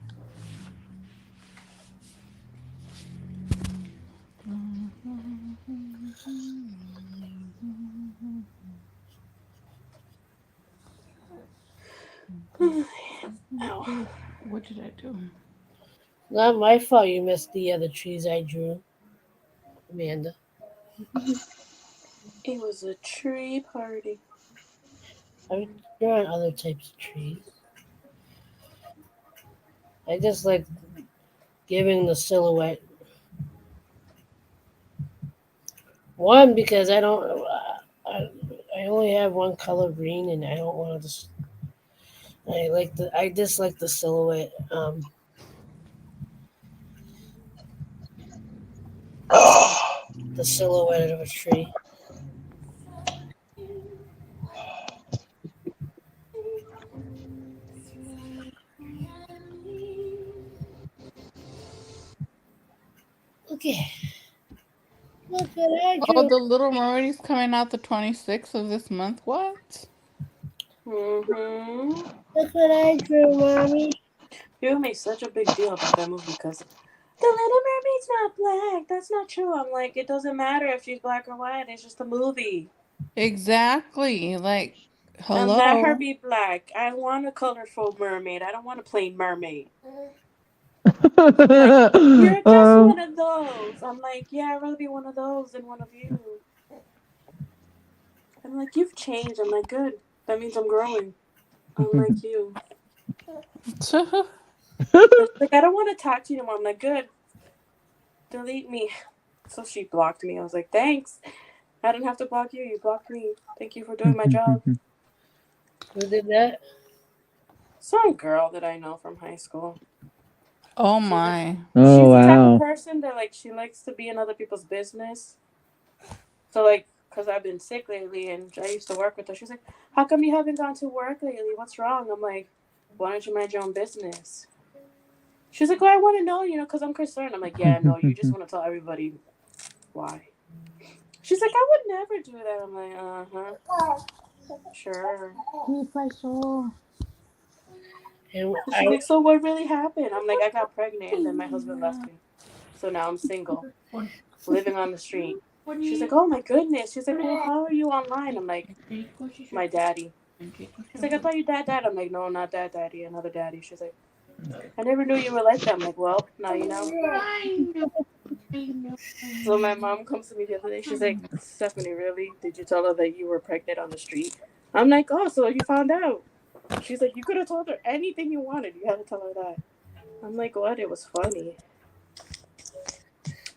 S2: Ow.
S6: What did I do?
S1: Not my fault you missed the other trees I drew, Amanda.
S2: It was a tree party.
S1: I've drawn other types of trees. I just like giving the silhouette. One, because I don't. I only have one color green, and I don't want to just. I dislike the silhouette. The silhouette of a tree. Okay. Look what I
S6: Oh,
S1: drew.
S6: the Little Mermaid is coming out the 26th of this month. What?
S2: Mm-hmm.
S1: Look what I drew, mommy.
S2: You made such a big deal about that movie because the Little Mermaid's not black. That's not true. I'm like, it doesn't matter if she's black or white. It's just a movie.
S6: Exactly. Like,
S2: And let her
S6: hello.
S2: be black. I want a colorful mermaid. I don't want a plain mermaid. You're just one of those. I'm like, yeah, I'd rather be one of those than one of you. I'm like, you've changed. I'm like, good. That means I'm growing. I'm like you. She's like, I don't want to talk to you anymore. I'm like, good. Delete me. So she blocked me. I was like, thanks. I didn't have to block you. You blocked me. Thank you for doing my job.
S1: Who did that?
S2: Some girl that I know from high school.
S6: Oh my.
S2: She's the type of person that like she likes to be in other people's business. So like, cause I've been sick lately, and I used to work with her. She's like, "How come you haven't gone to work lately? What's wrong?" I'm like, "Why don't you mind your own business?" She's like, "Well, I want to know, cause I'm concerned." I'm like, "Yeah, no, you just want to tell everybody why." She's like, "I would never do that." I'm like, sure.
S1: And
S2: She's like, "So what really happened?" I'm like, "I got pregnant, and then my husband left me, so now I'm single, living on the street." She's like, "Oh my goodness." She's like, "Well, how are you online?" I'm like, "My daddy." She's like, "I thought your dad died." I'm like, "No, not that daddy, another daddy." She's like, "I never knew you were like that." I'm like, "Well, now you know." So my mom comes to me the other day. She's like, "Stephanie, really? Did you tell her that you were pregnant on the street?" I'm like, "Oh, so you found out?" She's like, "You could have told her anything you wanted. You had to tell her that." I'm like, "What? It was funny."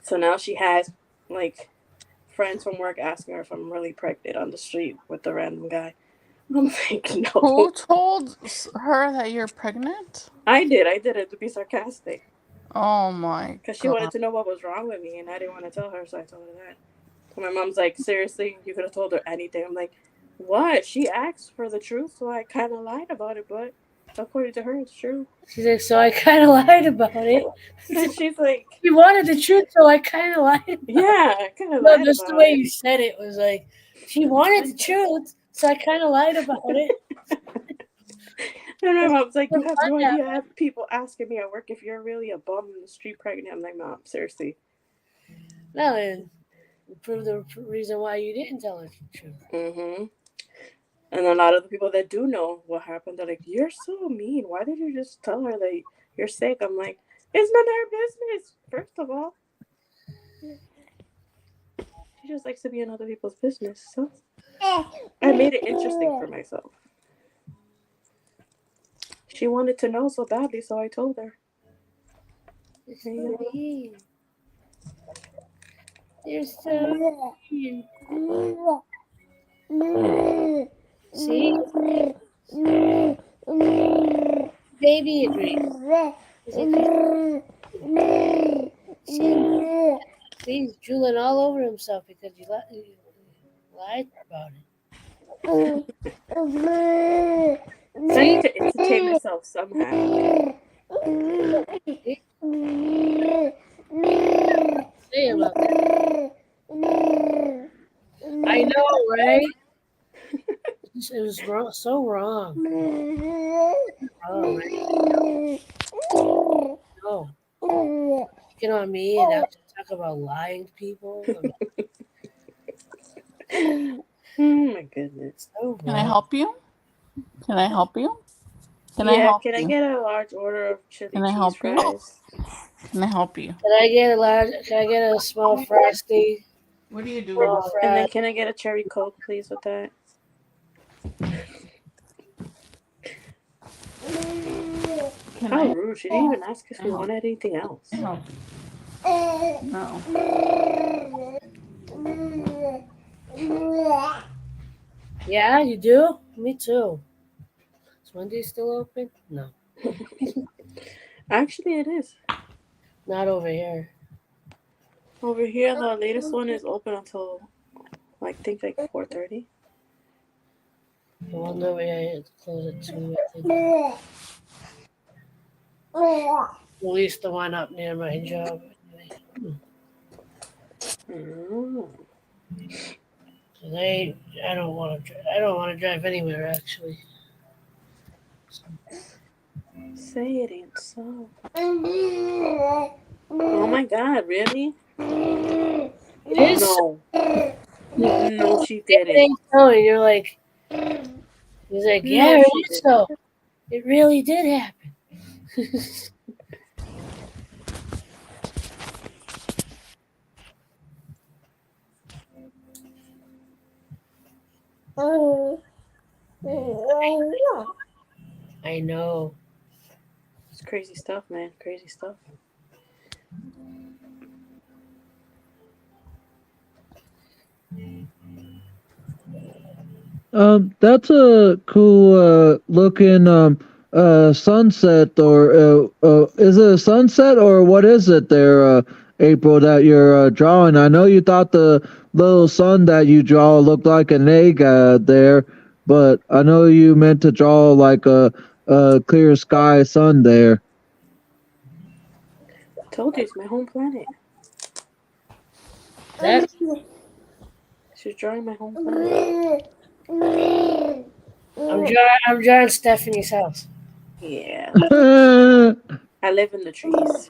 S2: So now she has, like, friends from work asking her if I'm really pregnant on the street with the random guy. I'm like, no.
S6: Who told her that you're pregnant?
S2: I did it to be sarcastic.
S6: Oh my.
S2: Because she wanted to know what was wrong with me, and I didn't want to tell her, so I told her that. So my mom's like, seriously? You could have told her anything. I'm like, what? She asked for the truth, so I kind of lied about it, but according to her, it's true.
S1: she's like, so I kind of lied about it.
S2: And she's like,
S1: She wanted the truth, so I kind of lied about it.
S2: yeah, I kind of
S1: No,
S2: lied
S1: just
S2: about
S1: the way
S2: it.
S1: you said it was like, she wanted the truth, so I kind of lied about it.
S2: And my mom's like, you have no
S1: Yeah.
S2: idea. I have people asking me at work if you're really a bum in the street pregnant. I'm like, Mom, seriously.
S1: No, and prove the reason why you didn't tell her the truth.
S2: Mm-hmm. And a lot of the people that do know what happened, they're like, you're so mean. Why did you just tell her that you're sick? I'm like, it's none of her business, first of all. She just likes to be in other people's business. So I made it interesting for myself. She wanted to know so badly, so I told her.
S1: You're so mean. See? Baby agrees. See, he's drooling all over himself because you lied about it.
S2: I need to entertain myself somehow.
S1: Say about that. I know, right? It was wrong, so wrong. Wrong, right? No. Get on me and have to talk about lying to people.
S2: Oh my goodness.
S1: So
S6: Can I
S1: wrong.
S6: help you? Can I help you? Can I
S2: Yeah,
S6: help
S2: can I
S6: you?
S2: get a large order of chili
S6: Can I
S2: cheese
S6: help you?
S2: fries?
S6: Can I help you?
S1: Can I get a large? Can I get a small frosty?
S6: What are you doing?
S1: Small
S2: And then
S1: fries.
S2: can I get a cherry coke, please, with that?
S6: Can
S2: How
S6: I
S2: rude. She didn't even ask if we
S6: help?
S2: wanted anything else.
S6: help you? No.
S1: Yeah, you do. Me too. Is Wendy's still open? No,
S2: Actually, it is.
S1: not over here.
S2: Over here, the latest one is open until, I think, like 4:30.
S1: The one over here is closed at 2, I think. At least the one up near my job.
S2: Mm.
S1: 'Cause I don't want to. I don't want to drive anywhere actually.
S2: Say it ain't so. Oh my god, really?
S1: It is.
S2: No. No, she
S1: It
S2: didn't.
S1: ain't so. And you're like, he's like, yeah,
S2: No,
S1: it
S2: she
S1: is
S2: didn't.
S1: so. It really did happen. I know.
S2: It's crazy stuff, man. Crazy stuff.
S5: That's a cool looking sunset, or is it a sunset, or what is it there, April, that you're drawing? I know you thought the little sun that you draw looked like an egg there, but I know you meant to draw like a clear sky sun there.
S2: Told you, it's my home planet.
S1: That's
S2: She's drawing my home planet.
S1: I'm drawing Stephanie's house.
S2: Yeah.
S5: Uh,
S2: I live in the trees.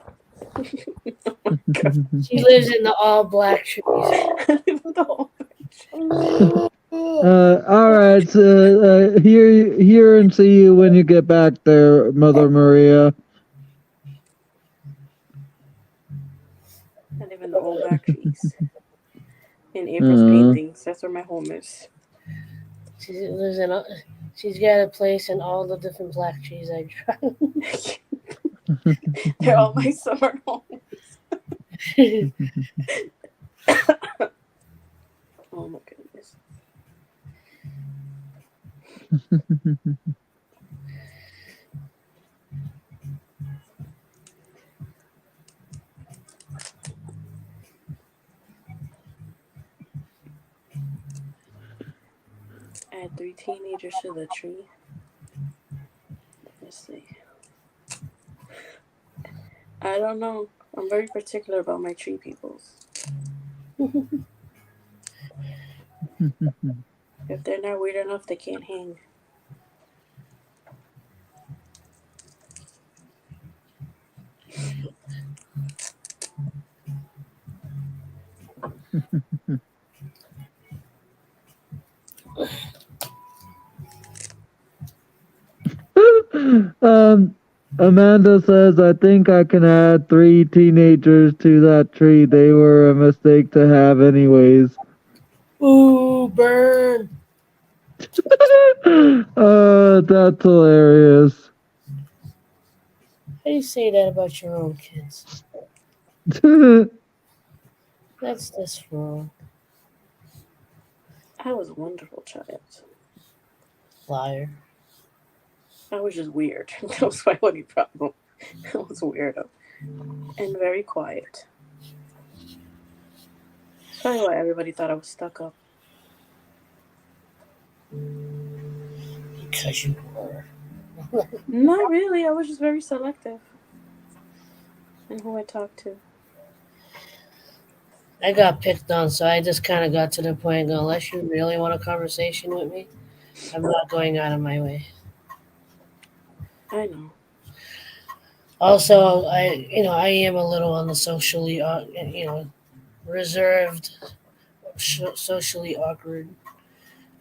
S2: Oh my god.
S1: She lives in the all black trees.
S2: I live in the whole
S5: all right. So, hear and see you when you get back there, Mother Maria.
S2: I live in the old back trees. In April's paintings. That's where my home is.
S1: She lives in. She's got a place in all the different black trees I draw.
S2: They're all my summer homes. Oh my goodness. Add 3 teenagers to the tree. Let's see. I don't know. I'm very particular about my tree peoples. If they're not weird enough, they can't hang.
S5: Amanda says, I think I can add 3 teenagers to that tree. They were a mistake to have, anyways.
S1: Ooh, burn!
S5: That's hilarious.
S1: How do you say that about your own kids? That's just wrong.
S2: I was a wonderful child.
S1: Liar.
S2: I was just weird. That was my only problem. I was a weirdo. And very quiet. That's probably why everybody thought I was stuck up.
S1: Because you were.
S2: Not really. I was just very selective in who I talked to.
S1: I got picked on, so I just kind of got to the point, go, unless you really want a conversation with me, I'm not going out of my way.
S2: I know.
S1: Also, I am a little on the socially, reserved, socially awkward.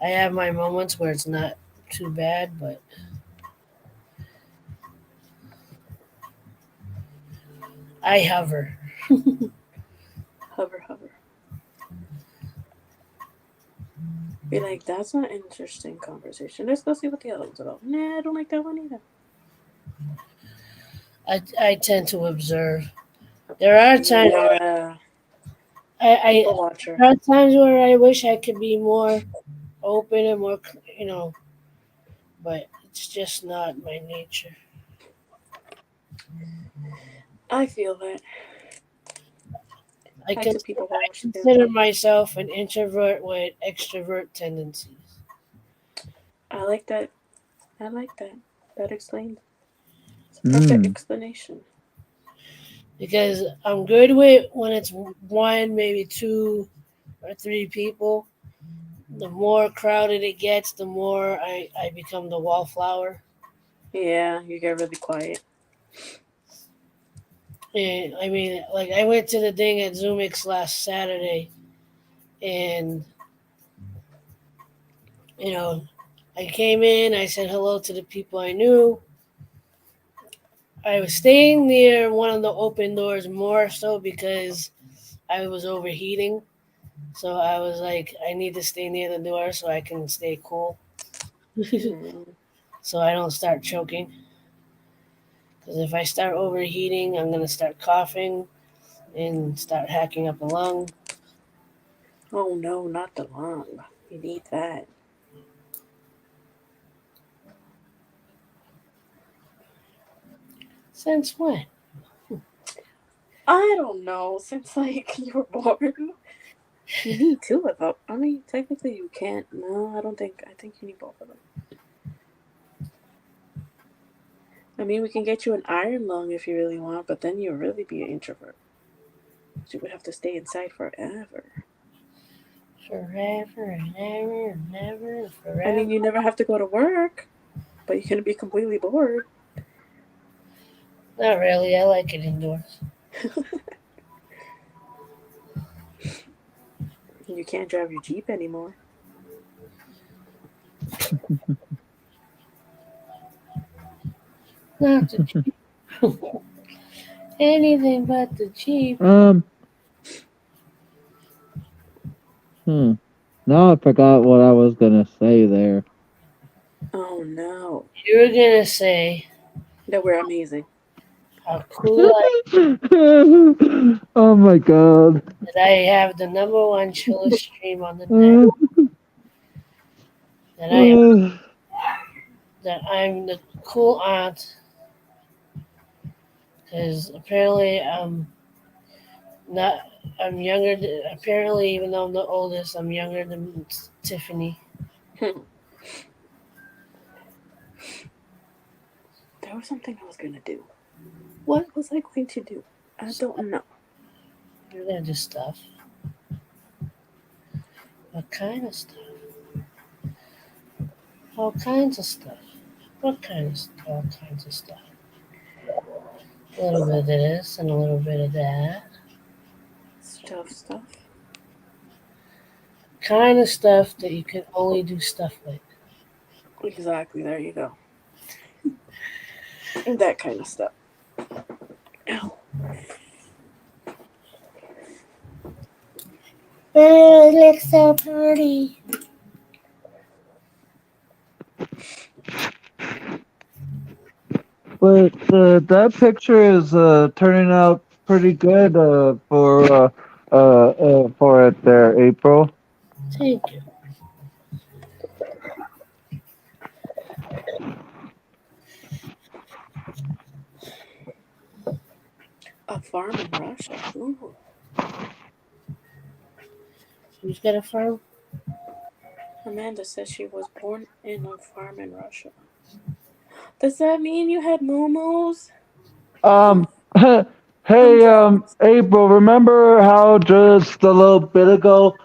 S1: I have my moments where it's not too bad, but I hover.
S2: Hover. Be like, that's not an interesting conversation. Let's go see what the other one's about. Nah, I don't like that one either.
S1: I tend to observe. There are times
S2: Yeah,
S1: I
S2: people watcher.
S1: there are times where I wish I could be more open and more, but it's just not my nature.
S2: I feel that.
S1: I
S2: Back to people watching.
S1: consider myself an introvert with extrovert tendencies.
S2: I like that. That explains. It's a perfect explanation.
S1: Because I'm good with when it's one, maybe two or three people. The more crowded it gets, the more I become the wallflower.
S2: Yeah, you get really quiet.
S1: And I mean, like I went to the thing at Zoomix last Saturday, and I came in, I said hello to the people I knew. I was staying near one of the open doors more so because I was overheating. So I was like, I need to stay near the door so I can stay cool. So I don't start choking. Because if I start overheating, I'm going to start coughing and start hacking up a lung.
S2: Oh no, not the lung. You need that.
S1: Since when?
S2: I don't know. Since like you were born, you need two of them. I mean, technically you can't. No, I don't think. I think you need both of them. I mean, we can get you an iron lung if you really want, but then you'll really be an introvert. So you would have to stay inside forever.
S1: Forever and ever and ever and forever.
S2: I mean, you never have to go to work, but you're gonna be completely bored.
S1: Not really. I like it indoors.
S2: You can't drive your Jeep anymore.
S1: Not the Jeep. Anything but the Jeep.
S5: Now I forgot what I was gonna say there.
S2: Oh no.
S1: You were going to say
S2: That we're amazing.
S1: how cool
S5: Oh my god.
S1: that I have the number one chillest stream on the net. That I'm the cool aunt. Because apparently I'm younger. Apparently, even though I'm the oldest, I'm younger than Tiffany.
S2: There was something I was gonna do. What was I going to do? I don't know.
S1: You're gonna do stuff. What kind of stuff? All kinds of stuff. What kind of stuff? All kinds of stuff. A little bit of this and a little bit of that.
S2: Stuff.
S1: Kind of stuff that you can only do stuff with.
S2: Exactly. There you go. And that kind of stuff. Ow.
S1: Oh, it looks so pretty.
S5: But that picture is turning out pretty good for it there, April.
S1: Thank you.
S2: A farm in Russia. Ooh.
S1: Who's got a farm?
S2: Amanda says she was born in a farm in Russia. Does that mean you had momos?
S5: Hey, April, remember how just a little bit ago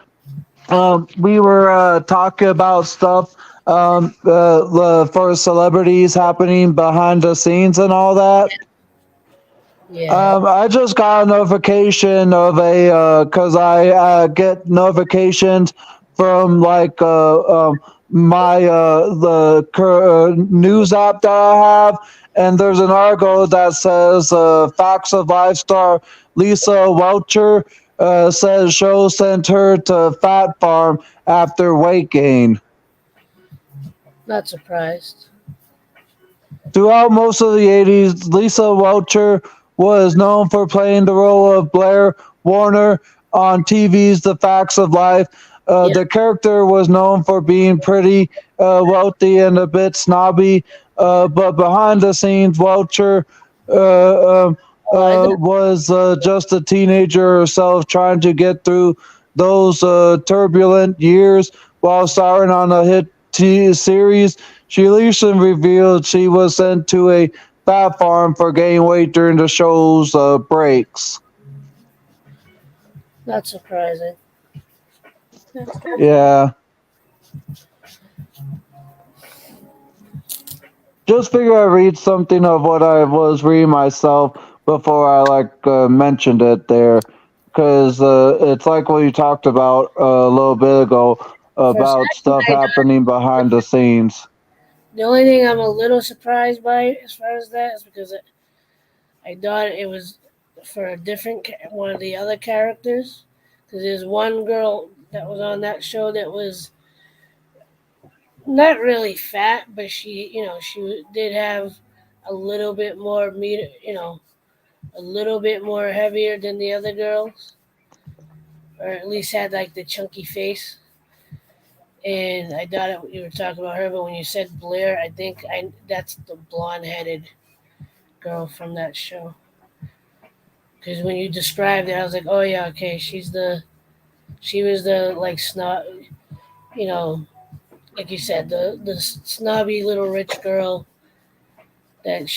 S5: we were talking about stuff for celebrities happening behind the scenes and all that.
S1: Yeah.
S5: I just got a notification of because I get notifications from like my news app that I have, and there's an article that says Facts of Life star Lisa Welcher says show sent her to fat farm after weight gain.
S1: Not surprised.
S5: Throughout most of the 80s, Lisa Welcher was known for playing the role of Blair Warner on TV's The Facts of Life.
S1: Yeah.
S5: The character was known for being pretty wealthy and a bit snobby, but behind the scenes, Welcher was just a teenager herself trying to get through those turbulent years while starring on a hit series. She recently revealed she was sent to a fat farm for gaining weight during the show's breaks.
S1: Not surprising.
S5: Yeah. Just figure I read something of what I was reading myself before I mentioned it there, because it's like what you talked about a little bit ago about stuff happening behind the scenes.
S1: The only thing I'm a little surprised by as far as that is because I thought it was for a different one of the other characters. Because there's one girl that was on that show that was not really fat, but she did have a little bit more meat, a little bit more heavier than the other girls, or at least had like the chunky face. And I thought you were talking about her, but when you said Blair, I think that's the blonde-headed girl from that show. Because when you described it, I was like, oh yeah, okay, she was the like snob, you know, like you said, the snobby little rich girl that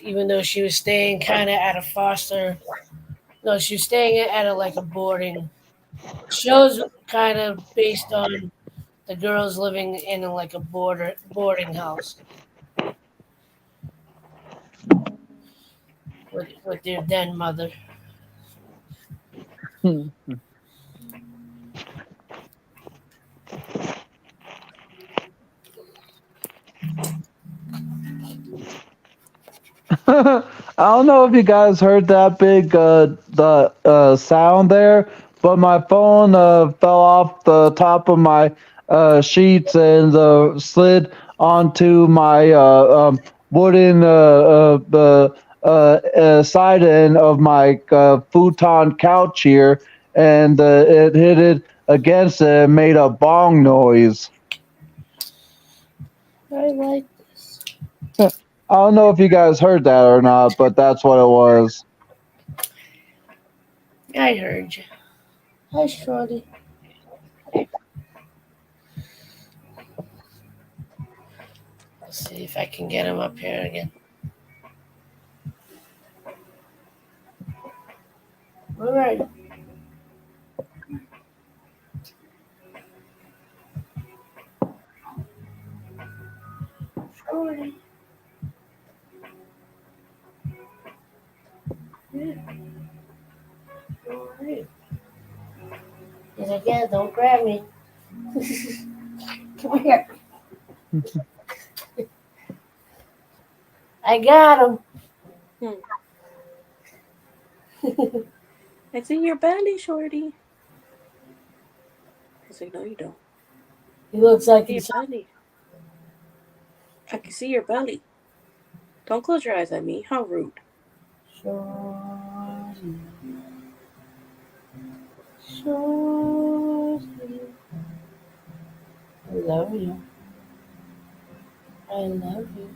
S1: even though she was staying kind of at a foster, no, she was staying at a like a boarding. Shows kind of based on the girls living in like a boarding house with their then mother.
S5: I don't know if you guys heard that big the sound there, but my phone fell off the top of my sheets and slid onto my wooden side end of my futon couch here, and it hit it against it and made a bong noise.
S1: I like this.
S5: I don't know if you guys heard that or not, but that's what it was.
S1: I heard you. Hi, Shorty. Let's see if I can get him up here again. All right. Shorty. Yeah. All right. He's like, yeah, don't grab me. Come here. I got him.
S2: I see your belly, Shorty. He's like, no, you don't.
S1: He looks like
S2: Your
S1: he's
S2: belly. I can see your belly. Don't close your eyes at me. How rude.
S1: Shorty. Shorty. I love you. I love you.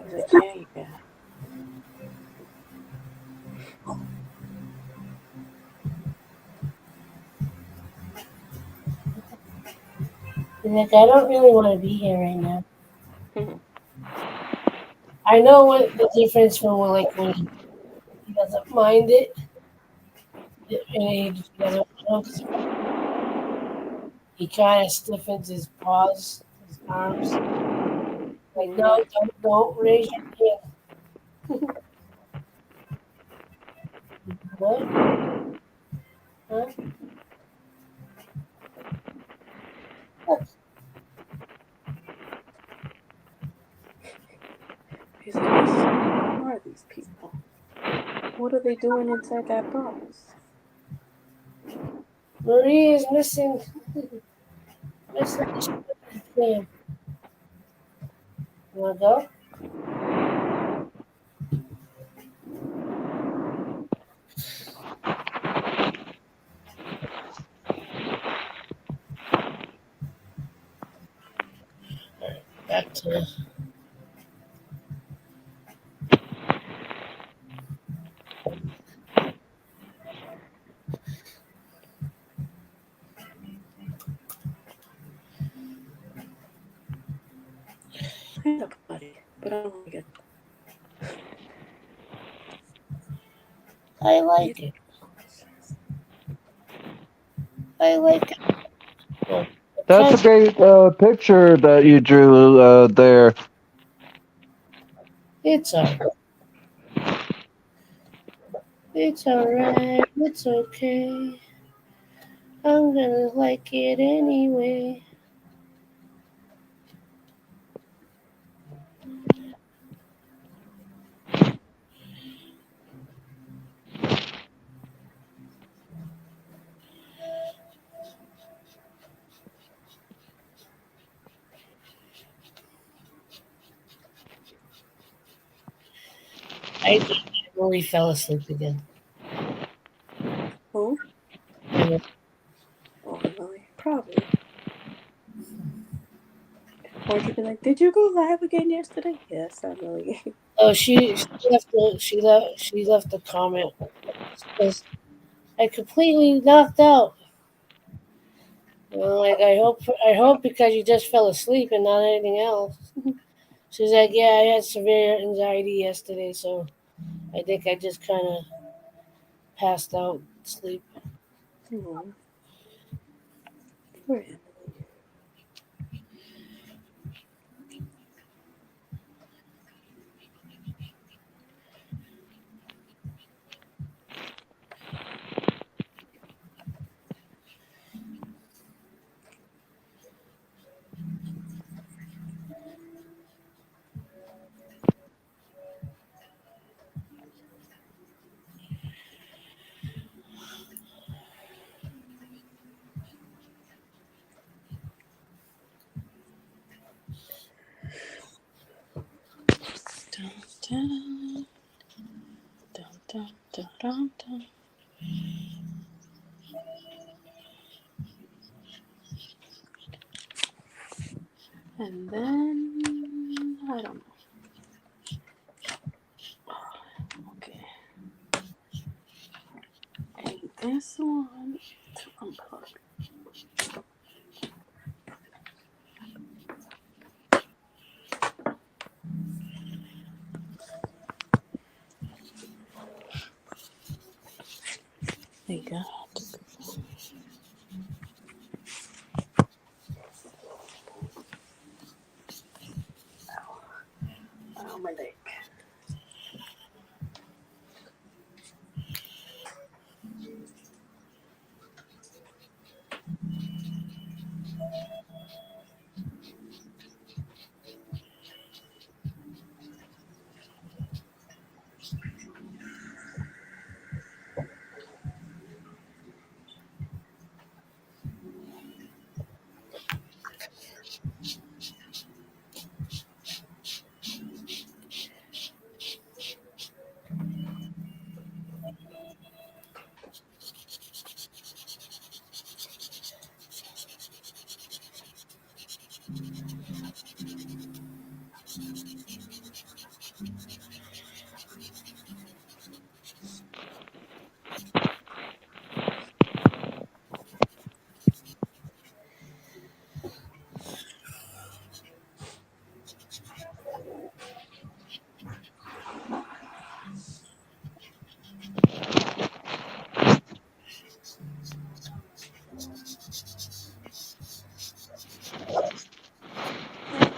S2: He's like, yeah, you can.
S1: He's like, I don't really want to be here right now.
S2: Mhm.
S1: I know what the difference from when he doesn't mind it, and he just doesn't. he kind of stiffens his paws, his arms. Like, no, don't raise your hand. What? Huh?
S2: He's like, who are these people? What are they doing inside that box?
S1: Marie is missing the thing. You wanna go? Back to
S2: I had a buddy, but I don't like it.
S1: I like it. I like it. Well,
S5: That's a great picture that you drew there.
S1: it's alright. It's alright. It's okay. I'm gonna like it anyway. I think Emily fell asleep again.
S2: Who?
S1: Emily.
S2: Oh, Emily. Probably. Or she'd be like, did you go live again yesterday? Yes, Emily.
S1: Oh, she left the comment. She says, I completely knocked out. Like I hope because you just fell asleep and not anything else. She's like, yeah, I had severe anxiety yesterday, so I think I just kind of passed out sleep.
S2: Oh, poor Emily. Dun, dun, dun, dun, dun, dun, dun. And then I don't know. Okay. And this one to unplug. There you go. Oh, my leg.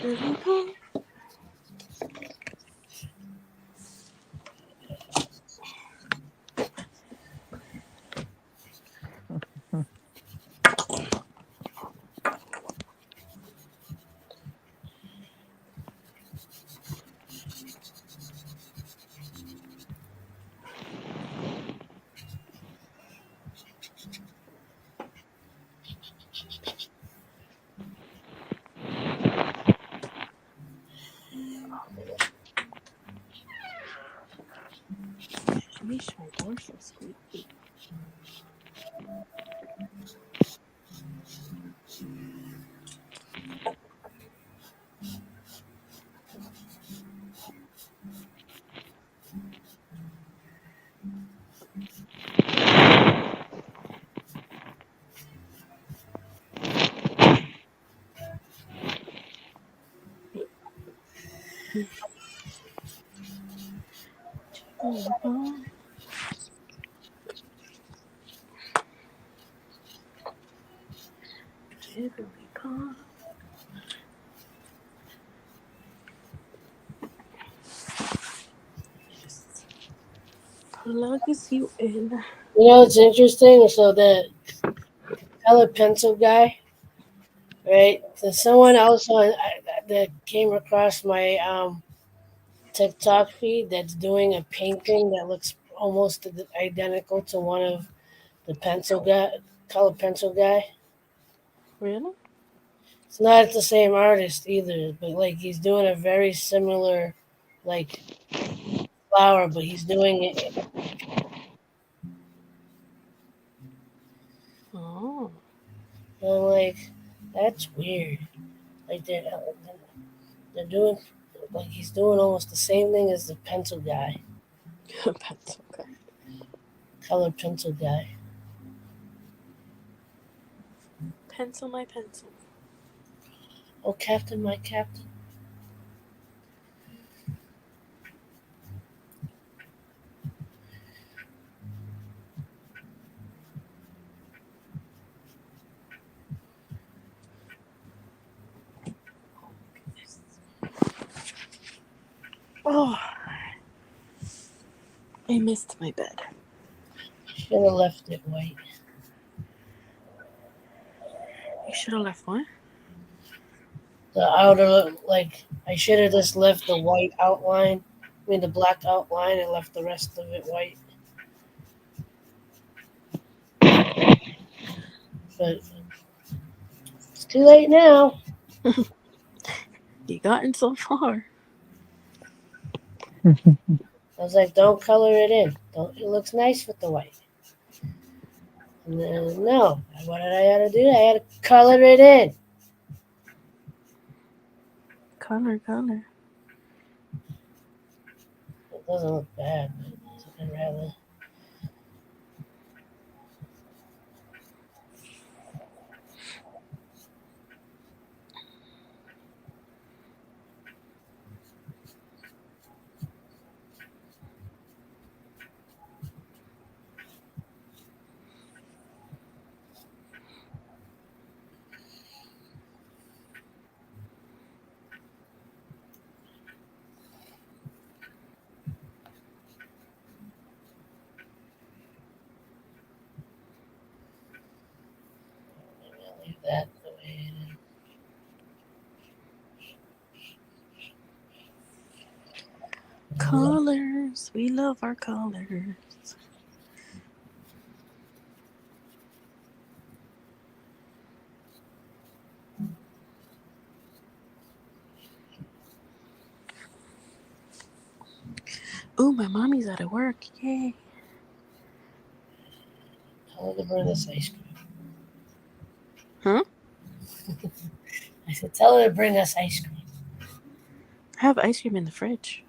S2: Jigglypuff. Sheesh, my door's so squeaky. Jigglypuff. Jigglypuff. Yes. Plugs you in.
S1: You know, it's interesting. So the colored pencil guy, right? There's someone else that came across my TikTok feed that's doing a painting that looks almost identical to one of the colored pencil guy.
S2: Really?
S1: It's not the same artist either, but like he's doing a very similar, like flower, but he's doing it.
S2: Oh.
S1: And I'm like, that's weird. Like they're doing, like he's doing almost the same thing as the pencil guy,
S2: Pencil guy.
S1: colored pencil guy.
S2: Pencil my pencil.
S1: Oh, Captain, my Captain.
S2: Oh. I missed my bed.
S1: Should have left it white.
S2: You should have left what?
S1: The outer, like I should have just left the white outline. I mean the black outline and left the rest of it white. But it's too late now.
S2: You gotten so far.
S1: I was like, don't color it in. Don't. It looks nice with the white. And then no, what did I have to do? I had to color it in.
S2: Color.
S1: It doesn't look bad, but I'd rather. Leave that the way it is.
S2: Colors. We love our colors. Ooh, my mommy's out of work. Yay.
S1: Tell her to bring us ice cream.
S2: Huh?
S1: I said, tell her to bring us ice cream.
S2: I have ice cream in the fridge.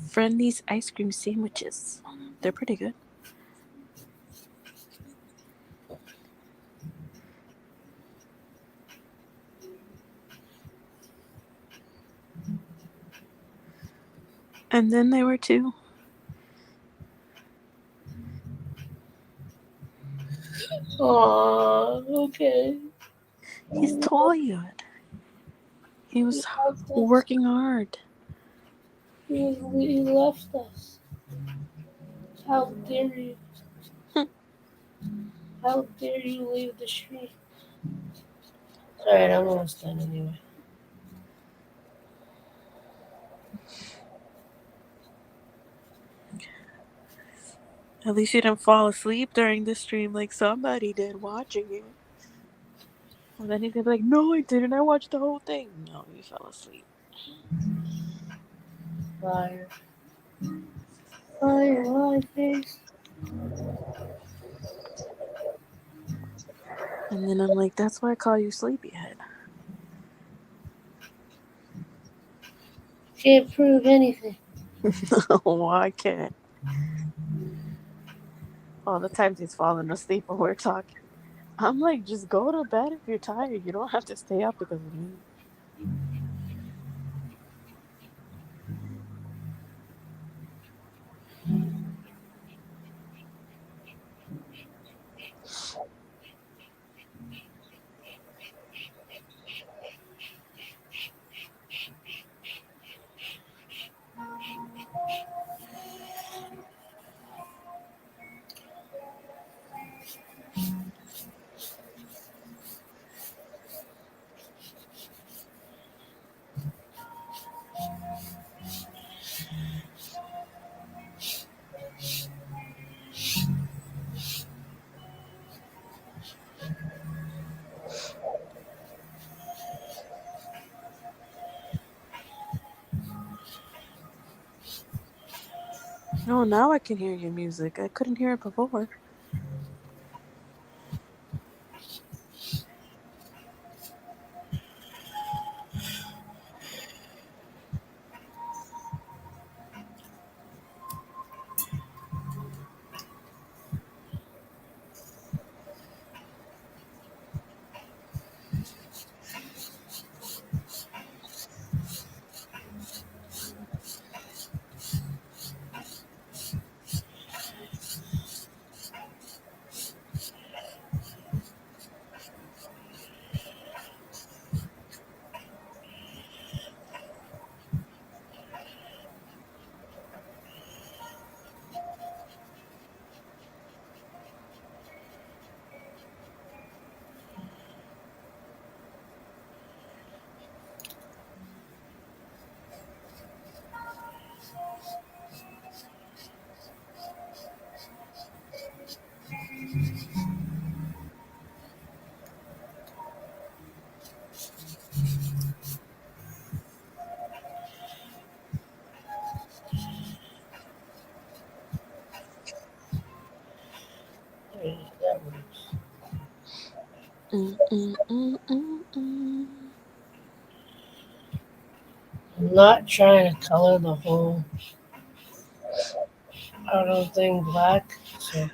S2: Friendly's ice cream sandwiches. They're pretty good. And then there were two.
S1: Oh, okay.
S2: He's tired. He was
S1: left us.
S2: working hard.
S1: He left us. How dare you? How dare you leave the street? Alright, I'm almost done anyway.
S2: At least you didn't fall asleep during the stream like somebody did watching it. And then he's gonna be like, "No, I didn't. I watched the whole thing." No, you fell asleep.
S1: Liar. Liar, lie face.
S2: And then I'm like, "That's why I call you sleepyhead."
S1: Can't prove anything.
S2: No, I can't. All the times he's falling asleep when we're talking. I'm like, just go to bed if you're tired. You don't have to stay up because of me. Oh, now I can hear your music. I couldn't hear it before.
S1: That works. I'm not trying to color the whole auto thing black, so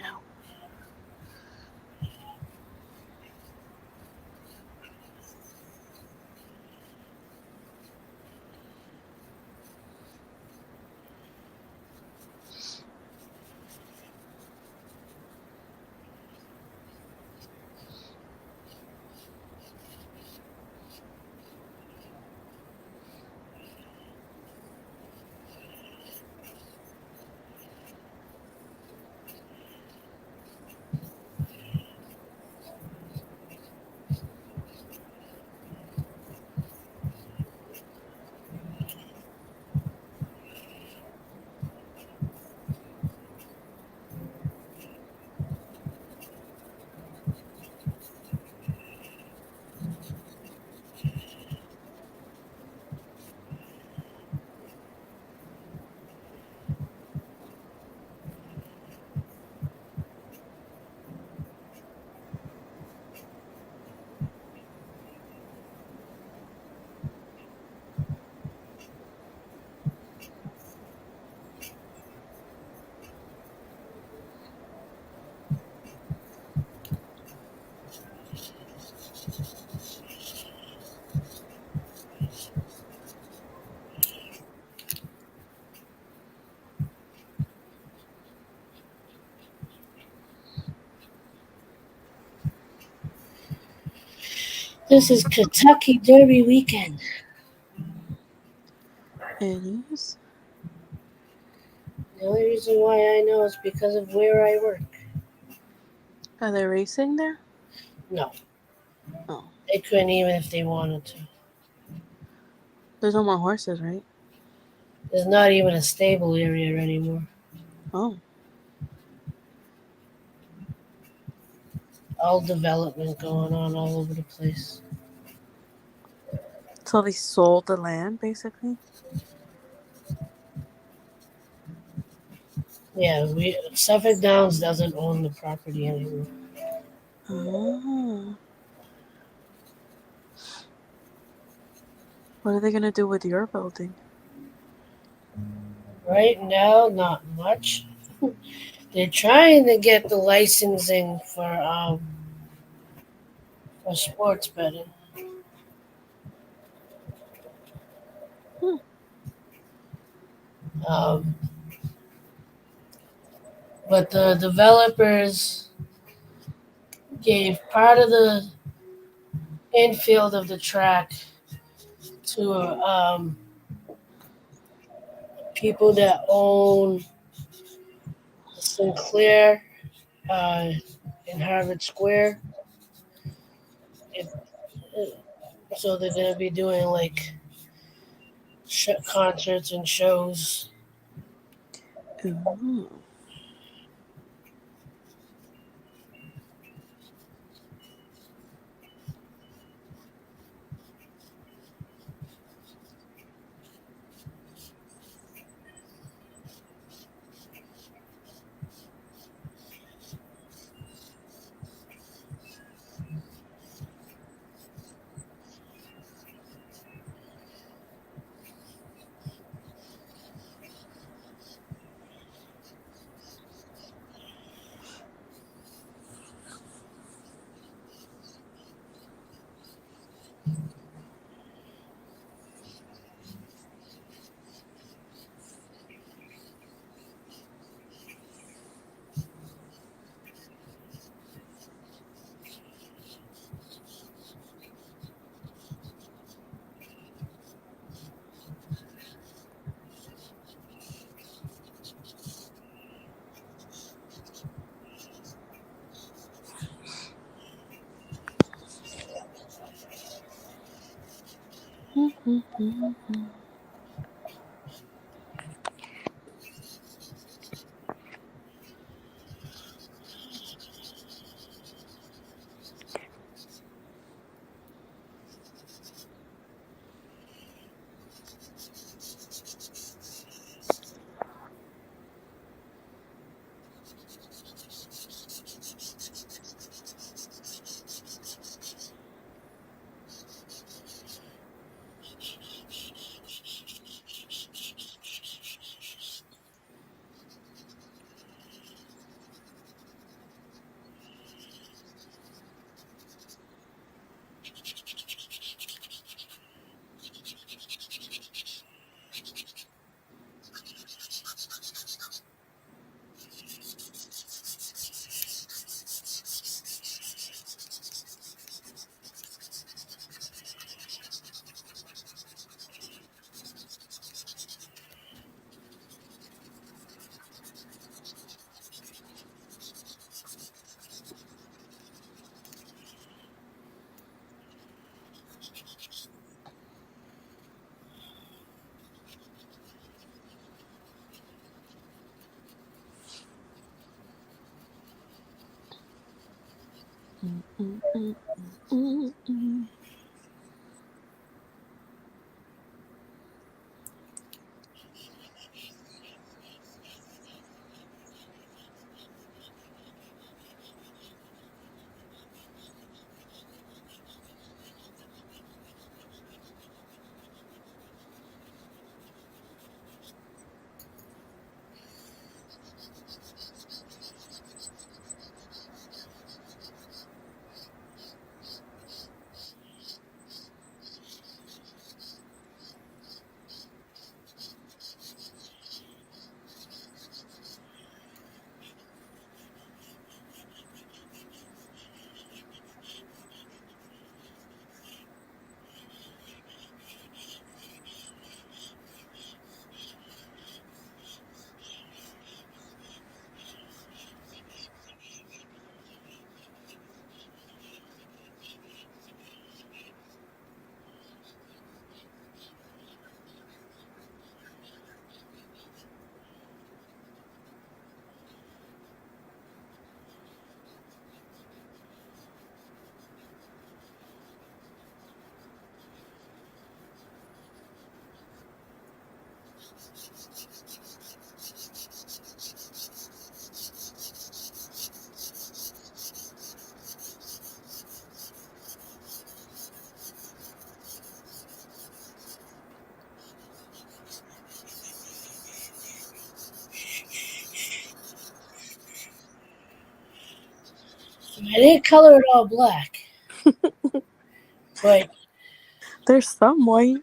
S2: Ow.
S1: This is Kentucky Derby weekend.
S2: It is.
S1: The only reason why I know is because of where I work.
S2: Are they racing there?
S1: No,
S2: Oh.
S1: they couldn't even if they wanted to.
S2: There's no more horses, right?
S1: There's not even a stable area anymore.
S2: Oh.
S1: All development going on all over the place.
S2: So they sold the land, basically?
S1: Yeah, Suffolk Downs doesn't own the property anymore.
S2: Oh. What are they going to do with your building?
S1: Right now, not much. They're trying to get the licensing for sports betting.
S2: Hmm.
S1: Um, but the developers gave part of the infield of the track to people that own Sinclair in Harvard Square. It, so they're going to be doing like concerts and shows.
S2: Ooh.
S1: I didn't color it all black, but
S2: There's some white.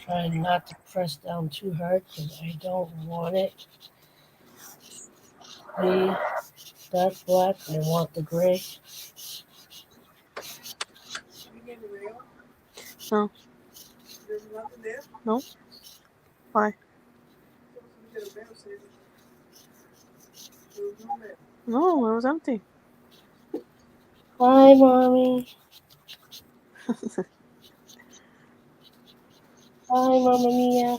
S1: trying not to press down too hard because I don't want it to be dark black. I want the gray.
S7: You getting real?
S2: No.
S7: There's nothing there?
S2: No. Why?
S7: You get a mail saver. There was no mail.
S2: No, it was empty.
S1: Hi, mommy. Hi, Mamma Mia.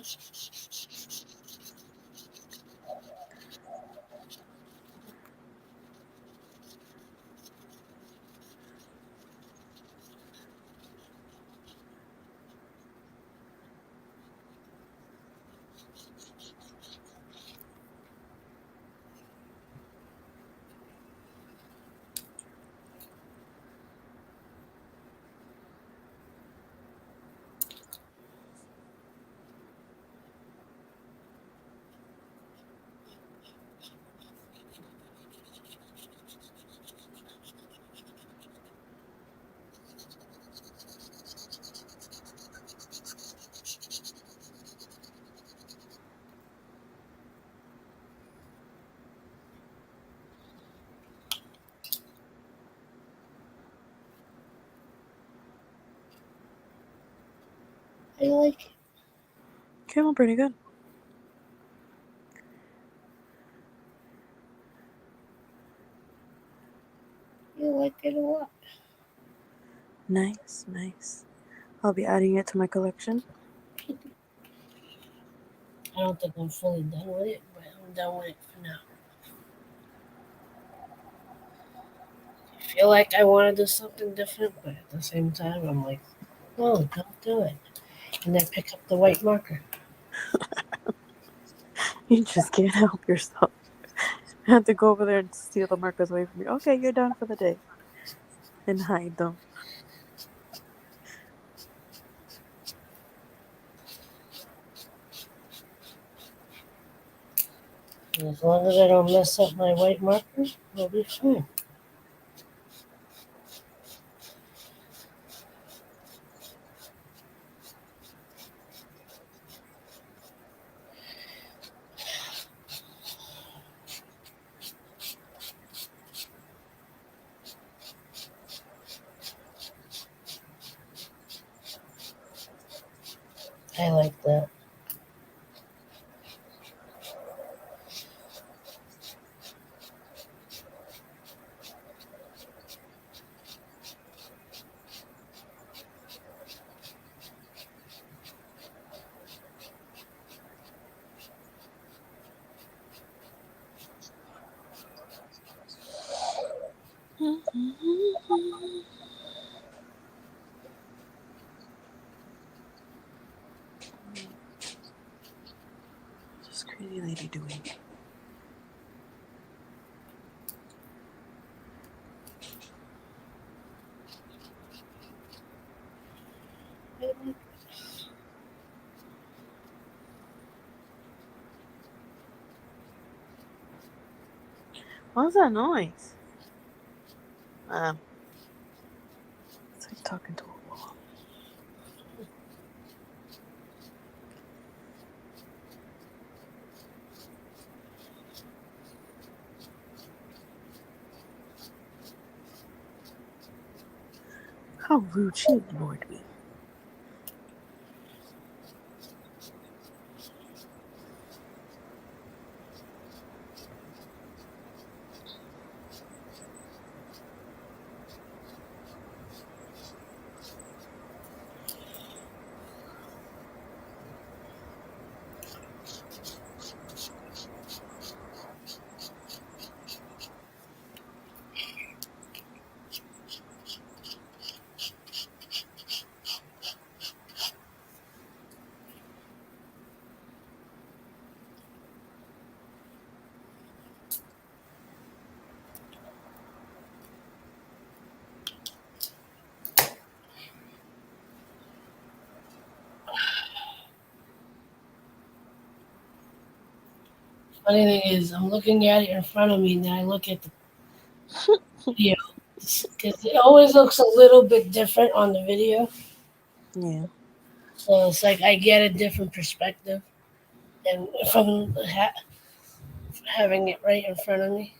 S1: I like it.
S2: Came out pretty good.
S1: You like it a lot.
S2: Nice, nice. I'll be adding it to my collection.
S1: I don't think I'm fully done with it, but I'm done with it for now. I feel like I want to do something different, but at the same time, I'm like, no, don't do it. And then pick up the white marker.
S2: You just can't help yourself. I had to go over there and steal the markers away from you. Okay, you're done for the day. And hide them.
S1: And as long as I don't mess up my white marker, I'll be fine. I like that.
S2: What's this crazy lady doing? What's that noise? It's like talking to a wall. How rude, she ignored me.
S1: Funny thing is, I'm looking at it in front of me, and then I look at the video because it always looks a little bit different on the video.
S2: Yeah.
S1: So it's like I get a different perspective, and from having it right in front of me.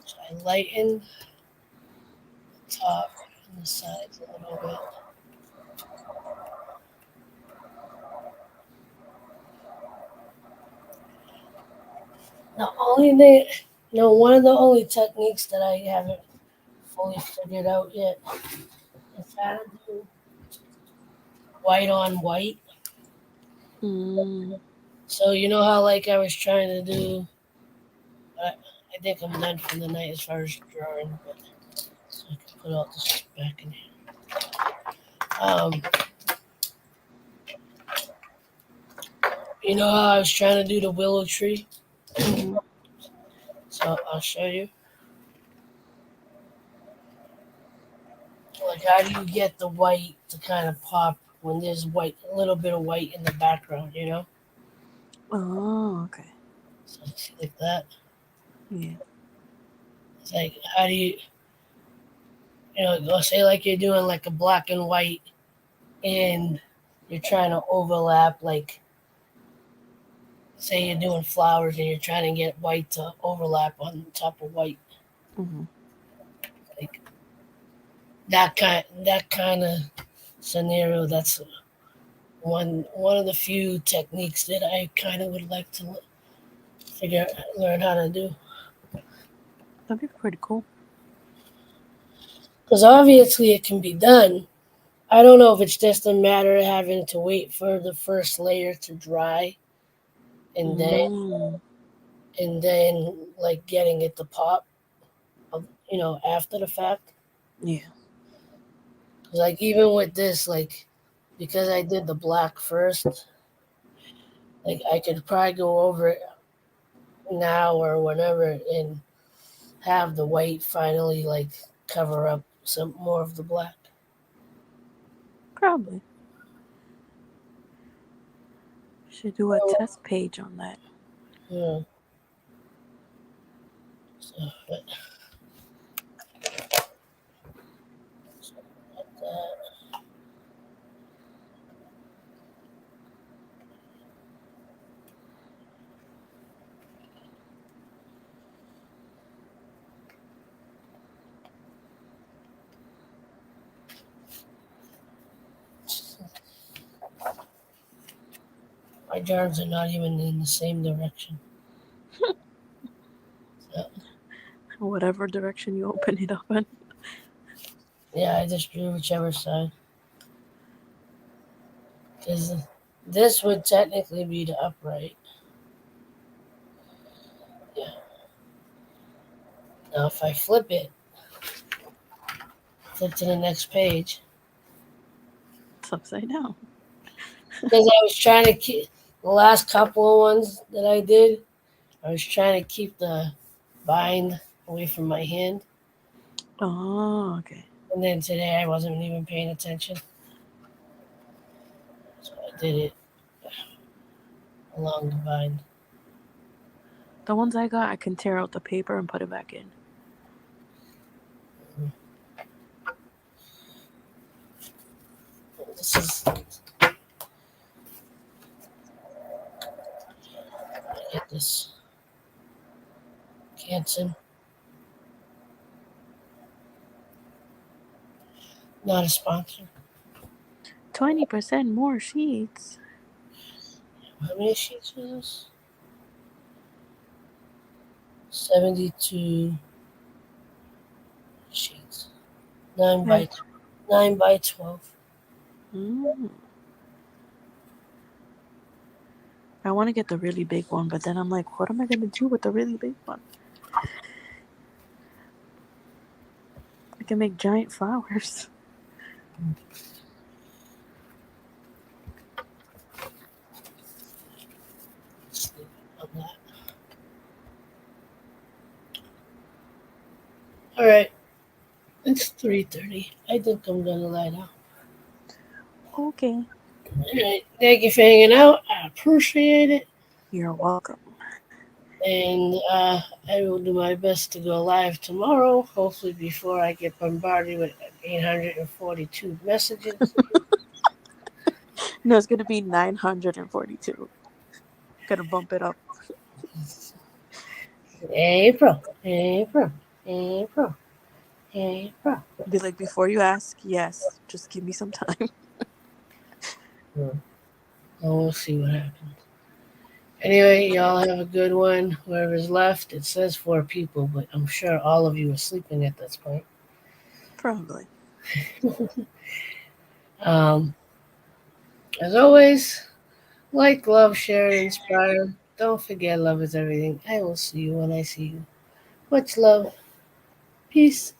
S1: So I lighten the top and the sides a little bit. The only thing, one of the only techniques that I haven't fully figured out yet is how to do white on white.
S2: Mm.
S1: So you know how like I was trying to do. I think I'm done for the night as far as drawing, but so I can put all this back in here. You know how I was trying to do the willow tree?
S2: Mhm.
S1: So I'll show you. Like, how do you get the white to kind of pop when there's white, a little bit of white in the background, you know?
S2: Oh, okay.
S1: So it's like that.
S2: Yeah.
S1: It's like, how do you, go say like you're doing like a black and white and you're trying to overlap, like, say you're doing flowers and you're trying to get white to overlap on top of white.
S2: Mhm.
S1: Like, that kind of scenario, that's one of the few techniques that I kind of would like to learn how to do.
S2: That'd be pretty cool.
S1: Because obviously it can be done. I don't know if it's just a matter of having to wait for the first layer to dry and
S2: Mm.
S1: then like getting it to pop, after the fact.
S2: Yeah.
S1: 'Cause, like, even with this, like, because I did the black first, like I could probably go over it now or whenever and have the white finally like cover up some more of the black.
S2: Probably. Should do a test page on that.
S1: Yeah. So, but, like that. My jars are not even in the same direction. So,
S2: Whatever direction you open it up in.
S1: yeah, I just drew whichever side. Because this would technically be the upright. Yeah. Now, if I flip to the next page,
S2: It's upside down.
S1: because I was trying to keep the last couple of ones that I did, I was trying to keep the bind away from my hand.
S2: Oh, okay.
S1: And then today I wasn't even paying attention. So I did it along the bind.
S2: The ones I got, I can tear out the paper and put it back in.
S1: This is. I get this. Canson. Not a sponsor.
S2: 20% more sheets.
S1: How many sheets was this? 72 sheets. 9 by 12.
S2: Mm. I want to get the really big one, but then I'm like, what am I going to do with the really big one? I can make giant flowers.
S1: Sleep on that. All right. It's 3:30. I think I'm gonna lie down.
S2: Okay.
S1: All right. Thank you for hanging out. I appreciate it.
S2: You're welcome.
S1: And I will do my best to go live tomorrow, hopefully before I get bombarded with 842 messages.
S2: No, it's gonna be 942. Gonna bump it up.
S1: April, April, April, April.
S2: Be like, before you ask, yes, just give me some time.
S1: And we'll see what happens. Anyway, y'all have a good one. Whoever's left, it says 4 people, but I'm sure all of you are sleeping at this point.
S2: Probably.
S1: Um, as always, like, love, share, and inspire. Don't forget, love is everything. I will see you when I see you. Much love. Peace.